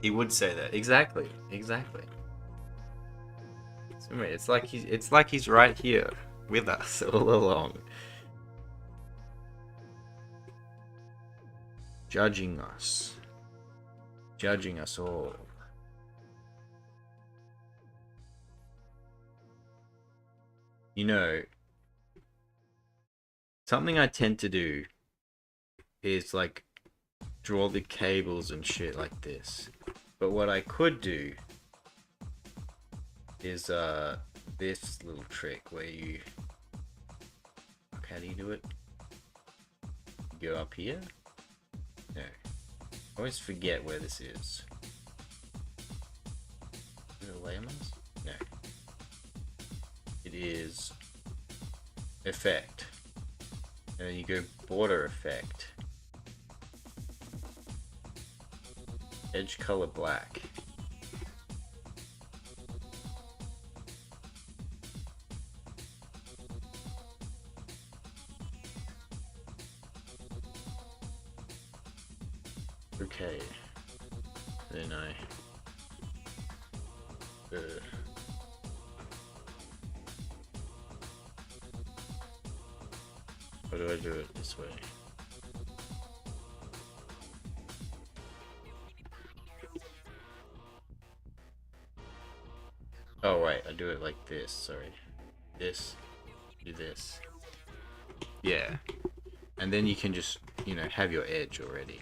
He would say that. Exactly. It's like he's right here with us all along. Judging us all. You know, something I tend to do is like draw the cables and shit like this. But what I could do is this little trick where you, how do you do it? You go up here? No. I always forget where this is. Is it layers? No. It is effect. And then you go border effect. Edge color black. Okay. Then how do I do it this way? Oh right, I do it like this, sorry. This, do this. Yeah. And then you can just, you know, have your edge already.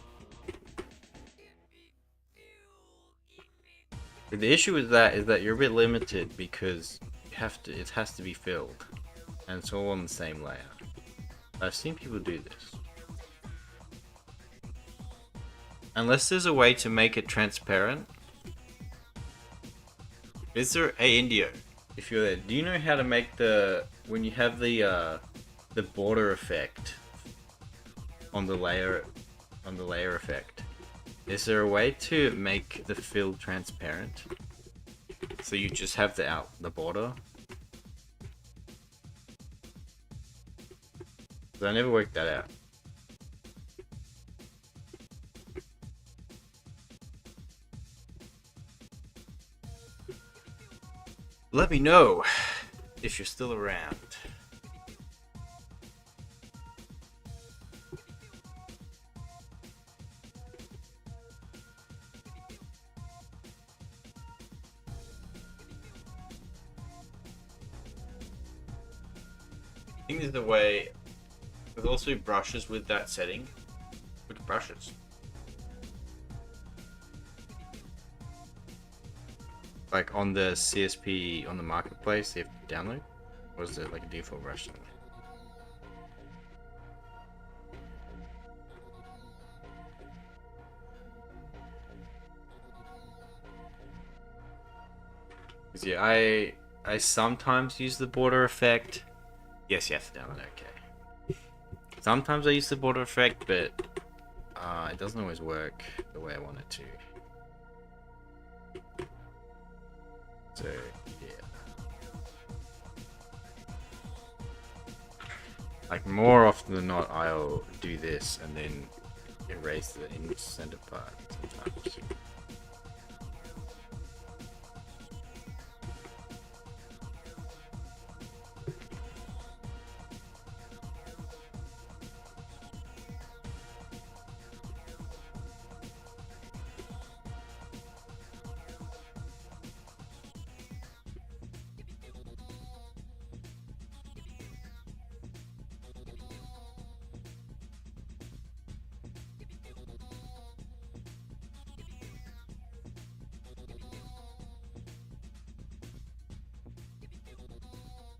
But the issue with that is that you're a bit limited because it has to be filled. And it's all on the same layer. I've seen people do this. Unless there's a way to make it transparent. Is there Indio? If you're there, do you know how to make when you have the border effect on the layer effect? Is there a way to make the fill transparent? So you just have the border? But I never worked that out. Let me know if you're still around. I think there's a way There's also brushes with that setting. Which brushes? Like on the CSP on the marketplace, you have to download? Or is it like a default brush? Yeah, I sometimes use the border effect. Yes, you have to download it, okay. Sometimes I use the border effect, but it doesn't always work the way I want it to. So, yeah. Like, more often than not, I'll do this and then erase the in-center part sometimes.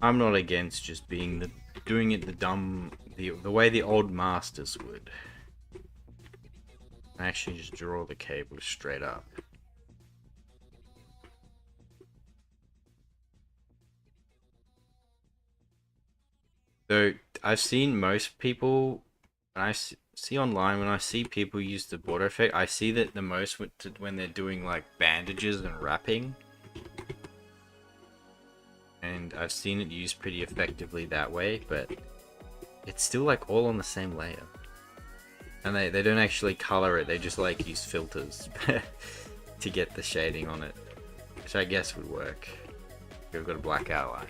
I'm not against just doing it the way the old masters would. I actually just draw the cable straight up. So I've seen most people, and I see online when I see people use the border effect, I see that the most when they're doing like bandages and wrapping. And I've seen it used pretty effectively that way, but it's still like all on the same layer. And they don't actually color it, they just like use filters to get the shading on it. Which I guess would work. We've got a black outline.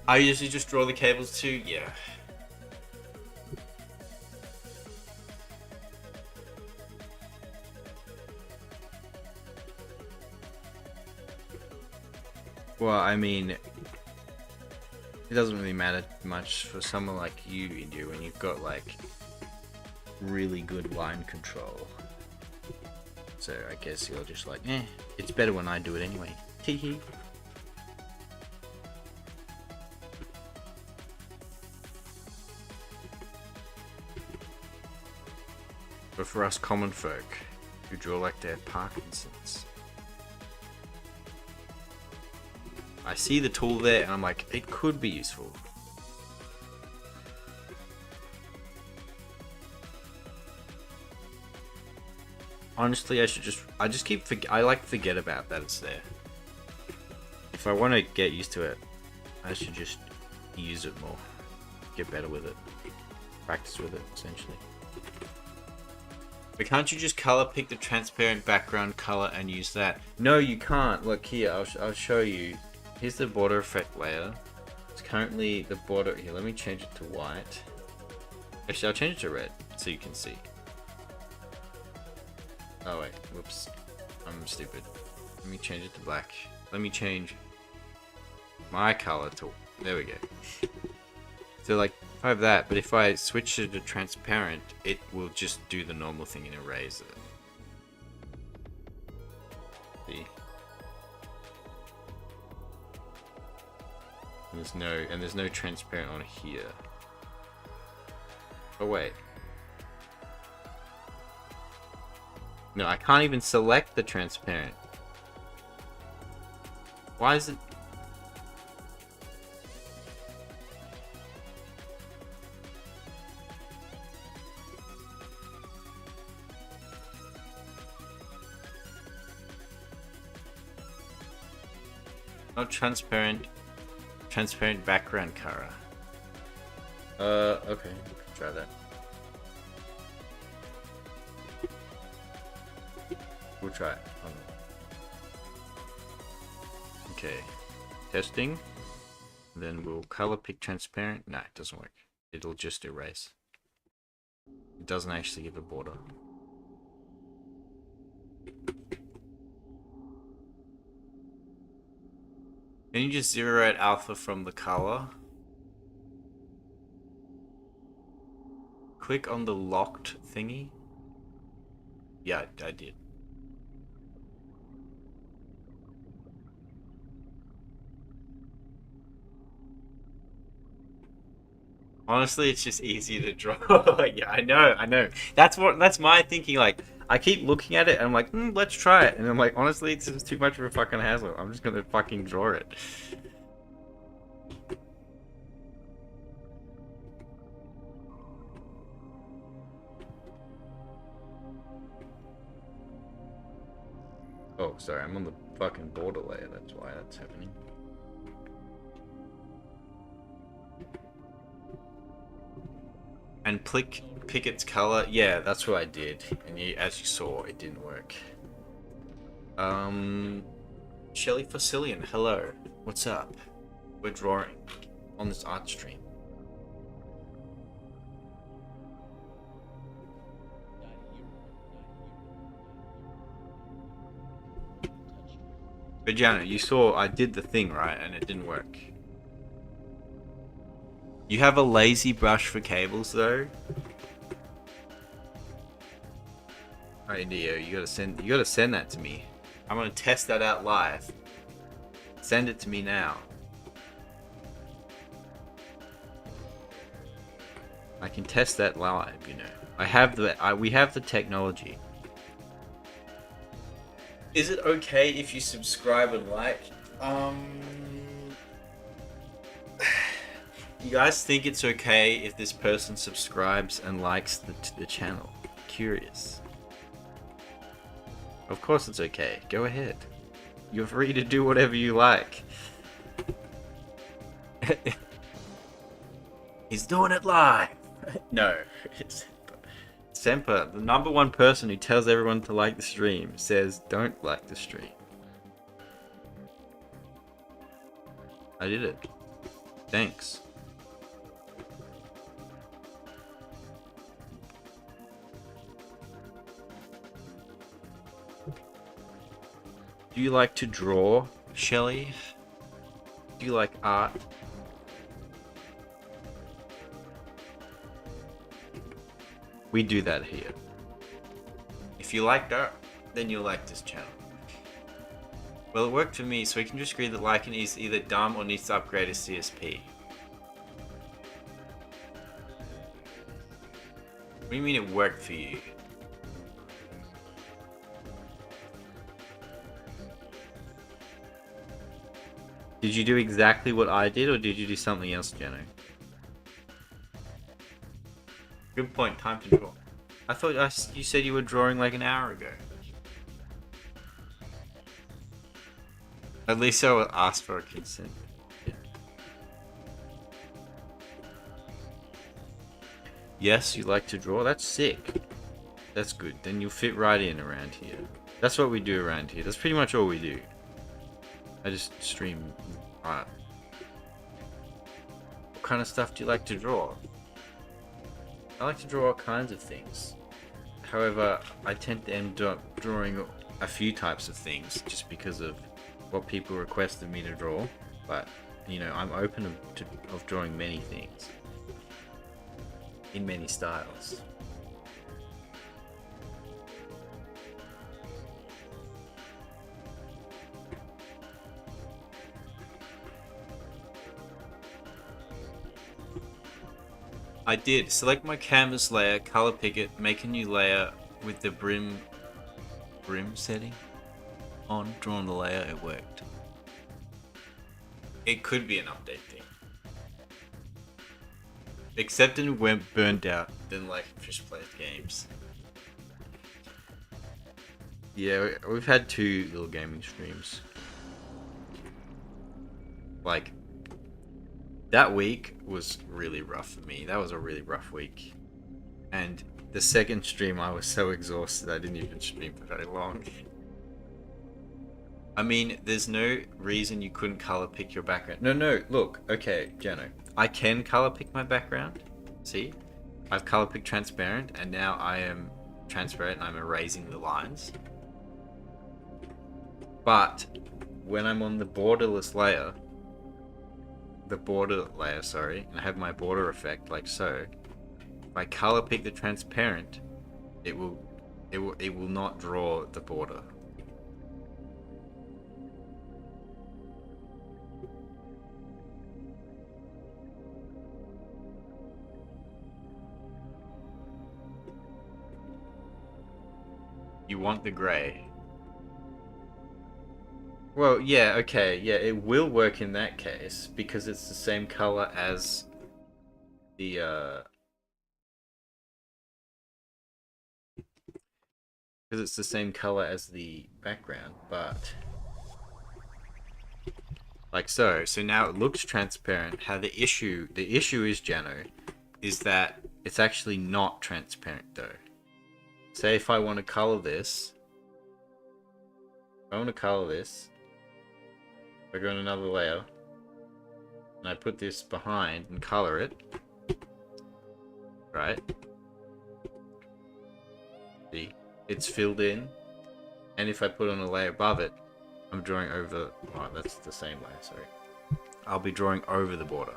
I usually just draw the cables too, yeah. Well, I mean, it doesn't really matter much for someone like you, India, when you've got like really good line control. So I guess you're just like, it's better when I do it anyway. Hee. But for us common folk who draw like they have Parkinson's, I see the tool there and I'm like, it could be useful. Honestly, I forget about that it's there. If I want to get used to it, I should just use it more. Get better with it. Practice with it, essentially. But can't you just color pick the transparent background color and use that? No, you can't. Look here, I'll show you. Here's the border effect layer. It's currently the border. Here, let me change it to white. Actually, I'll change it to red so you can see. Oh wait, whoops. I'm stupid. Let me change it to black. Let me change my color to... There we go. So like, I have that, but if I switch it to transparent, it will just do the normal thing and erase it. See? There's no transparent on here. Oh wait. No, I can't even select the transparent. Why is it? Not transparent. Transparent background color. Okay, try that. We'll try it. Okay, testing. Then we'll color pick transparent. Nah, it doesn't work. It'll just erase. It doesn't actually give a border. Can you just zero out alpha from the color? click on the locked thingy? Yeah, I did. Honestly, it's just easier to draw. Yeah, I know. That's my thinking. Like, I keep looking at it and I'm like, let's try it. And I'm like, honestly, it's just too much of a fucking hassle. I'm just gonna fucking draw it. Oh, sorry, I'm on the fucking border layer. That's why that's happening. And pick its color. Yeah, that's what I did. And as you saw, it didn't work. Shelly Fossilian, hello. What's up? We're drawing on this art stream. But Janet, you saw I did the thing, right? And it didn't work. You have a lazy brush for cables, though. Alright, Neo, you gotta send that to me. I'm gonna test that out live. Send it to me now. I can test that live, you know. We have the technology. Is it okay if you subscribe and like? You guys think it's okay if this person subscribes and likes the channel? Curious. Of course it's okay. Go ahead. You're free to do whatever you like. He's doing it live. No. Semper, the #1 person who tells everyone to like the stream, says don't like the stream. I did it. Thanks. Do you like to draw, Shelly? Do you like art? We do that here. If you like art, then you'll like this channel. Well, it worked for me, so we can just agree that Lycan is either dumb or needs to upgrade his CSP. What do you mean it worked for you? Did you do exactly what I did, or did you do something else, Jeno? Good point, time to draw. I thought you said you were drawing like an hour ago. At least I would ask for a consent. Yeah. Yes, you like to draw? That's sick. That's good. Then you'll fit right in around here. That's what we do around here. That's pretty much all we do. I just stream art. What kind of stuff do you like to draw? I like to draw all kinds of things. However, I tend to end up drawing a few types of things just because of what people requested me to draw. But, you know, I'm open of drawing many things. In many styles. I did. Select my canvas layer, color pick it, make a new layer with the brim setting on, draw on the layer, it worked. It could be an update thing. Except it went burned out, then like Fish Plays Games. Yeah, we've had 2 little gaming streams. Like, that week was really rough for me. That was a really rough week. And the second stream, I was so exhausted I didn't even stream for very long. I mean, there's no reason you couldn't color pick your background. No, look. Okay, Jeno. I can color pick my background. See? I've color picked transparent, and now I am transparent and I'm erasing the lines. But when I'm on the borderless layer, and I have my border effect like so, if I color pick the transparent, it will not draw the border. You want the gray. Well, yeah, okay, yeah, it will work in that case because it's the same color as the because it's the same color as the background, but like so. So now it looks transparent. How the issue is, Jano, is that it's actually not transparent though. Say if I want to color this, if I go on another layer, and I put this behind and color it, right? See, it's filled in, and if I put on a layer above it, I'm drawing over. Oh, that's the same layer. Sorry, I'll be drawing over the border.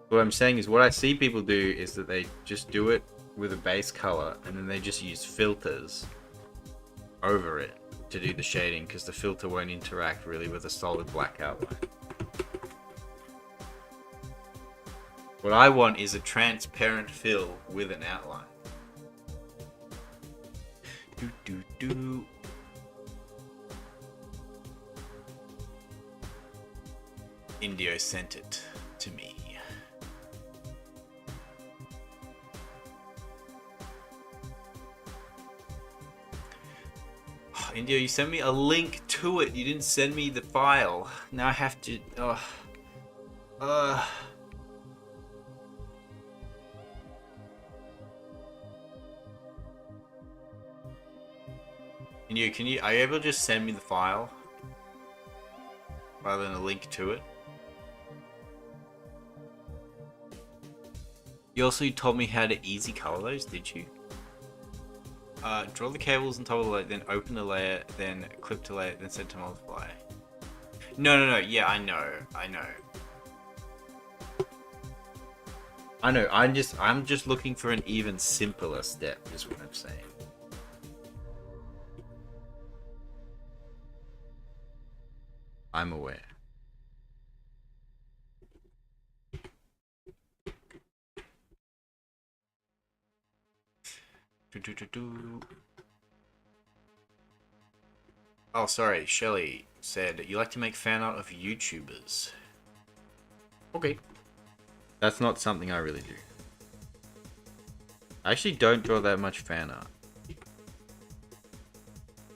What I'm saying is, what I see people do is that they just do it with a base color, and then they just use filters over it to do the shading, because the filter won't interact really with a solid black outline. What I want is a transparent fill with an outline. Do do do. Indio sent it to me. Indio, you sent me a link to it. You didn't send me the file. Now I have to. Indio, are you able to just send me the file rather than a link to it? You also told me how to easy color those, did you? Draw the cables on top of the layer, then open the layer, then clip to layer, then set to multiply. No, yeah, I know. I'm just looking for an even simpler step, is what I'm saying. I'm aware. Oh, sorry. Shelly said, you like to make fan art of YouTubers. Okay. That's not something I really do. I actually don't draw that much fan art. I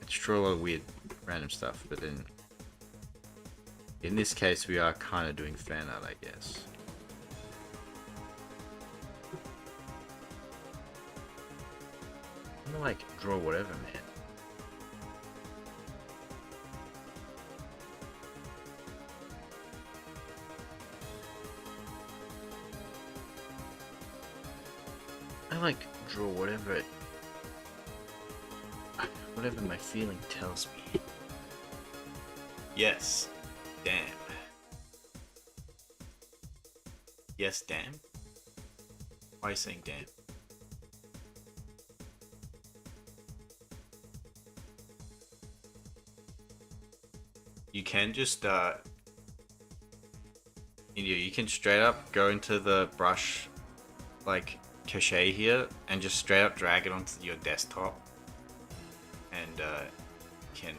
just draw a lot of weird, random stuff, but then in this case we are kind of doing fan art, I guess. I'm gonna like draw whatever, man. I like draw whatever my feeling tells me. Yes, damn. Yes, damn. Why are you saying damn? You can just you can straight up go into the brush like cache here and just straight up drag it onto your desktop and can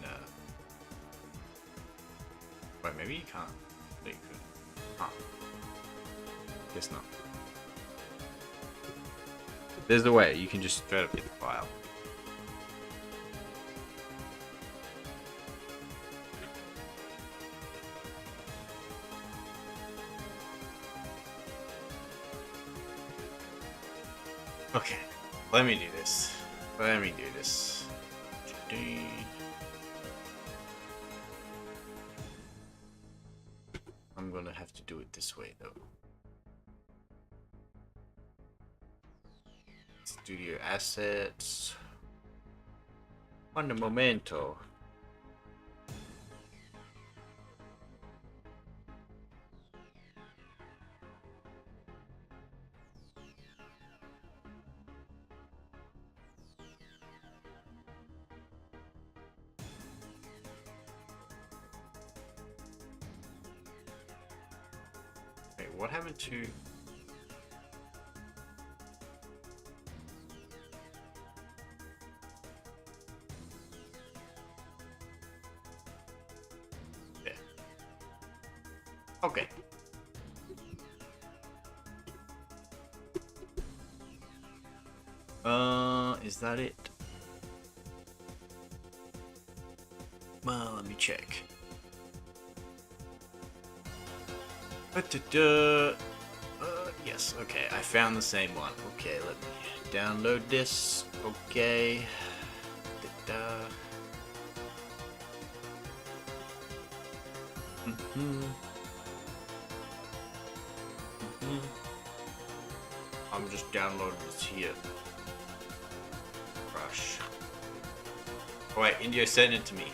wait, maybe you can't. No, you could. Huh. Guess not. There's the way you can just straight up get the file. Okay, let me do this. I'm gonna have to do it this way though. Studio assets. Un momento. Wait, what happened to... There. Okay. Is that it? Well, let me check. Yes, okay, I found the same one. Okay, let me download this. Okay. I'm just downloading this here. Rush. Oh wait, Indio sent it to me.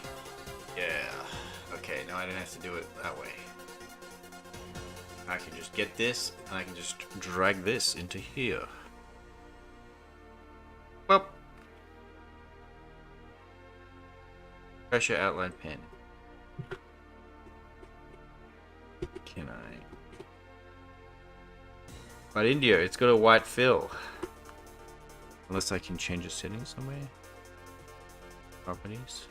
Yeah. Okay, now I don't have to do it that way. I can just get this, and I can just drag this into here. Well. Pressure outline pen. Can I? But India, it's got a white fill. Unless I can change the settings somewhere. Properties.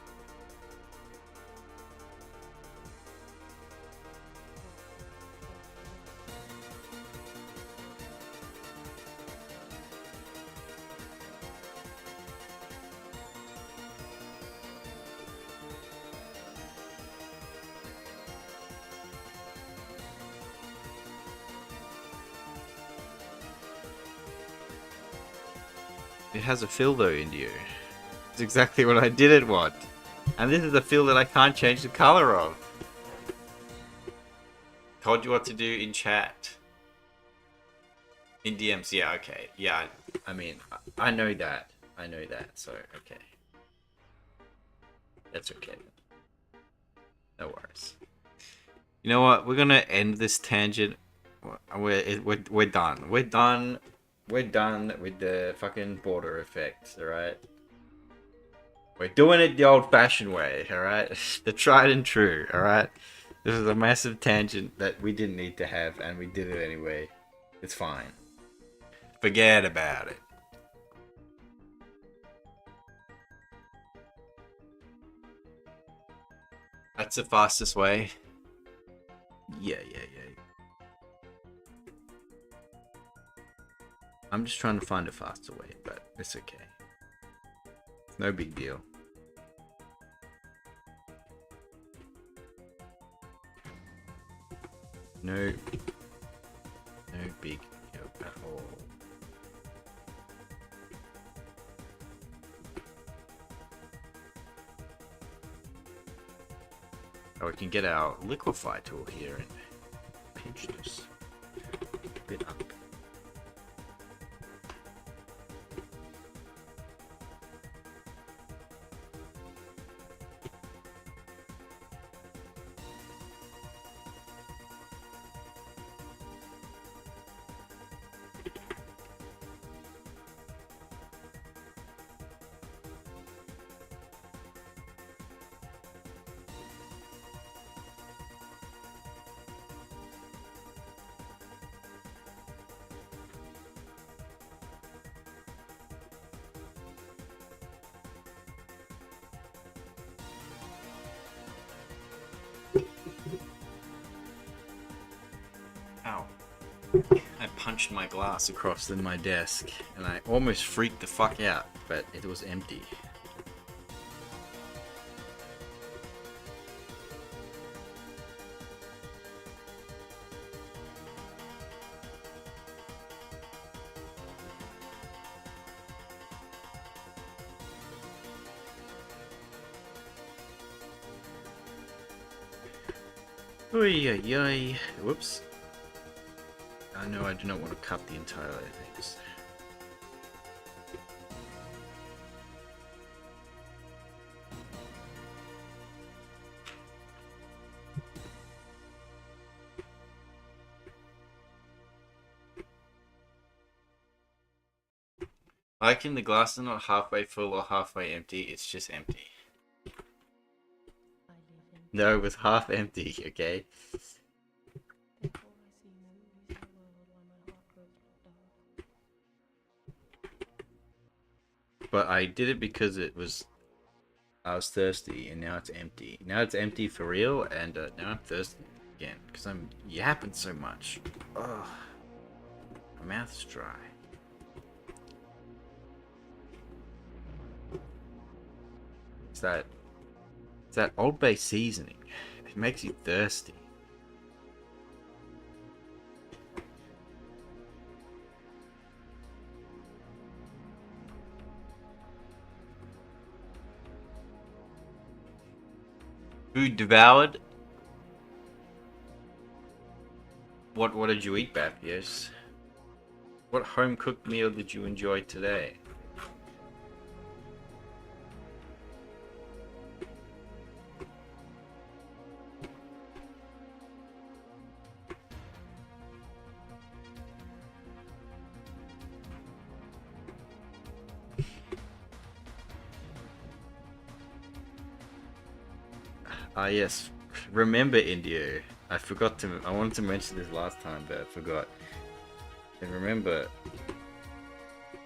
It has a fill though, Indio. It's exactly what I didn't want. And this is a fill that I can't change the color of. Told you what to do in chat. In DMs, yeah, okay. Yeah, I mean, I know that. I know that, so, okay. That's okay. No worries. You know what? We're gonna end this tangent. We're done. We're done. We're done with the fucking border effect, alright? We're doing it the old-fashioned way, alright? The tried and true, alright? This is a massive tangent that we didn't need to have, and we did it anyway. It's fine. Forget about it. That's the fastest way. Yeah. I'm just trying to find a faster way, but it's okay. No big deal. No big deal at all. Oh, we can get our liquefy tool here and pinch this a bit up. Ow. I punched my glass across my desk and I almost freaked the fuck out, but it was empty. Oy. Whoops. No, I do not want to cut the entire things. Like in the glass is not halfway full or halfway empty, it's just empty. No, it was half empty, okay? But I did it because I was thirsty, and now it's empty. Now it's empty for real, and now I'm thirsty again because I'm yapping so much. Ugh, my mouth's dry. It's that Old Bay seasoning. It makes you thirsty. Food devoured. What did you eat, Bappius? What home cooked meal did you enjoy today? Ah, yes. Remember, Indio. I wanted to mention this last time, but I forgot. And remember,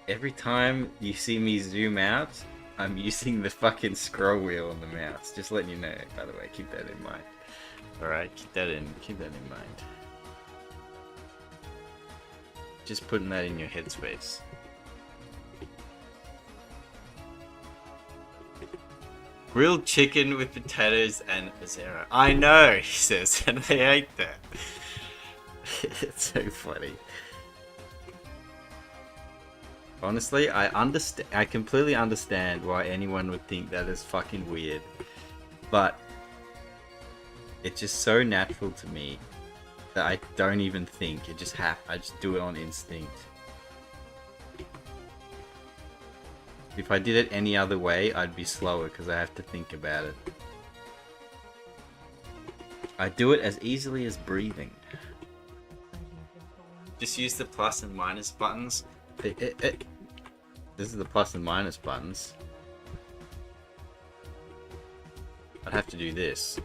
every time you see me zoom out, I'm using the fucking scroll wheel on the mouse. Just letting you know, by the way. Keep that in mind. Alright, keep that in mind. Just putting that in your headspace. Grilled chicken with potatoes and Azera. I know, he says, and I ate that. It's so funny. Honestly, I completely understand why anyone would think that is fucking weird. But it's just so natural to me that I don't even think. I just do it on instinct. If I did it any other way, I'd be slower because I have to think about it. I do it as easily as breathing. Just use the plus and minus buttons. This is the plus and minus buttons. I'd have to do this.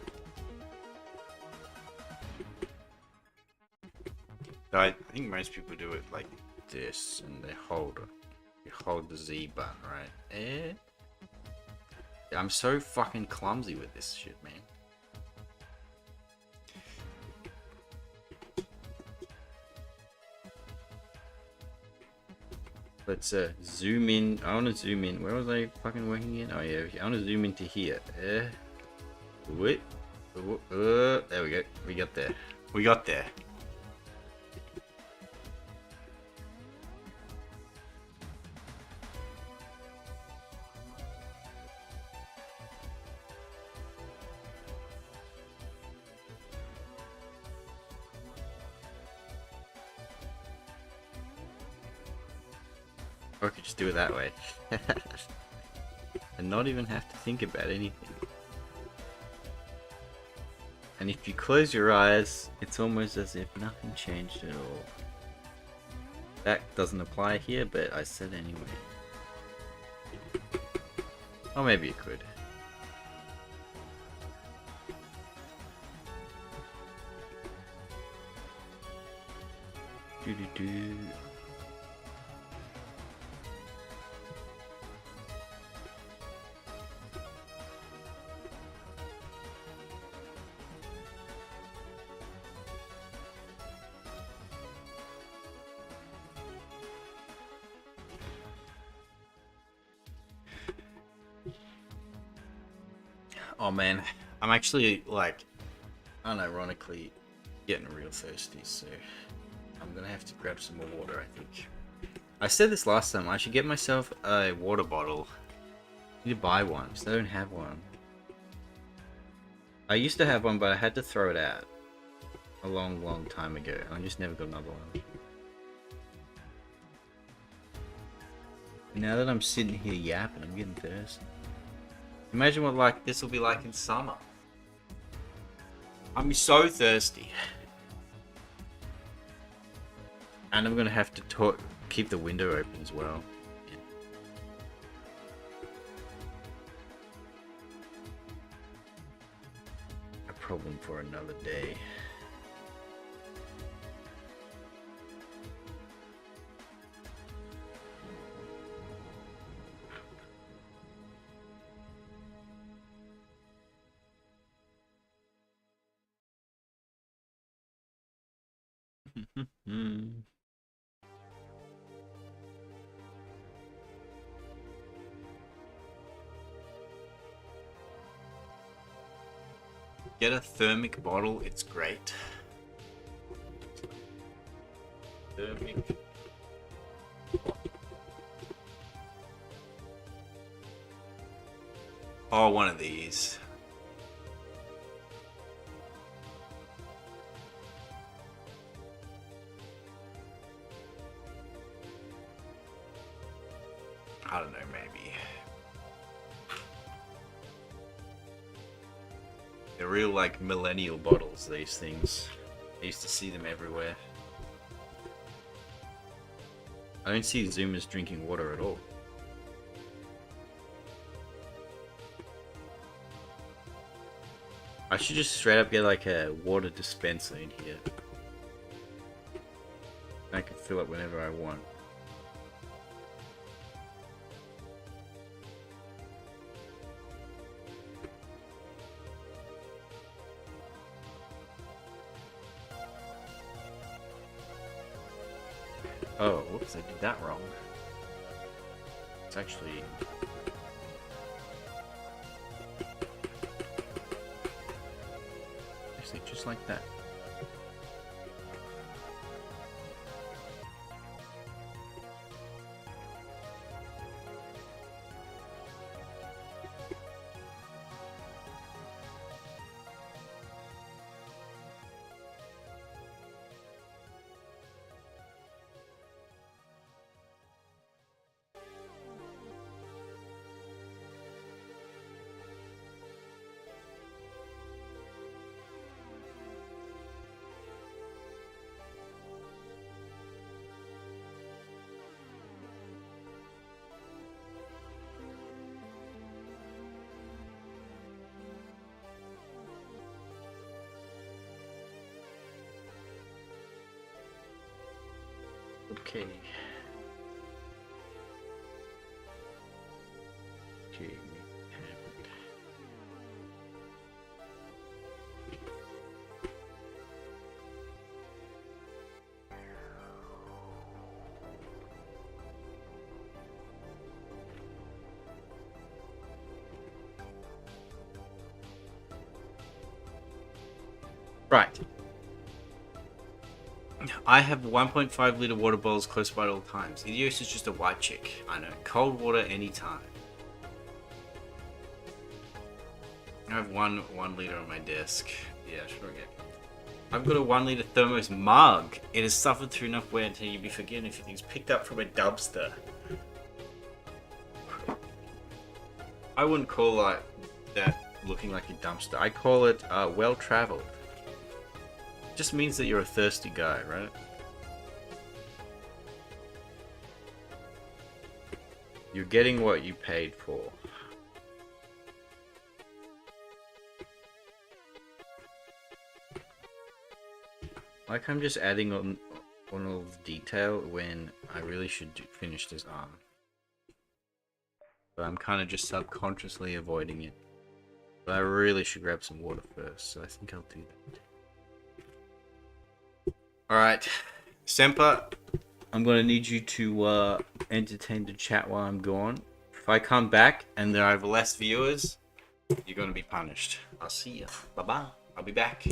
I think most people do it like this, and they hold it. You hold the Z button, right? I'm so fucking clumsy with this shit, man. Let's zoom in. I want to zoom in. Where was I fucking working in? Oh yeah, I want to zoom into here. Wait. There we go. We got there. We got there. Or I could just do it that way. And not even have to think about anything. And if you close your eyes, it's almost as if nothing changed at all. That doesn't apply here, but I said anyway. Or maybe it could. Doo-doo-doo. Oh man, I'm actually like unironically getting real thirsty, so I'm gonna have to grab some more water, I think. I said this last time, I should get myself a water bottle. I need to buy one, because I don't have one. I used to have one, but I had to throw it out a long time ago, and I just never got another one. Now that I'm sitting here yapping, I'm getting thirsty. Imagine what this will be like in summer. I'm so thirsty. And I'm gonna have to keep the window open as well. A problem for another day. Hmm. Get a thermic bottle, it's great. Thermic. Oh, one of these. I don't know, maybe. They're real, like, millennial bottles, these things. I used to see them everywhere. I don't see Zoomers drinking water at all. I should just straight up get, like, a water dispenser in here. I can fill it whenever I want. Oh, whoops, I did that wrong. It's actually... actually just like that. Okay. Okay. Right. I have 1.5 liter water bottles close by at all times. Idios is just a white chick. I know. Cold water anytime. I have one liter on my desk. Yeah, sure again. I've got a 1 liter thermos mug. It has suffered through enough wear until you'd be forgetting if it's picked up from a dumpster. I wouldn't call like that looking like a dumpster. I call it well traveled. Just means that you're a thirsty guy, right? You're getting what you paid for. Like I'm just adding on all the detail when I really should finish this arm. But I'm kind of just subconsciously avoiding it. But I really should grab some water first, so I think I'll do that. Alright, Semper, I'm gonna need you to entertain the chat while I'm gone. If I come back and there are less viewers, you're gonna be punished. I'll see you. Bye-bye. I'll be back.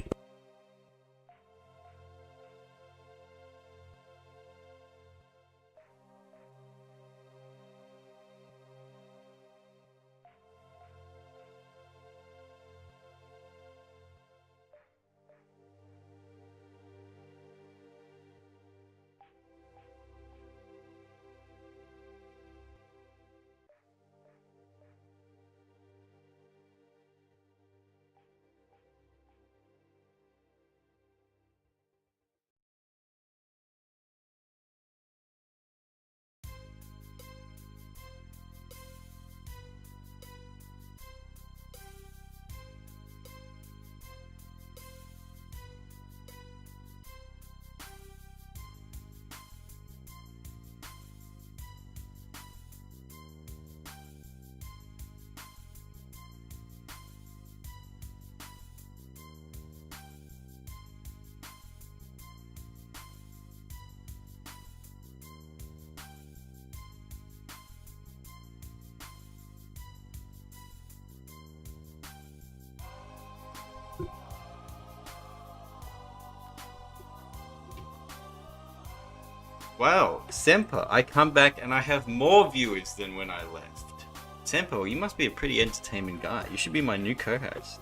Well, Semper, I come back and I have more viewers than when I left. Semper, you must be a pretty entertainment guy. You should be my new co-host.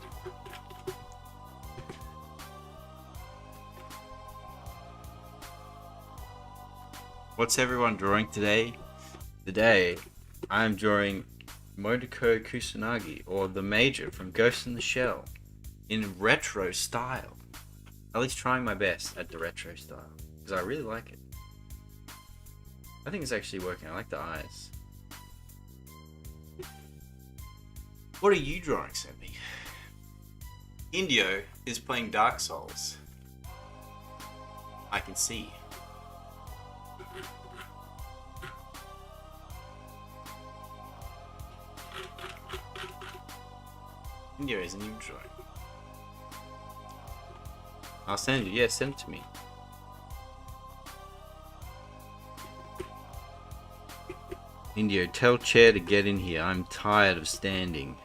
What's everyone drawing today? Today, I'm drawing Motoko Kusanagi, or the Major from Ghost in the Shell, in retro style. At least trying my best at the retro style, because I really like it. I think it's actually working. I like the eyes. What are you drawing, Sempi? Indio is playing Dark Souls. I can see. Indio isn't even drawing. I'll send you. Yeah, send it to me. Indio, tell Chair to get in here. I'm tired of standing.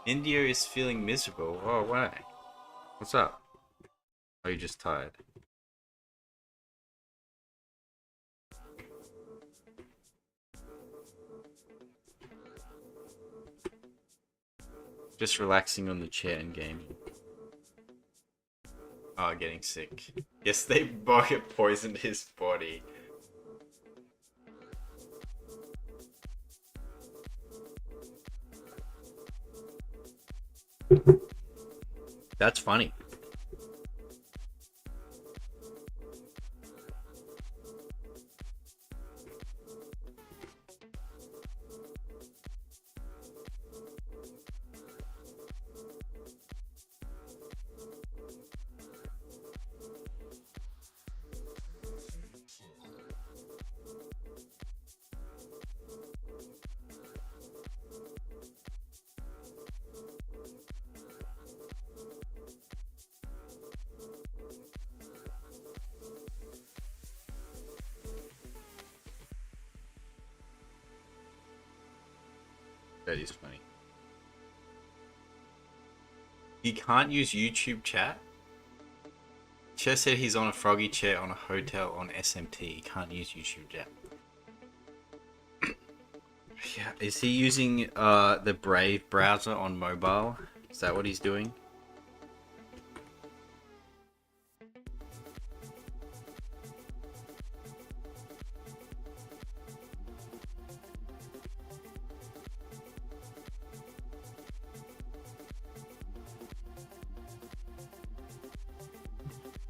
Indio is feeling miserable. Oh, why? What's up? Are you just tired? Just relaxing on the chair and gaming. Oh, getting sick. Yes, they bucket poisoned his body. That's funny. That is funny. You can't use YouTube chat? Chair said he's on a froggy chair on a hotel on SMT. He can't use YouTube chat. Yeah, is he using the Brave browser on mobile? Is that what he's doing?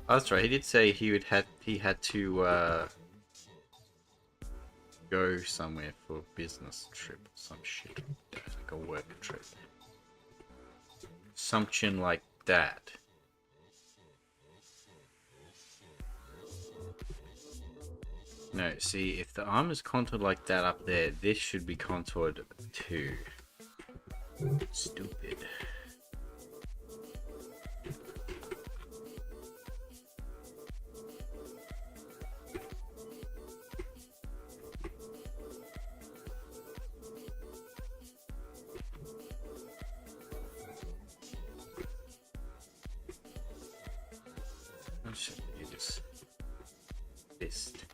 Oh, that's right. He did say he had to go somewhere for a business trip or some shit, like a work trip, something like that. No, see, if the arm is contoured like that up there, this should be contoured too. Stupid. You just fist.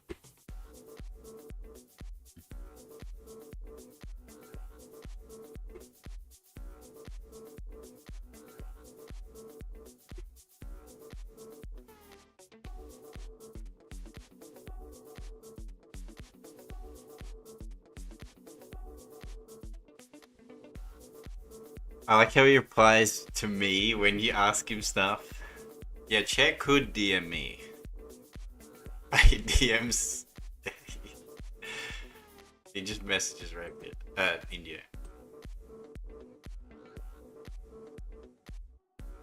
I like how he replies to me when you ask him stuff. Yeah, Chet could DM me. He DMs. He just messages Rabbit. India.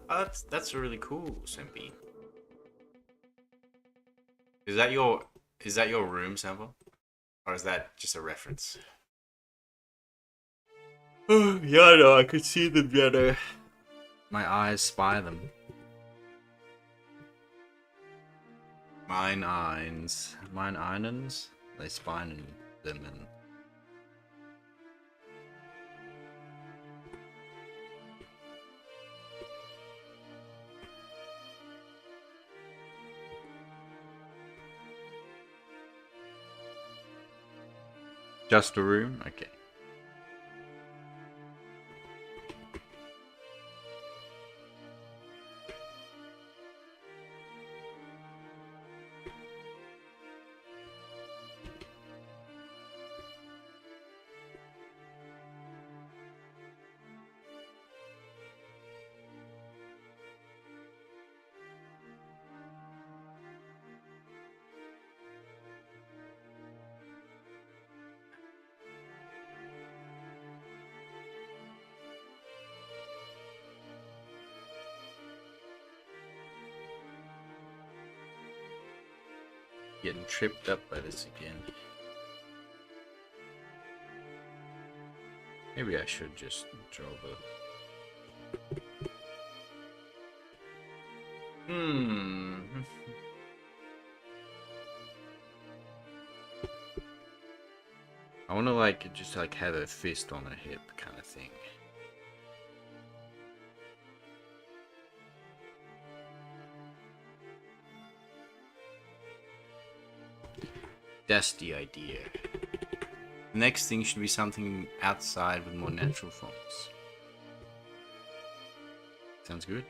Oh, that's really cool, Sempi. Is that your room, Semper? Or is that just a reference? Oh, yeah, I know, I could see them better. My eyes spy them. Mine einens, they spine them in. Just a room? Okay. Getting tripped up by this again. Maybe I should just draw the... I want to like just like have a fist on a hip kind of thing. That's the idea. The next thing should be something outside with more natural forms. Sounds good.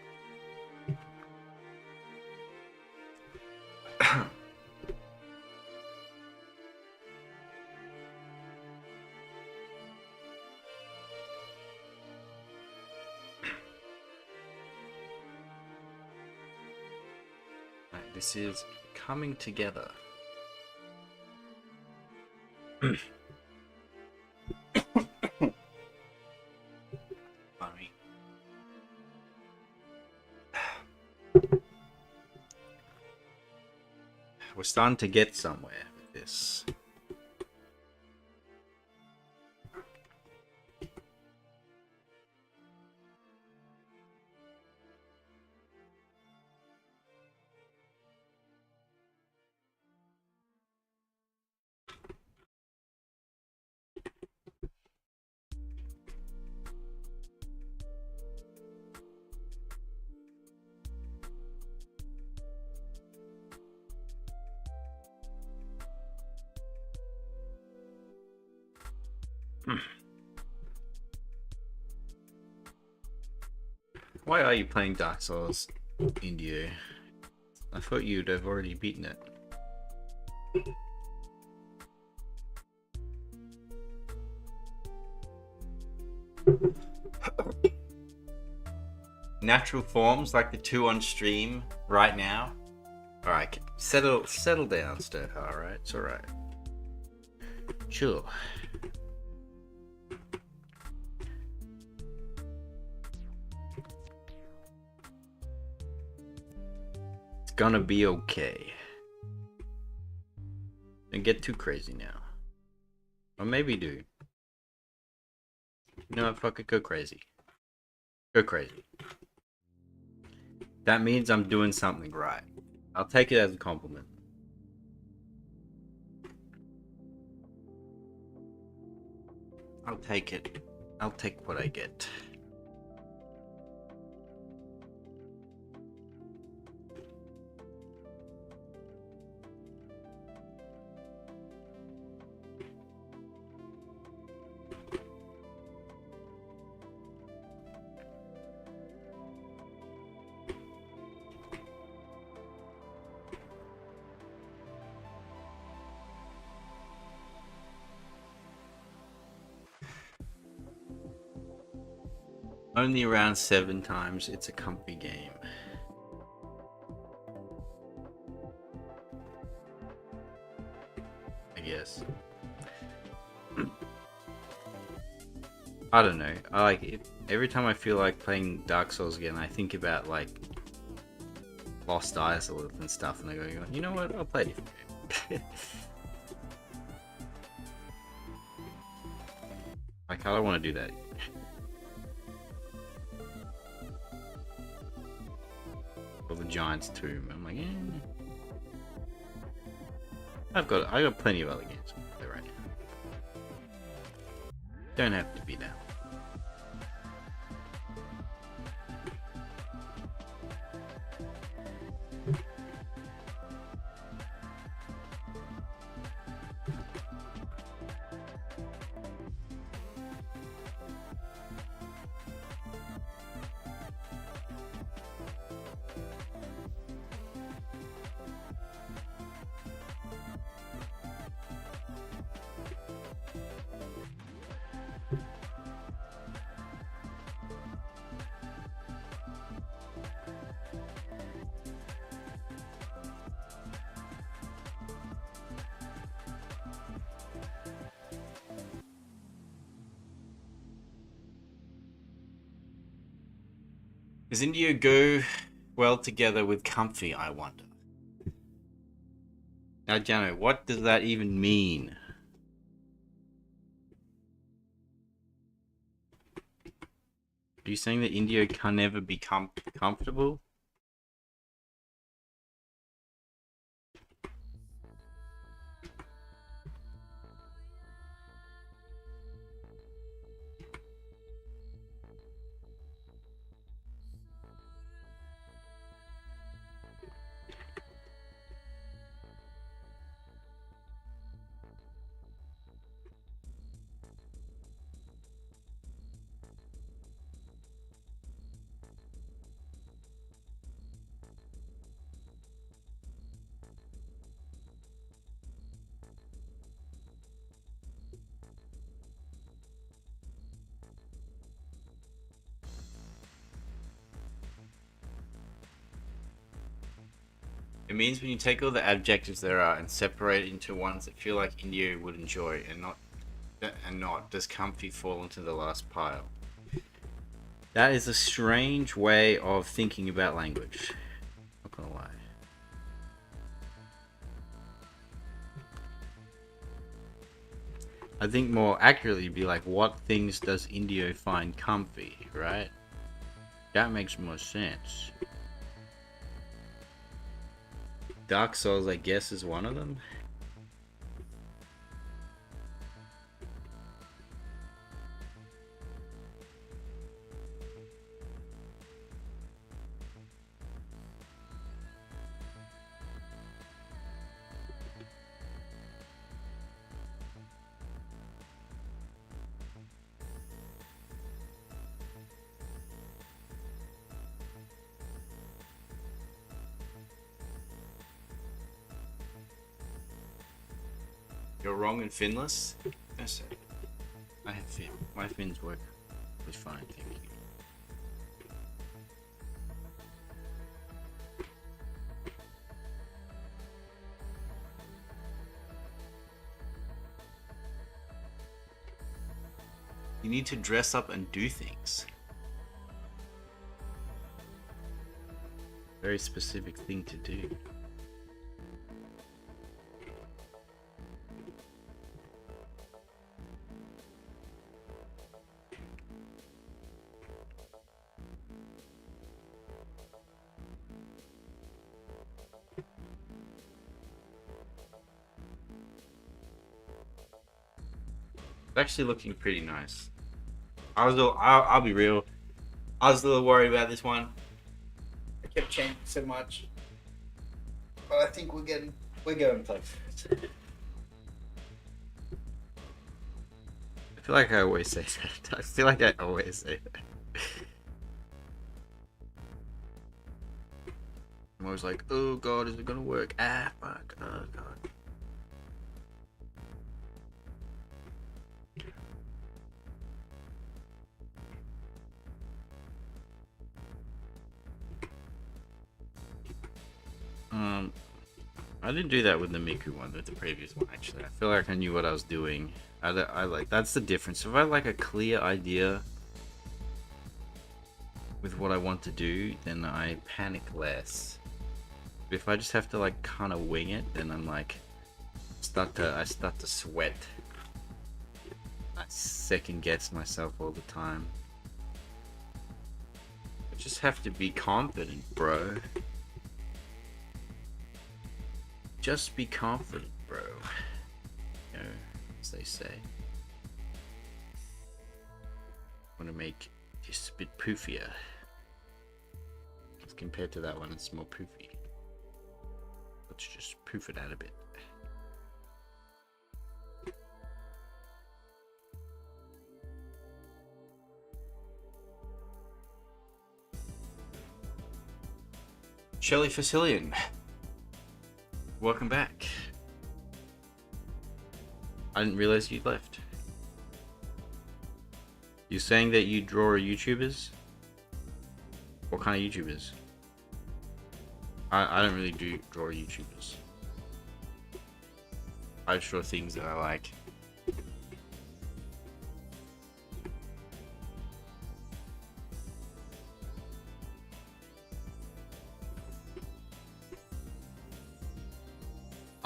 Right, this is coming together. Pardon me. We're starting to get somewhere with this. Why are you playing Dark Souls, Indio? I thought you'd have already beaten it. Natural forms like the two on stream right now. Alright, settle down, Sturha, alright? It's alright. Sure. It's gonna be okay. Don't get too crazy now. Or maybe do. You know what, fuck it, go crazy. Go crazy. That means I'm doing something right. I'll take it as a compliment. I'll take it. I'll take what I get. Only around 7 times. It's a comfy game. I guess. I don't know. I like it. Every time I feel like playing Dark Souls again, I think about like Lost Isles and stuff, and I go, you know what? I'll play a different game. Like, I don't want to do that. Or the Giant's Tomb. I'm like, I got plenty of other games to play right now. Don't have to be that. Does India go well together with comfy, I wonder? Now, Jano, what does that even mean? Are you saying that India can never be comfortable? It means when you take all the adjectives there are and separate it into ones that feel like India would enjoy and not does comfy fall into the last pile. That is a strange way of thinking about language. Not gonna lie. I think more accurately be like, what things does India find comfy, right? That makes more sense. Dark Souls, I guess, is one of them. You're wrong and finless? Yes, I have fin. My fins work just fine, thank you. You need to dress up and do things. Very specific thing to do. It's actually looking pretty nice. I'll be real. I was a little worried about this one. I kept changing so much, but I think we're going places. I feel like I always say that. I feel like I always say that. I'm always like, oh god, is it gonna work? Ah, fuck. Oh god. I didn't do that with the Miku one, with the previous one, actually. I feel like I knew what I was doing. I like, that's the difference. If I have like a clear idea with what I want to do, then I panic less. But if I just have to like kind of wing it, then I'm like, I start to sweat. I second guess myself all the time. I just have to be confident, bro. Just be confident, bro. You know, as they say. Want to make this a bit poofier. As compared to that one, it's more poofy. Let's just poof it out a bit. Shelly Facilian. Welcome back. I didn't realize you'd left. You're saying that you draw YouTubers? What kind of YouTubers? I don't really draw YouTubers. I draw things that I like.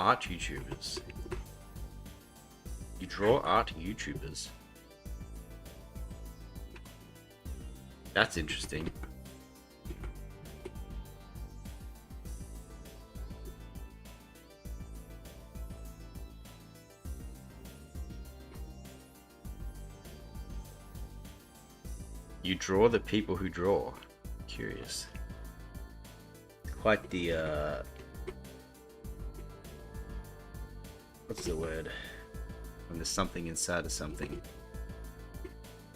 art YouTubers. You draw art YouTubers. That's interesting. You draw the people who draw. Curious. Quite the what's the word? When there's something inside of something.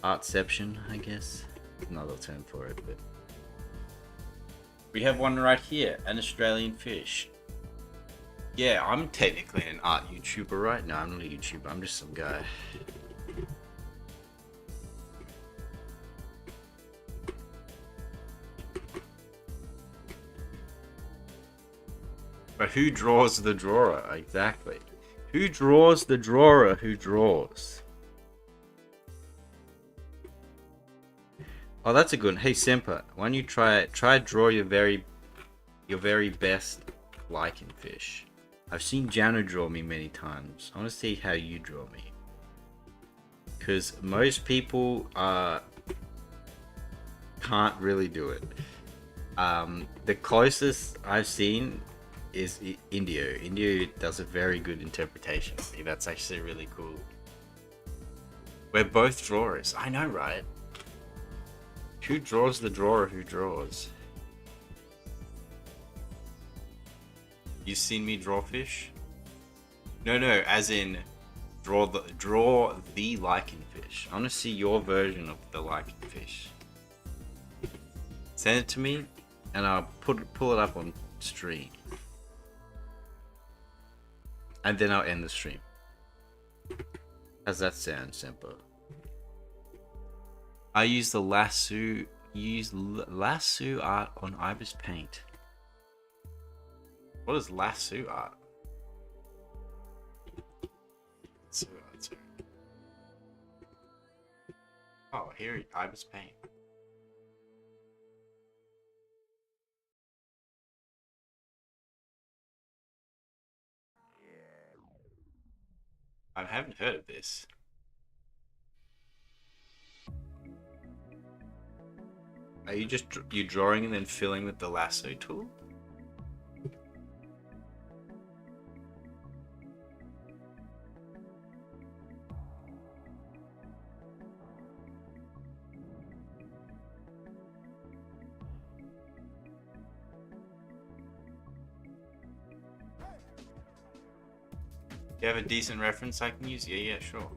Artception, I guess. Another term for it, but we have one right here, an Australian fish. Yeah, I'm technically an art YouTuber, right? No, I'm not a YouTuber, I'm just some guy. But who draws the drawer? Exactly. Who draws the drawer who draws? Oh, that's a good one. Hey, Semper, why don't you try draw your very best lichen fish? I've seen Jano draw me many times. I want to see how you draw me. Because most people can't really do it. The closest I've seen is Indio. Indio does a very good interpretation. See, that's actually really cool. We're both drawers. I know, right? Who draws the drawer who draws? You seen me draw fish? No, as in draw the lichen fish. I want to see your version of the lichen fish. Send it to me, and I'll pull it up on stream. And then I'll end the stream. How's that sound, Semper? I use the lasso. Lasso art on Ibis Paint. What is lasso art? Lasso art. Oh, here, Ibis Paint. I haven't heard of this. Are you just drawing and then filling with the lasso tool? You have a decent reference I can use? Yeah, sure.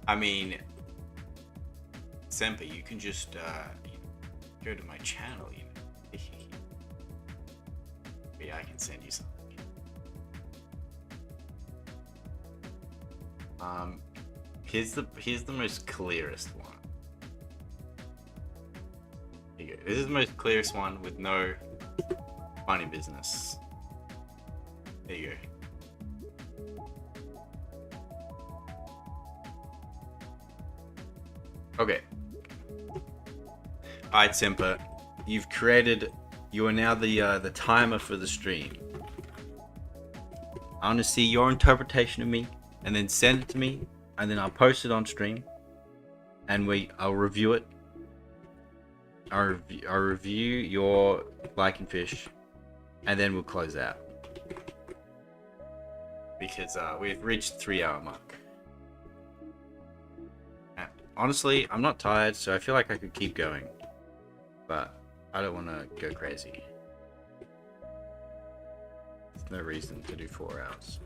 I mean, Semper, you can just go to my channel, you know. Yeah, I can send you something. Here's the most clearest one. Here you go. This is the most clearest one with no funny business. There you go. Okay. Alright, Semper. You are now the timer for the stream. I want to see your interpretation of me, and then send it to me, and then I'll post it on stream, and I'll review it. I'll review your lichen fish, and then we'll close out. Because we've reached the 3-hour mark. Honestly, I'm not tired, so I feel like I could keep going. But I don't want to go crazy. There's no reason to do 4 hours.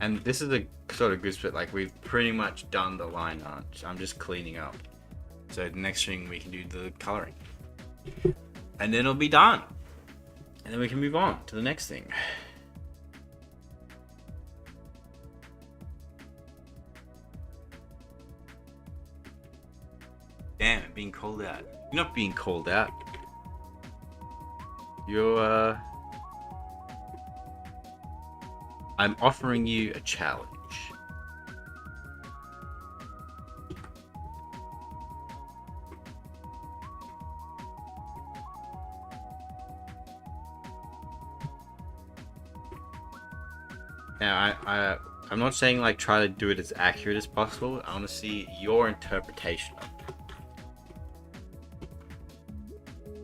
And this is a sort of good split. Like, we've pretty much done the line art. I'm just cleaning up. So the next thing we can do the coloring. And then it'll be done. And then we can move on to the next thing. Damn it, being called out. You're not being called out. You're, I'm offering you a challenge. Now, I'm not saying like try to do it as accurate as possible. I want to see your interpretation of it.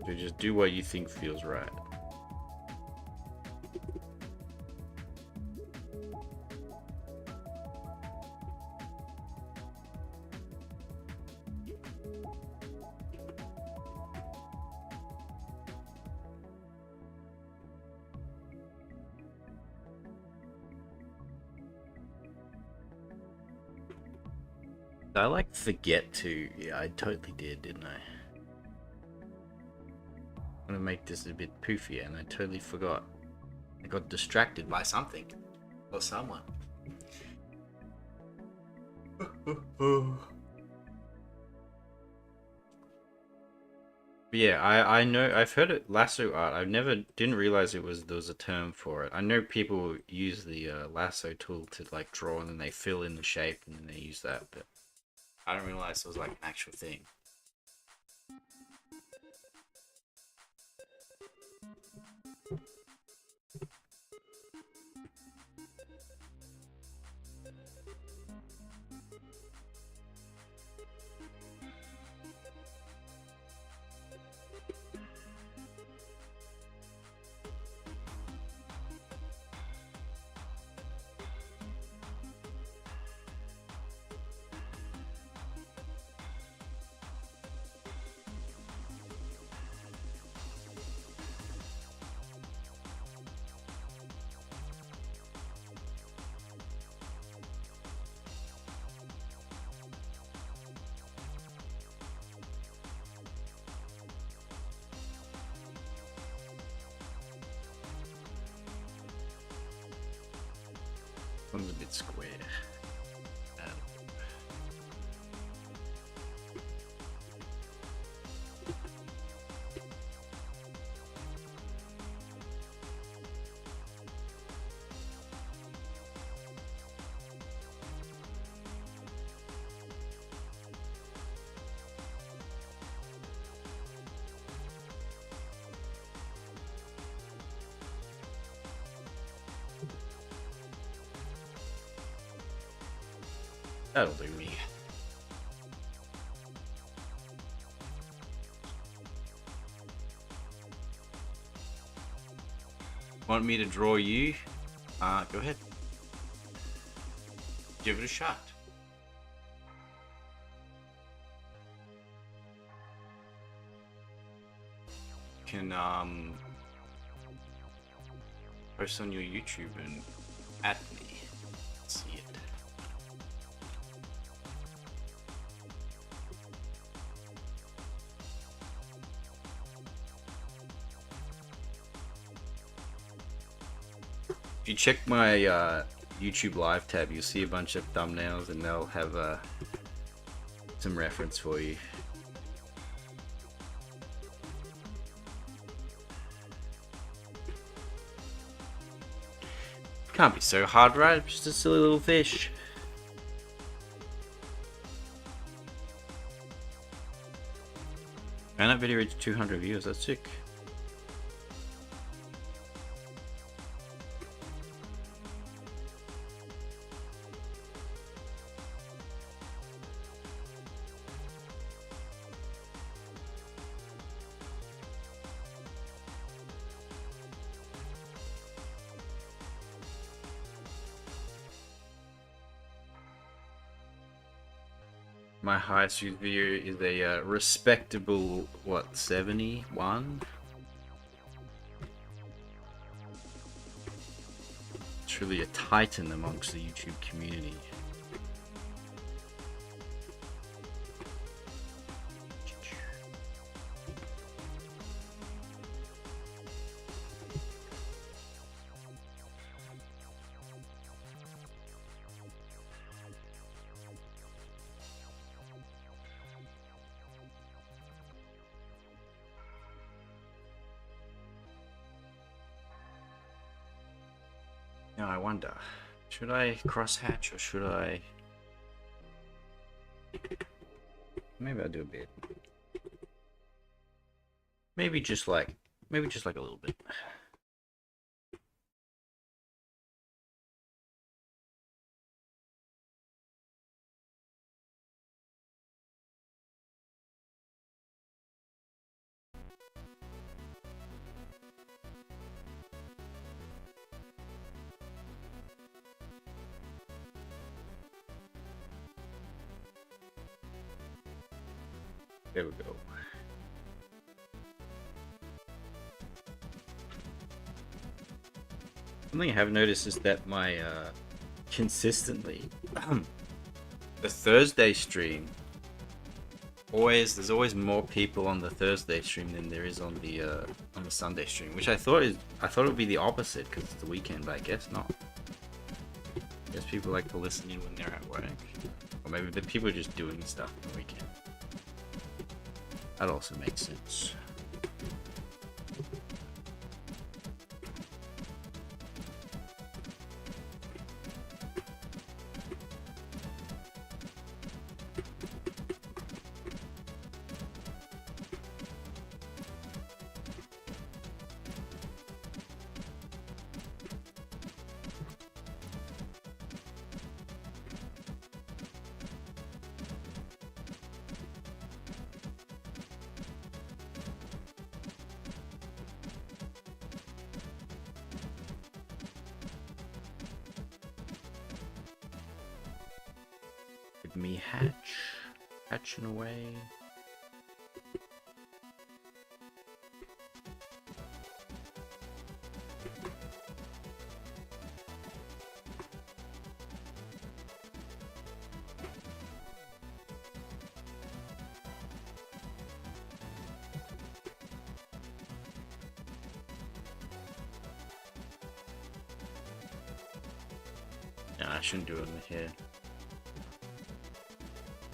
So just do what you think feels right. I like forget to. Yeah, I totally did, didn't I? I'm gonna make this a bit poofier, and I totally forgot. I got distracted by something or someone. But yeah, I know I've heard it lasso art. I didn't realize there was a term for it. I know people use the lasso tool to like draw and then they fill in the shape and then they use that, but I didn't realize it was like an actual thing. One's a bit square. That'll do me. Want me to draw you? Go ahead. Give it a shot. You can post on your YouTube and at me. See it. If you check my YouTube live tab, you'll see a bunch of thumbnails and they'll have some reference for you. Can't be so hard, right? I'm just a silly little fish. And that video reached 200 views, that's sick. My highest viewed video is a respectable, what, 71? Truly a titan amongst the YouTube community. Now I wonder, should I crosshatch or should I? Maybe I'll do a bit. Maybe just like a little bit. There we go. Something I have noticed is that my consistently the Thursday stream there's always more people on the Thursday stream than there is on the Sunday stream, which I thought it would be the opposite because it's the weekend, but I guess not. I guess people like to listen in when they're at work, or maybe the people are just doing stuff on the weekend. That also makes sense. Me hatching away. No, I shouldn't do it on the hair.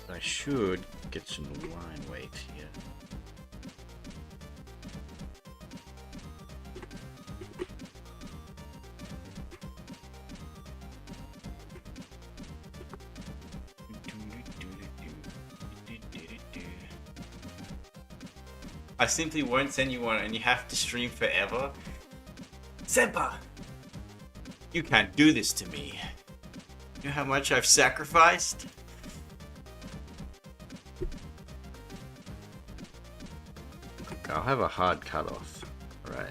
I should get some line weight here. I simply won't send you one and you have to stream forever. Senpa! You can't do this to me. You know how much I've sacrificed? I'll have a hard cutoff. Right.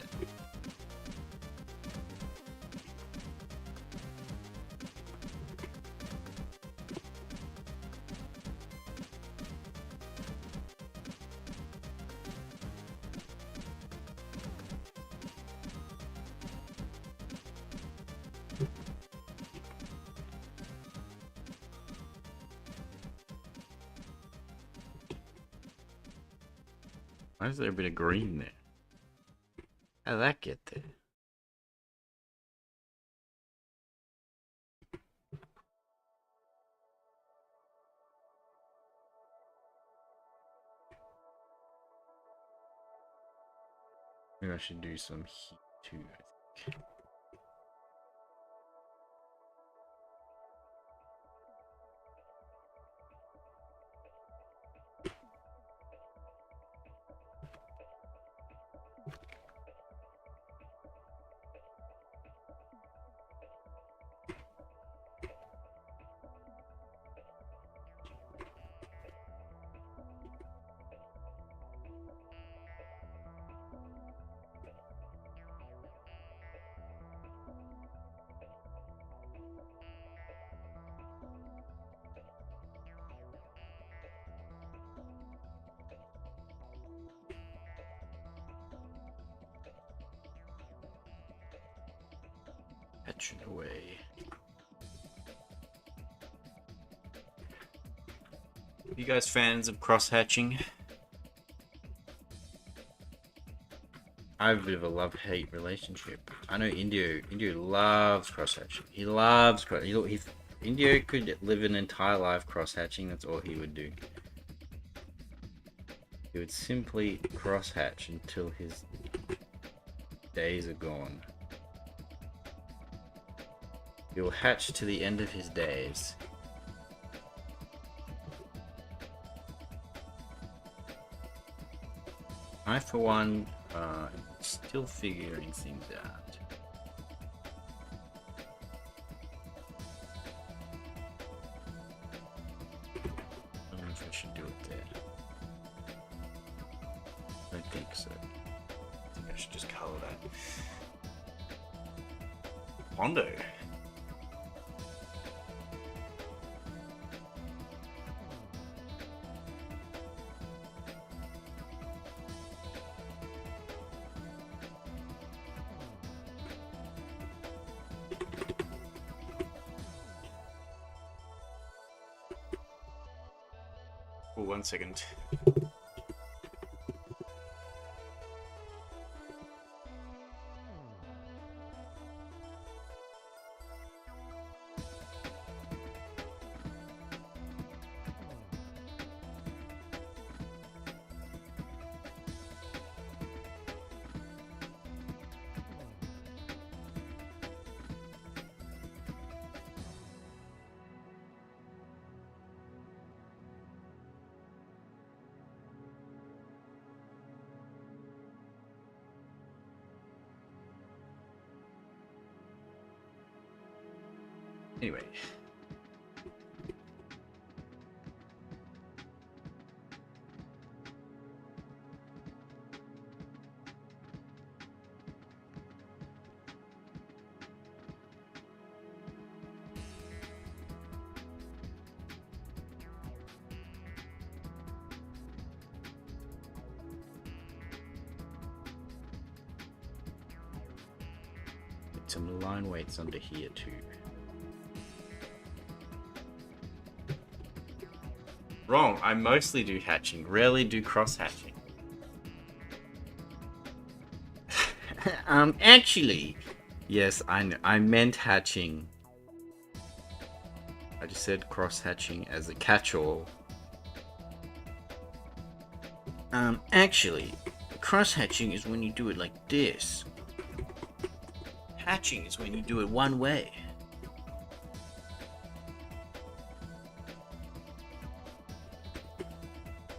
Why is there a bit of green there? How did that get there? Maybe I should do some heat too, I think. Hatching away. You guys fans of cross-hatching? I have a bit of a love-hate relationship. I know Indio loves cross-hatching. He loves if Indio could live an entire life cross-hatching, that's all he would do. He would simply cross-hatch until his days are gone. He will hatch to the end of his days. I, for one, still figuring things out. I don't know if I should do it there. I don't think so. I think I should just color that. Hondo. Oh, 1 second. Anyway. Get some line weights under here too. Wrong, I mostly do hatching, rarely do cross hatching. Actually, yes, I know, I meant hatching. I just said cross hatching as a catch-all. Actually, cross hatching is when you do it like this. Hatching is when you do it one way.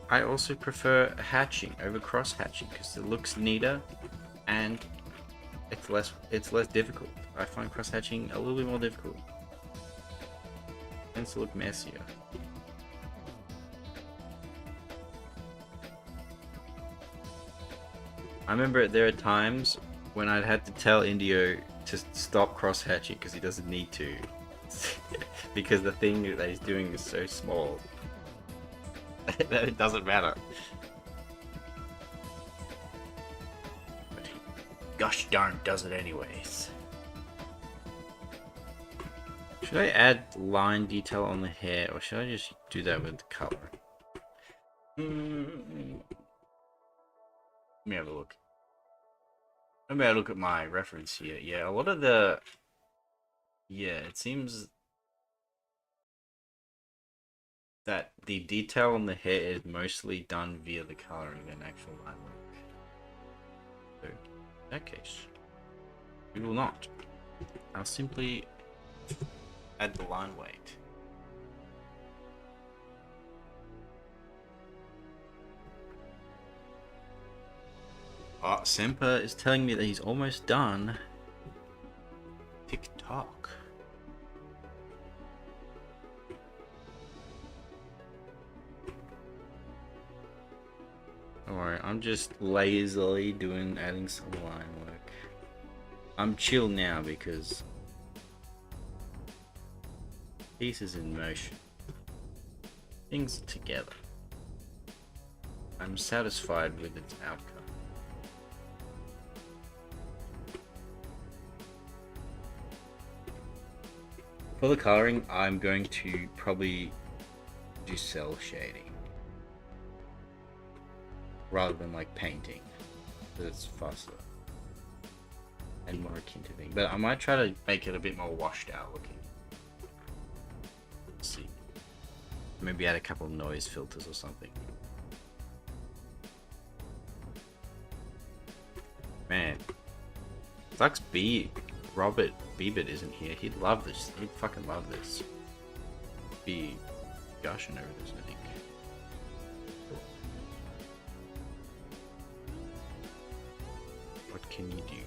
I also prefer hatching over cross hatching because it looks neater and it's less difficult. I find cross hatching a little bit more difficult. It tends to look messier. I remember there are times when I'd had to tell Indio to stop cross hatching because he doesn't need to. Because the thing that he's doing is so small. That it doesn't matter. But he gosh darn does it anyways. Should I add line detail on the hair or should I just do that with the color? Let me have a look. Let me have a look at my reference here. Yeah, a lot of the... Yeah, it seems that the detail on the hair is mostly done via the coloring than actual line work. So, in that case, we will not. I'll simply add the line weight. Oh, Semper is telling me that he's almost done. TikTok. Alright, I'm just lazily adding some line work. I'm chill now because piece is in motion. Things are together. I'm satisfied with its outcome. For the coloring, I'm going to probably do cell shading rather than like painting, because it's faster and more akin to thing. But I might try to make it a bit more washed out looking. Let's see. Maybe add a couple of noise filters or something. Man, sucks Robert Biebert isn't here. He'd love this. He'd fucking love this. Be gushing over this, I think. What can you do?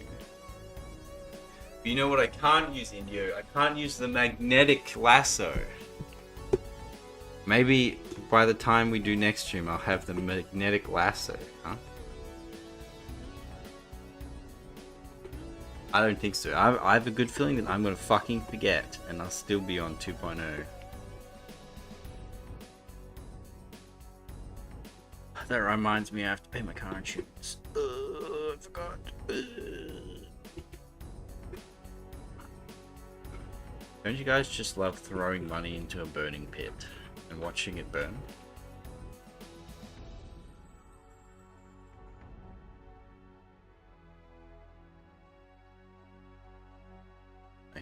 You know what I can't use, Indio? I can't use the magnetic lasso. Maybe by the time we do next stream, I'll have the magnetic lasso, huh? I don't think so. I have a good feeling that I'm gonna fucking forget and I'll still be on 2.0. That reminds me I have to pay my car insurance. I forgot. Don't you guys just love throwing money into a burning pit and watching it burn?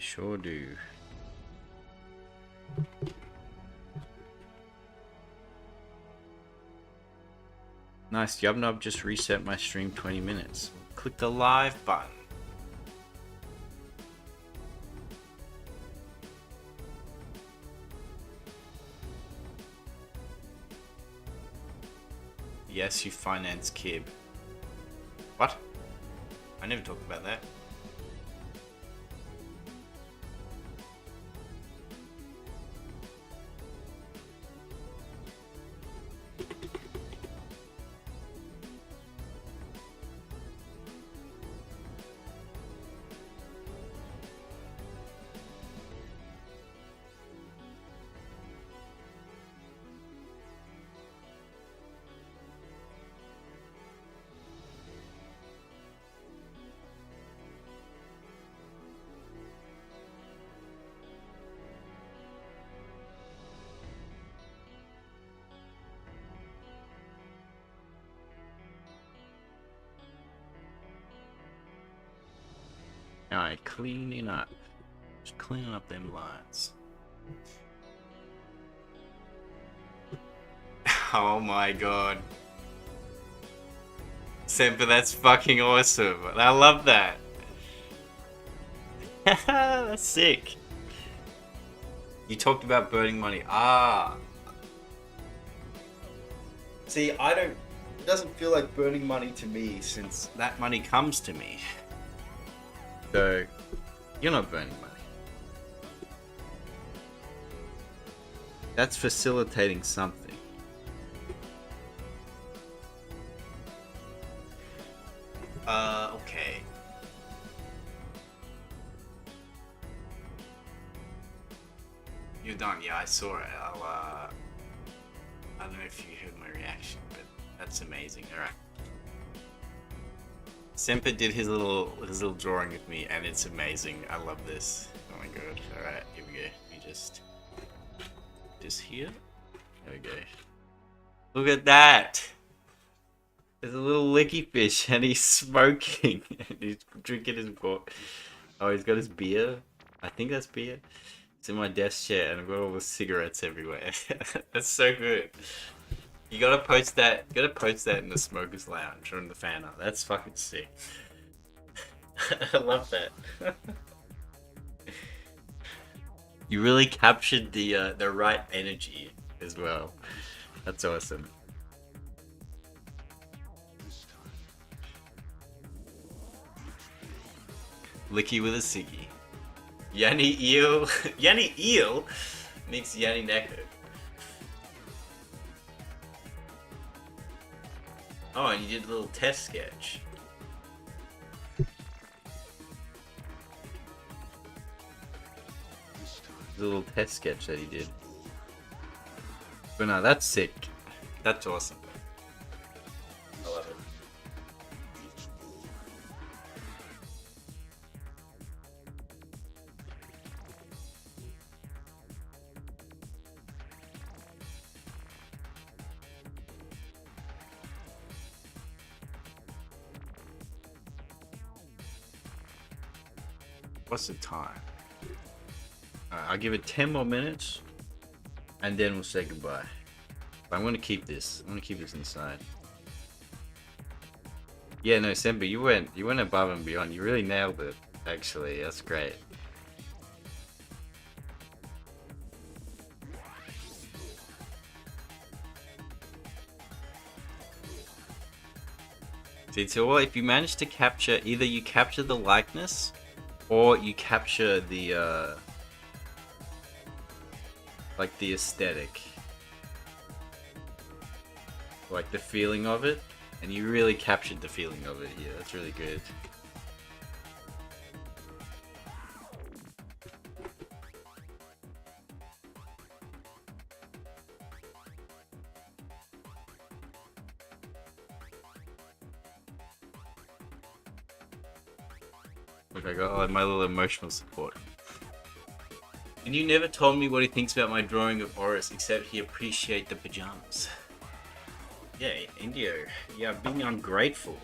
sure do. Nice, Yubnub just reset my stream 20 minutes. Click the live button. Yes, you finance Kib. What? I never talked about that. Alright, cleaning up. Just cleaning up them lines. Oh my god. Semper, that's fucking awesome. I love that. That's sick. You talked about burning money. Ah. See, I don't... It doesn't feel like burning money to me since that money comes to me. So, you're not burning money. That's facilitating something. Okay. You're done. Yeah, I saw it. I don't know if you heard my reaction, but that's amazing. All right. Semper did his little drawing with me, and it's amazing. I love this. Oh my god! All right, here we go. We just here. There we go. Look at that. There's a little licky fish, and he's smoking. And he's drinking his book. Oh, he's got his beer. I think that's beer. It's in my desk chair, and I've got all the cigarettes everywhere. That's so good. You gotta post that. You gotta post that in the smokers' lounge or in the fan art. That's fucking sick. I love that. You really captured the right energy as well. That's awesome. Licky with a ciggy. Yanni Eel. Yanni Eel makes Yanni Neko. Oh, and you did a little test sketch. The little test sketch that he did. But no, that's sick. That's awesome. I love it. What's the time? I'll give it 10 more minutes, and then we'll say goodbye. But I'm gonna keep this. I'm gonna keep this inside. Yeah, no, Semper, you went above and beyond. You really nailed it. Actually, that's great. See, so if you manage to capture, either you capture the likeness, or you capture the like the aesthetic, like the feeling of it, and you really captured the feeling of it here. That's really good. Look, I got my little emotional support. And you never told me what he thinks about my drawing of Horus, except he appreciates the pajamas. Yeah, Indio. Yeah, being ungrateful.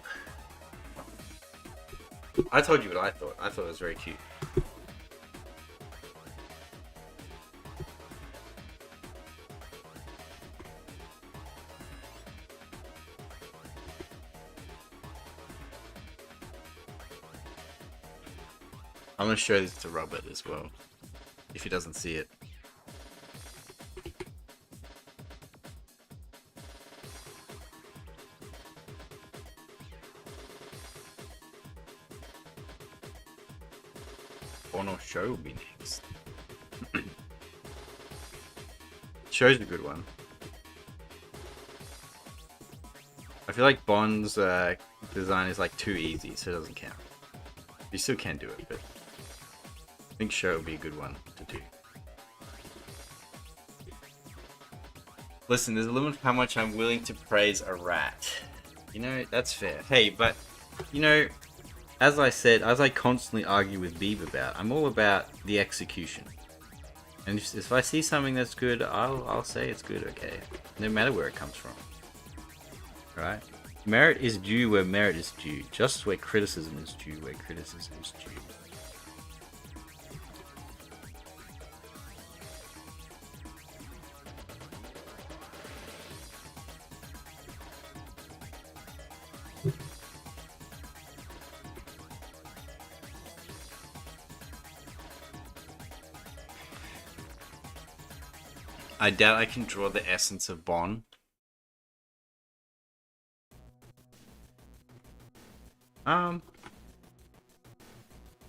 I told you what I thought. I thought it was very cute. I'm gonna show this to Robert as well, if he doesn't see it. Bon or Show will be next. Show's a good one. I feel like Bond's design is like too easy, so it doesn't count. You still can do it, but I think Show would be a good one to do. Listen, there's a limit to how much I'm willing to praise a rat. You know, that's fair. Hey, but, you know, as I said, as I constantly argue with Beeb about, I'm all about the execution. And if I see something that's good, I'll say it's good, okay? No matter where it comes from. Right? Merit is due where merit is due. Just where criticism is due, where criticism is due. I doubt I can draw the essence of Bon.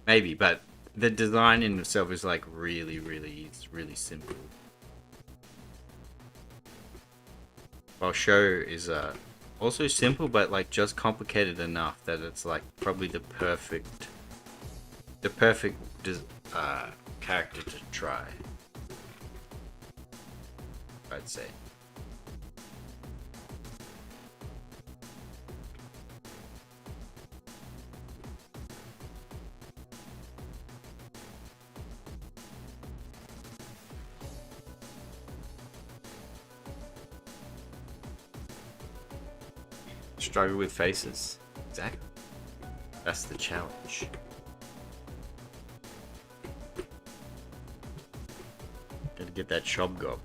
Maybe, but the design in itself is like really simple. While Show is also simple, but like just complicated enough that it's like probably the perfect character to try, I'd say. Struggle with faces. Exactly. That's the challenge. Gotta get that Shob Gob.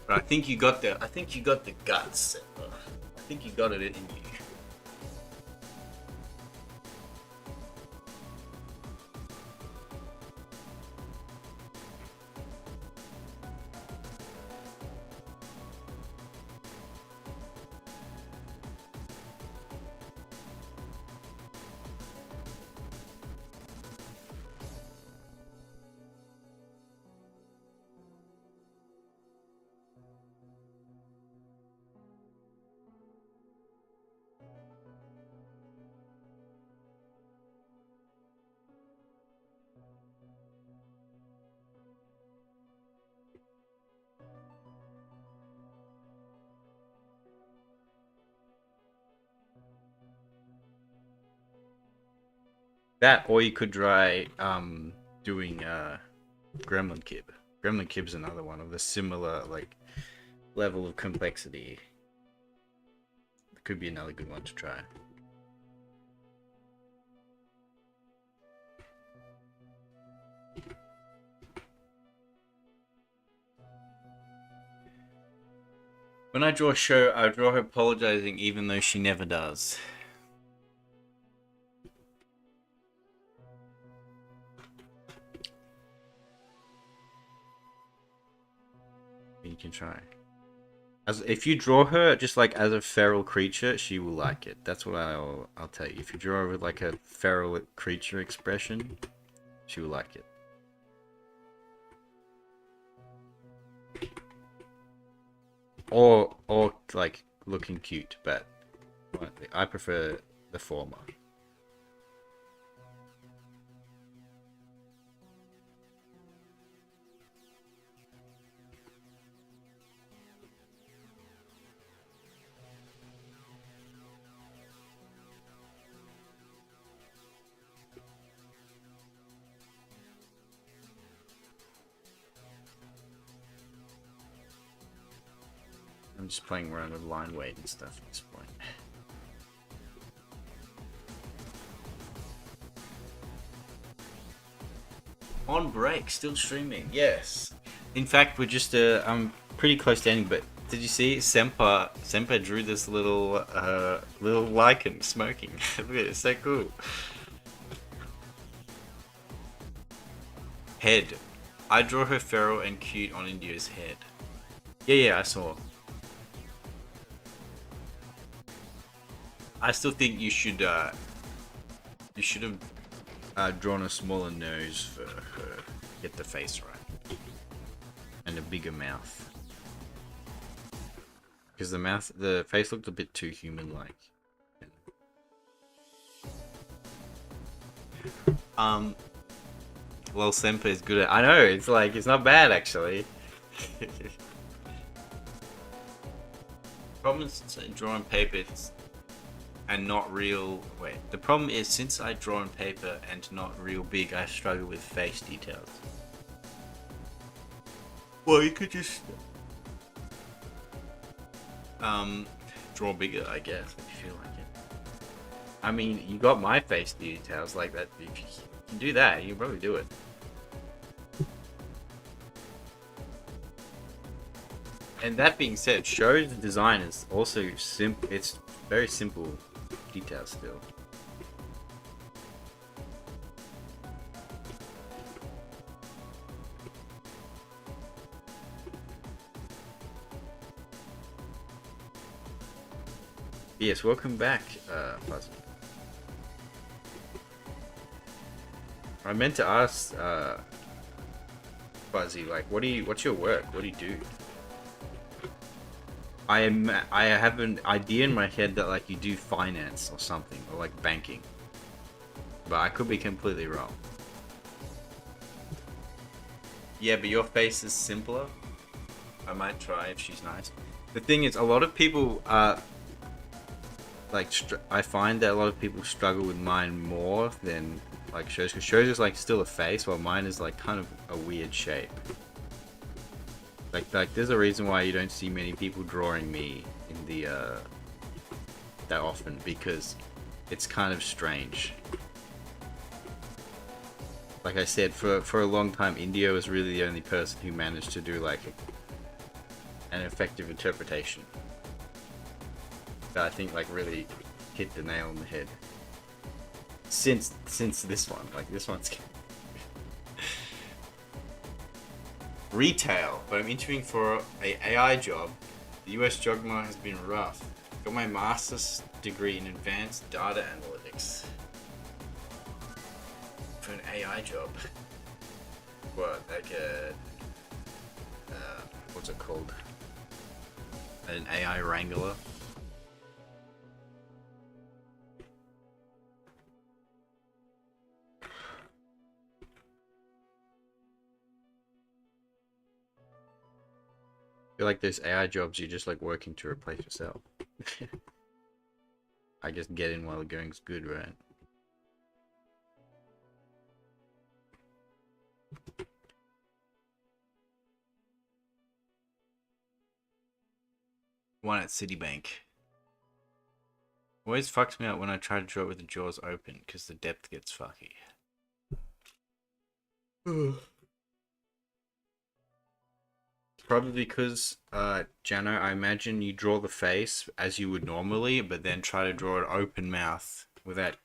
But I think you got the guts. I think you got it in you. That, or you could try doing Gremlin Kib. Gremlin Kib's another one of the similar like level of complexity. It could be another good one to try. When I draw Show, I draw her apologizing even though she never does. You can try. If you draw her just like as a feral creature, she will like it. That's what I'll tell you. If you draw her with like a feral creature expression, she will like it. Or like looking cute, but I prefer the former. I'm just playing around with line weight and stuff at this point. On break, still streaming. Yes. In fact, we're just I'm pretty close to ending. But did you see Semper drew this little lichen smoking? Look at it, it's so cool. Head. I draw her feral and cute on India's head. Yeah, I saw. I still think you should have drawn a smaller nose for her. Get the face right. And a bigger mouth. Because the face looked a bit too human-like. Well, Semper is good at. I know, it's like, it's not bad actually. Problem is drawing paper and not real. Wait, the problem is since I draw on paper and not real big, I struggle with face details. Well, you could just draw bigger, I guess, if you feel like it. I mean, you got my face details like that. If you can do that, you can probably do it. And that being said, Show's design is also simple. It's very simple details still. Yes, welcome back, Fuzzy. I meant to ask, Fuzzy, like, what's your work? What do you do? I have an idea in my head that like you do finance or something, or like banking, but I could be completely wrong. Yeah, but your face is simpler. I might try if she's nice. The thing is, a lot of people like I find that a lot of people struggle with mine more than like Show's, because Show's is like still a face, while mine is like kind of a weird shape. Like there's a reason why you don't see many people drawing me in the that often, because it's kind of strange. Like I said, for a long time, India was really the only person who managed to do like an effective interpretation. That I think like really hit the nail on the head. Since this one, like this one's retail, but I'm interviewing for a AI job. The US job market has been rough. Got my master's degree in advanced data analytics for an AI job. What, like a what's it called? An AI wrangler. I feel like those AI jobs, you're just like working to replace yourself. I just get in while the going's good, right? One at Citibank. Always fucks me up when I try to draw it with the jaws open, because the depth gets fucky. Probably because, Jano, I imagine you draw the face as you would normally, but then try to draw an open mouth without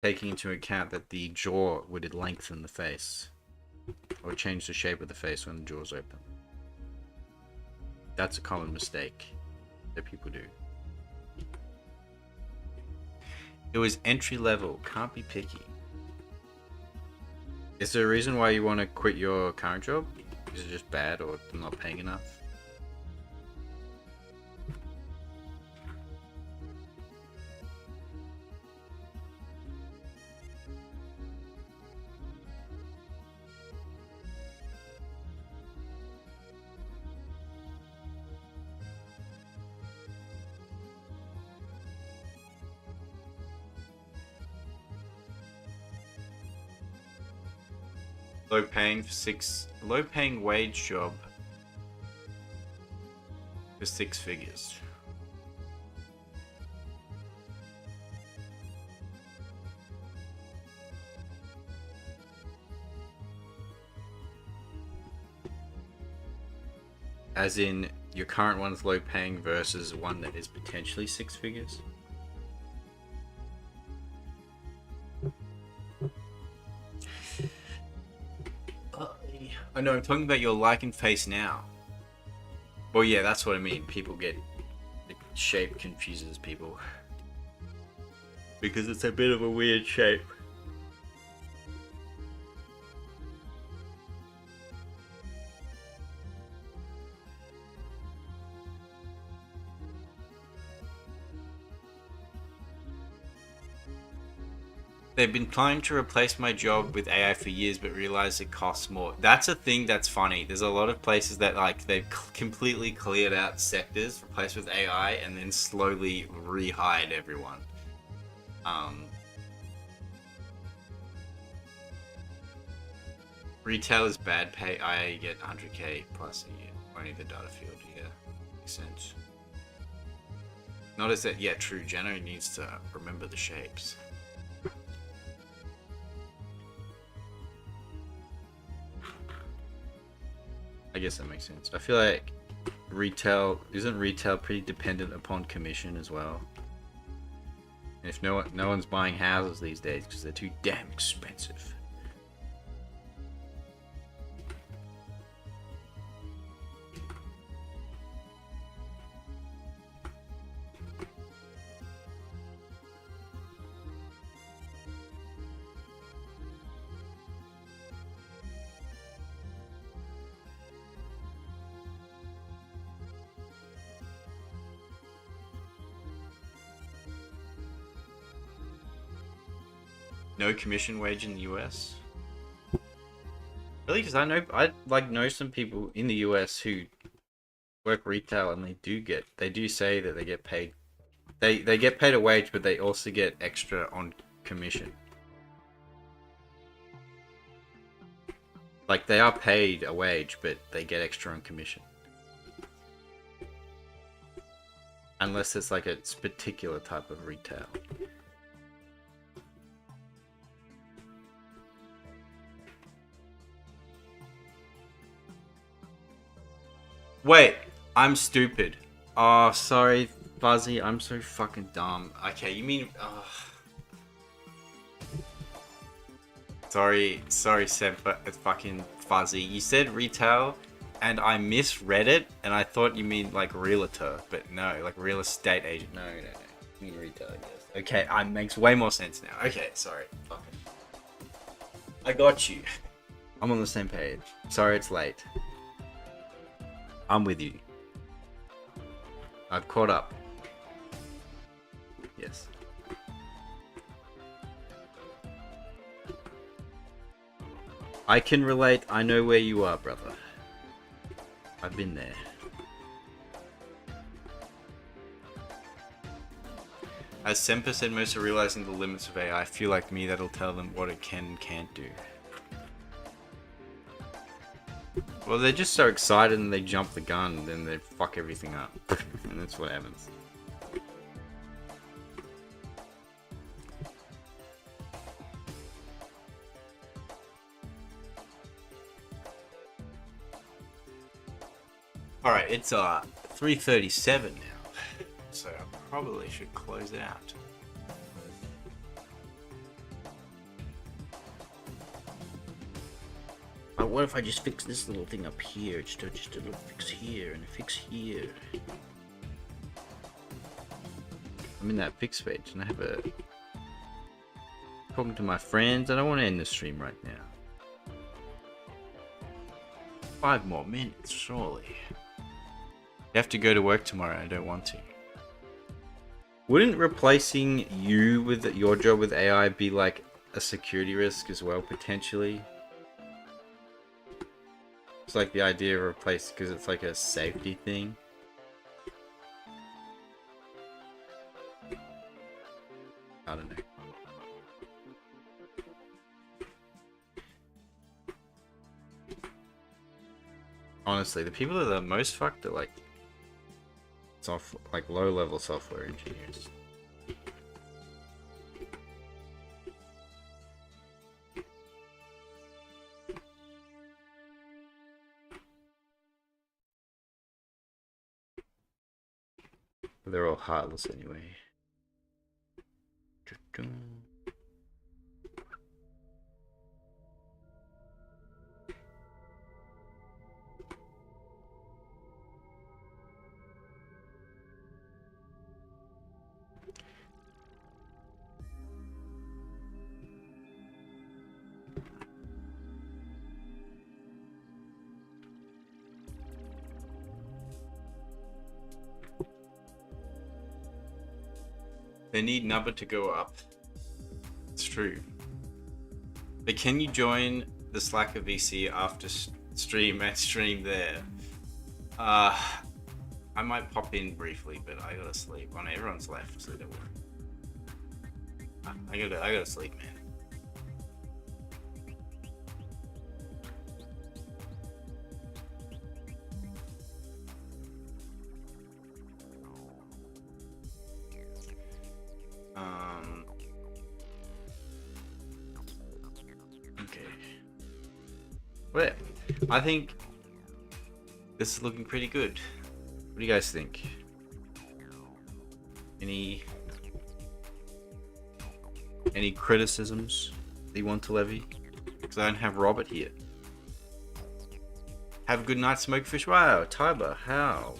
taking into account that the jaw would lengthen the face, or change the shape of the face when the jaw's open. That's a common mistake that people do. It was entry level, can't be picky. Is there a reason why you want to quit your current job? Is it just bad or not paying enough? Low paying wage job for 6 figures. As in, your current one's low paying versus one that is potentially six figures? I know, I'm talking about your like and face now. Well, yeah, that's what I mean. People get... The shape confuses people. Because it's a bit of a weird shape. They've been trying to replace my job with AI for years, but realize it costs more. That's a thing that's funny. There's a lot of places that like they've completely cleared out sectors, replaced with AI, and then slowly rehired everyone. Retail is bad pay. I get 100k plus a year. Only the data field. Yeah, makes sense. Notice that. Yeah, true. Jeno needs to remember the shapes. I guess that makes sense. I feel like isn't retail pretty dependent upon commission as well? And if no one's buying houses these days because they're too damn expensive. No commission wage in the US? Really? Because I know some people in the US who work retail and they do say that they get paid. They get paid a wage, but they also get extra on commission. Like they are paid a wage, but they get extra on commission. Unless it's like a particular type of retail. Wait, I'm stupid. Oh, sorry, Fuzzy. I'm so fucking dumb. Okay, you mean... Sorry, Seb, but it's fucking Fuzzy. You said retail, and I misread it, and I thought you mean like realtor, but no, like real estate agent. No. You mean retail, I guess. Okay, it makes way more sense now. Okay, sorry. Fucking... I got you. I'm on the same page. Sorry it's late. I'm with you. I've caught up. Yes. I can relate. I know where you are, brother. I've been there. As Semper said, most are realizing the limits of AI. I feel like me, that'll tell them what it can and can't do. Well, they're just so excited and they jump the gun, and then they fuck everything up. And that's what happens. Alright, it's 3:37 now. So I probably should close it out. What if I just fix this little thing up here? Just a little fix here and a fix here. I'm in that fix page and I have a... Talking to my friends. I don't want to end the stream right now. 5 more minutes, surely. You have to go to work tomorrow. I don't want to. Wouldn't replacing you with your job with AI be like a security risk as well, potentially? It's like the idea of replace because it's like a safety thing. I don't know. Honestly, the people that are the most fucked are like low-level software engineers. all heartless anyway. They need number to go up. It's true. But can you join the Slacker VC after stream and stream there? I might pop in briefly, but I gotta sleep. Oh, no, everyone's left, so don't worry. I gotta sleep, man. Okay. Well, I think this is looking pretty good. What do you guys think? Any criticisms that you want to levy? Because I don't have Robert here. Have a good night, Smokefish. Wow, Tiber, how?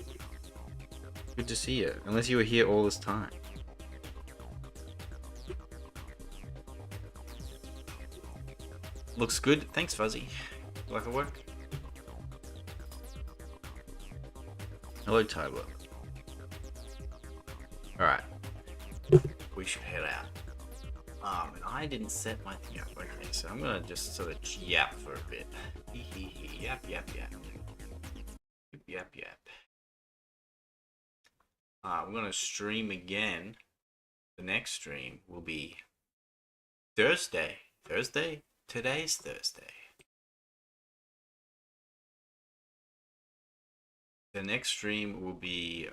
Good to see you. Unless you were here all this time. Looks good. Thanks, Fuzzy. Like it work? Hello, Tiber. Alright. We should head out. And I didn't set my thing up. Okay, so I'm gonna just sort of yap for a bit. Yap, yap, yap. Yap, yap. I'm gonna stream again. The next stream will be Thursday. Today's Thursday. The next stream will be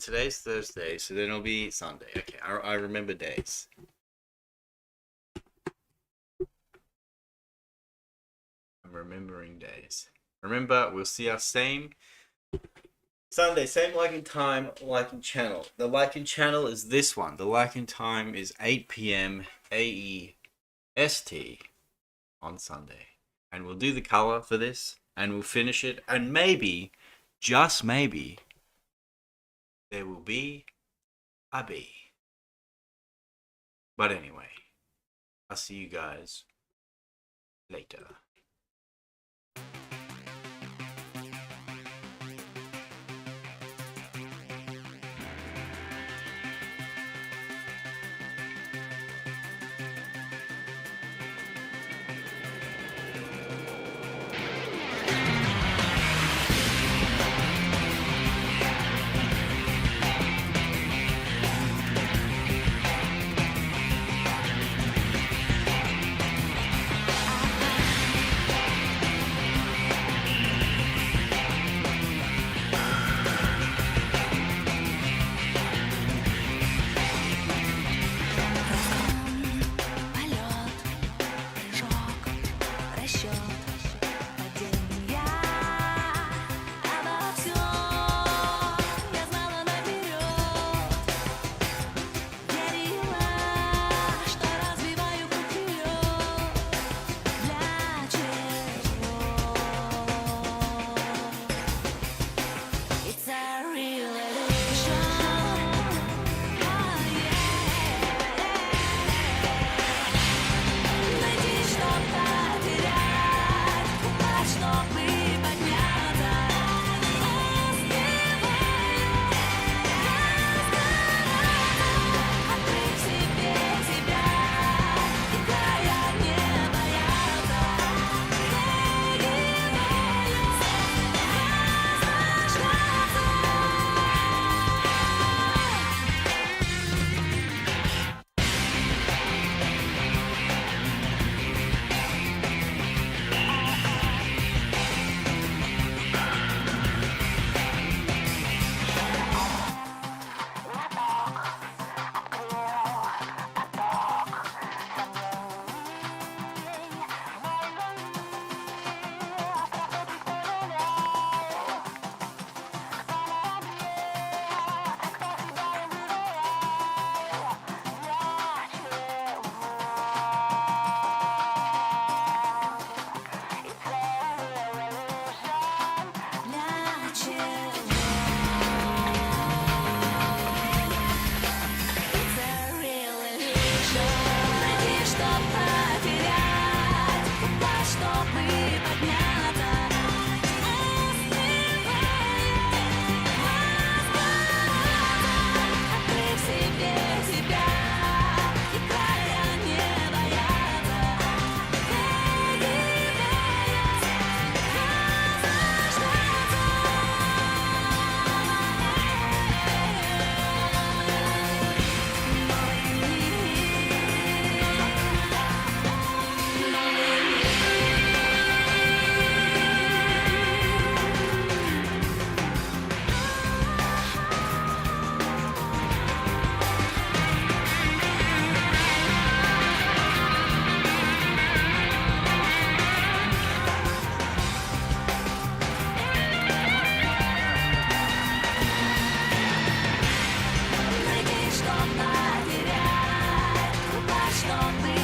today's Thursday, so then it'll be Sunday. Okay, I remember days. I'm remembering days. Remember, we'll see our same Sunday, same liking time, liking channel. The liking channel is this one. The liking time is 8 p.m. AEST on Sunday. And we'll do the color for this, and we'll finish it, and maybe, just maybe, there will be a bee. But anyway, I'll see you guys later. что потерять, во что мы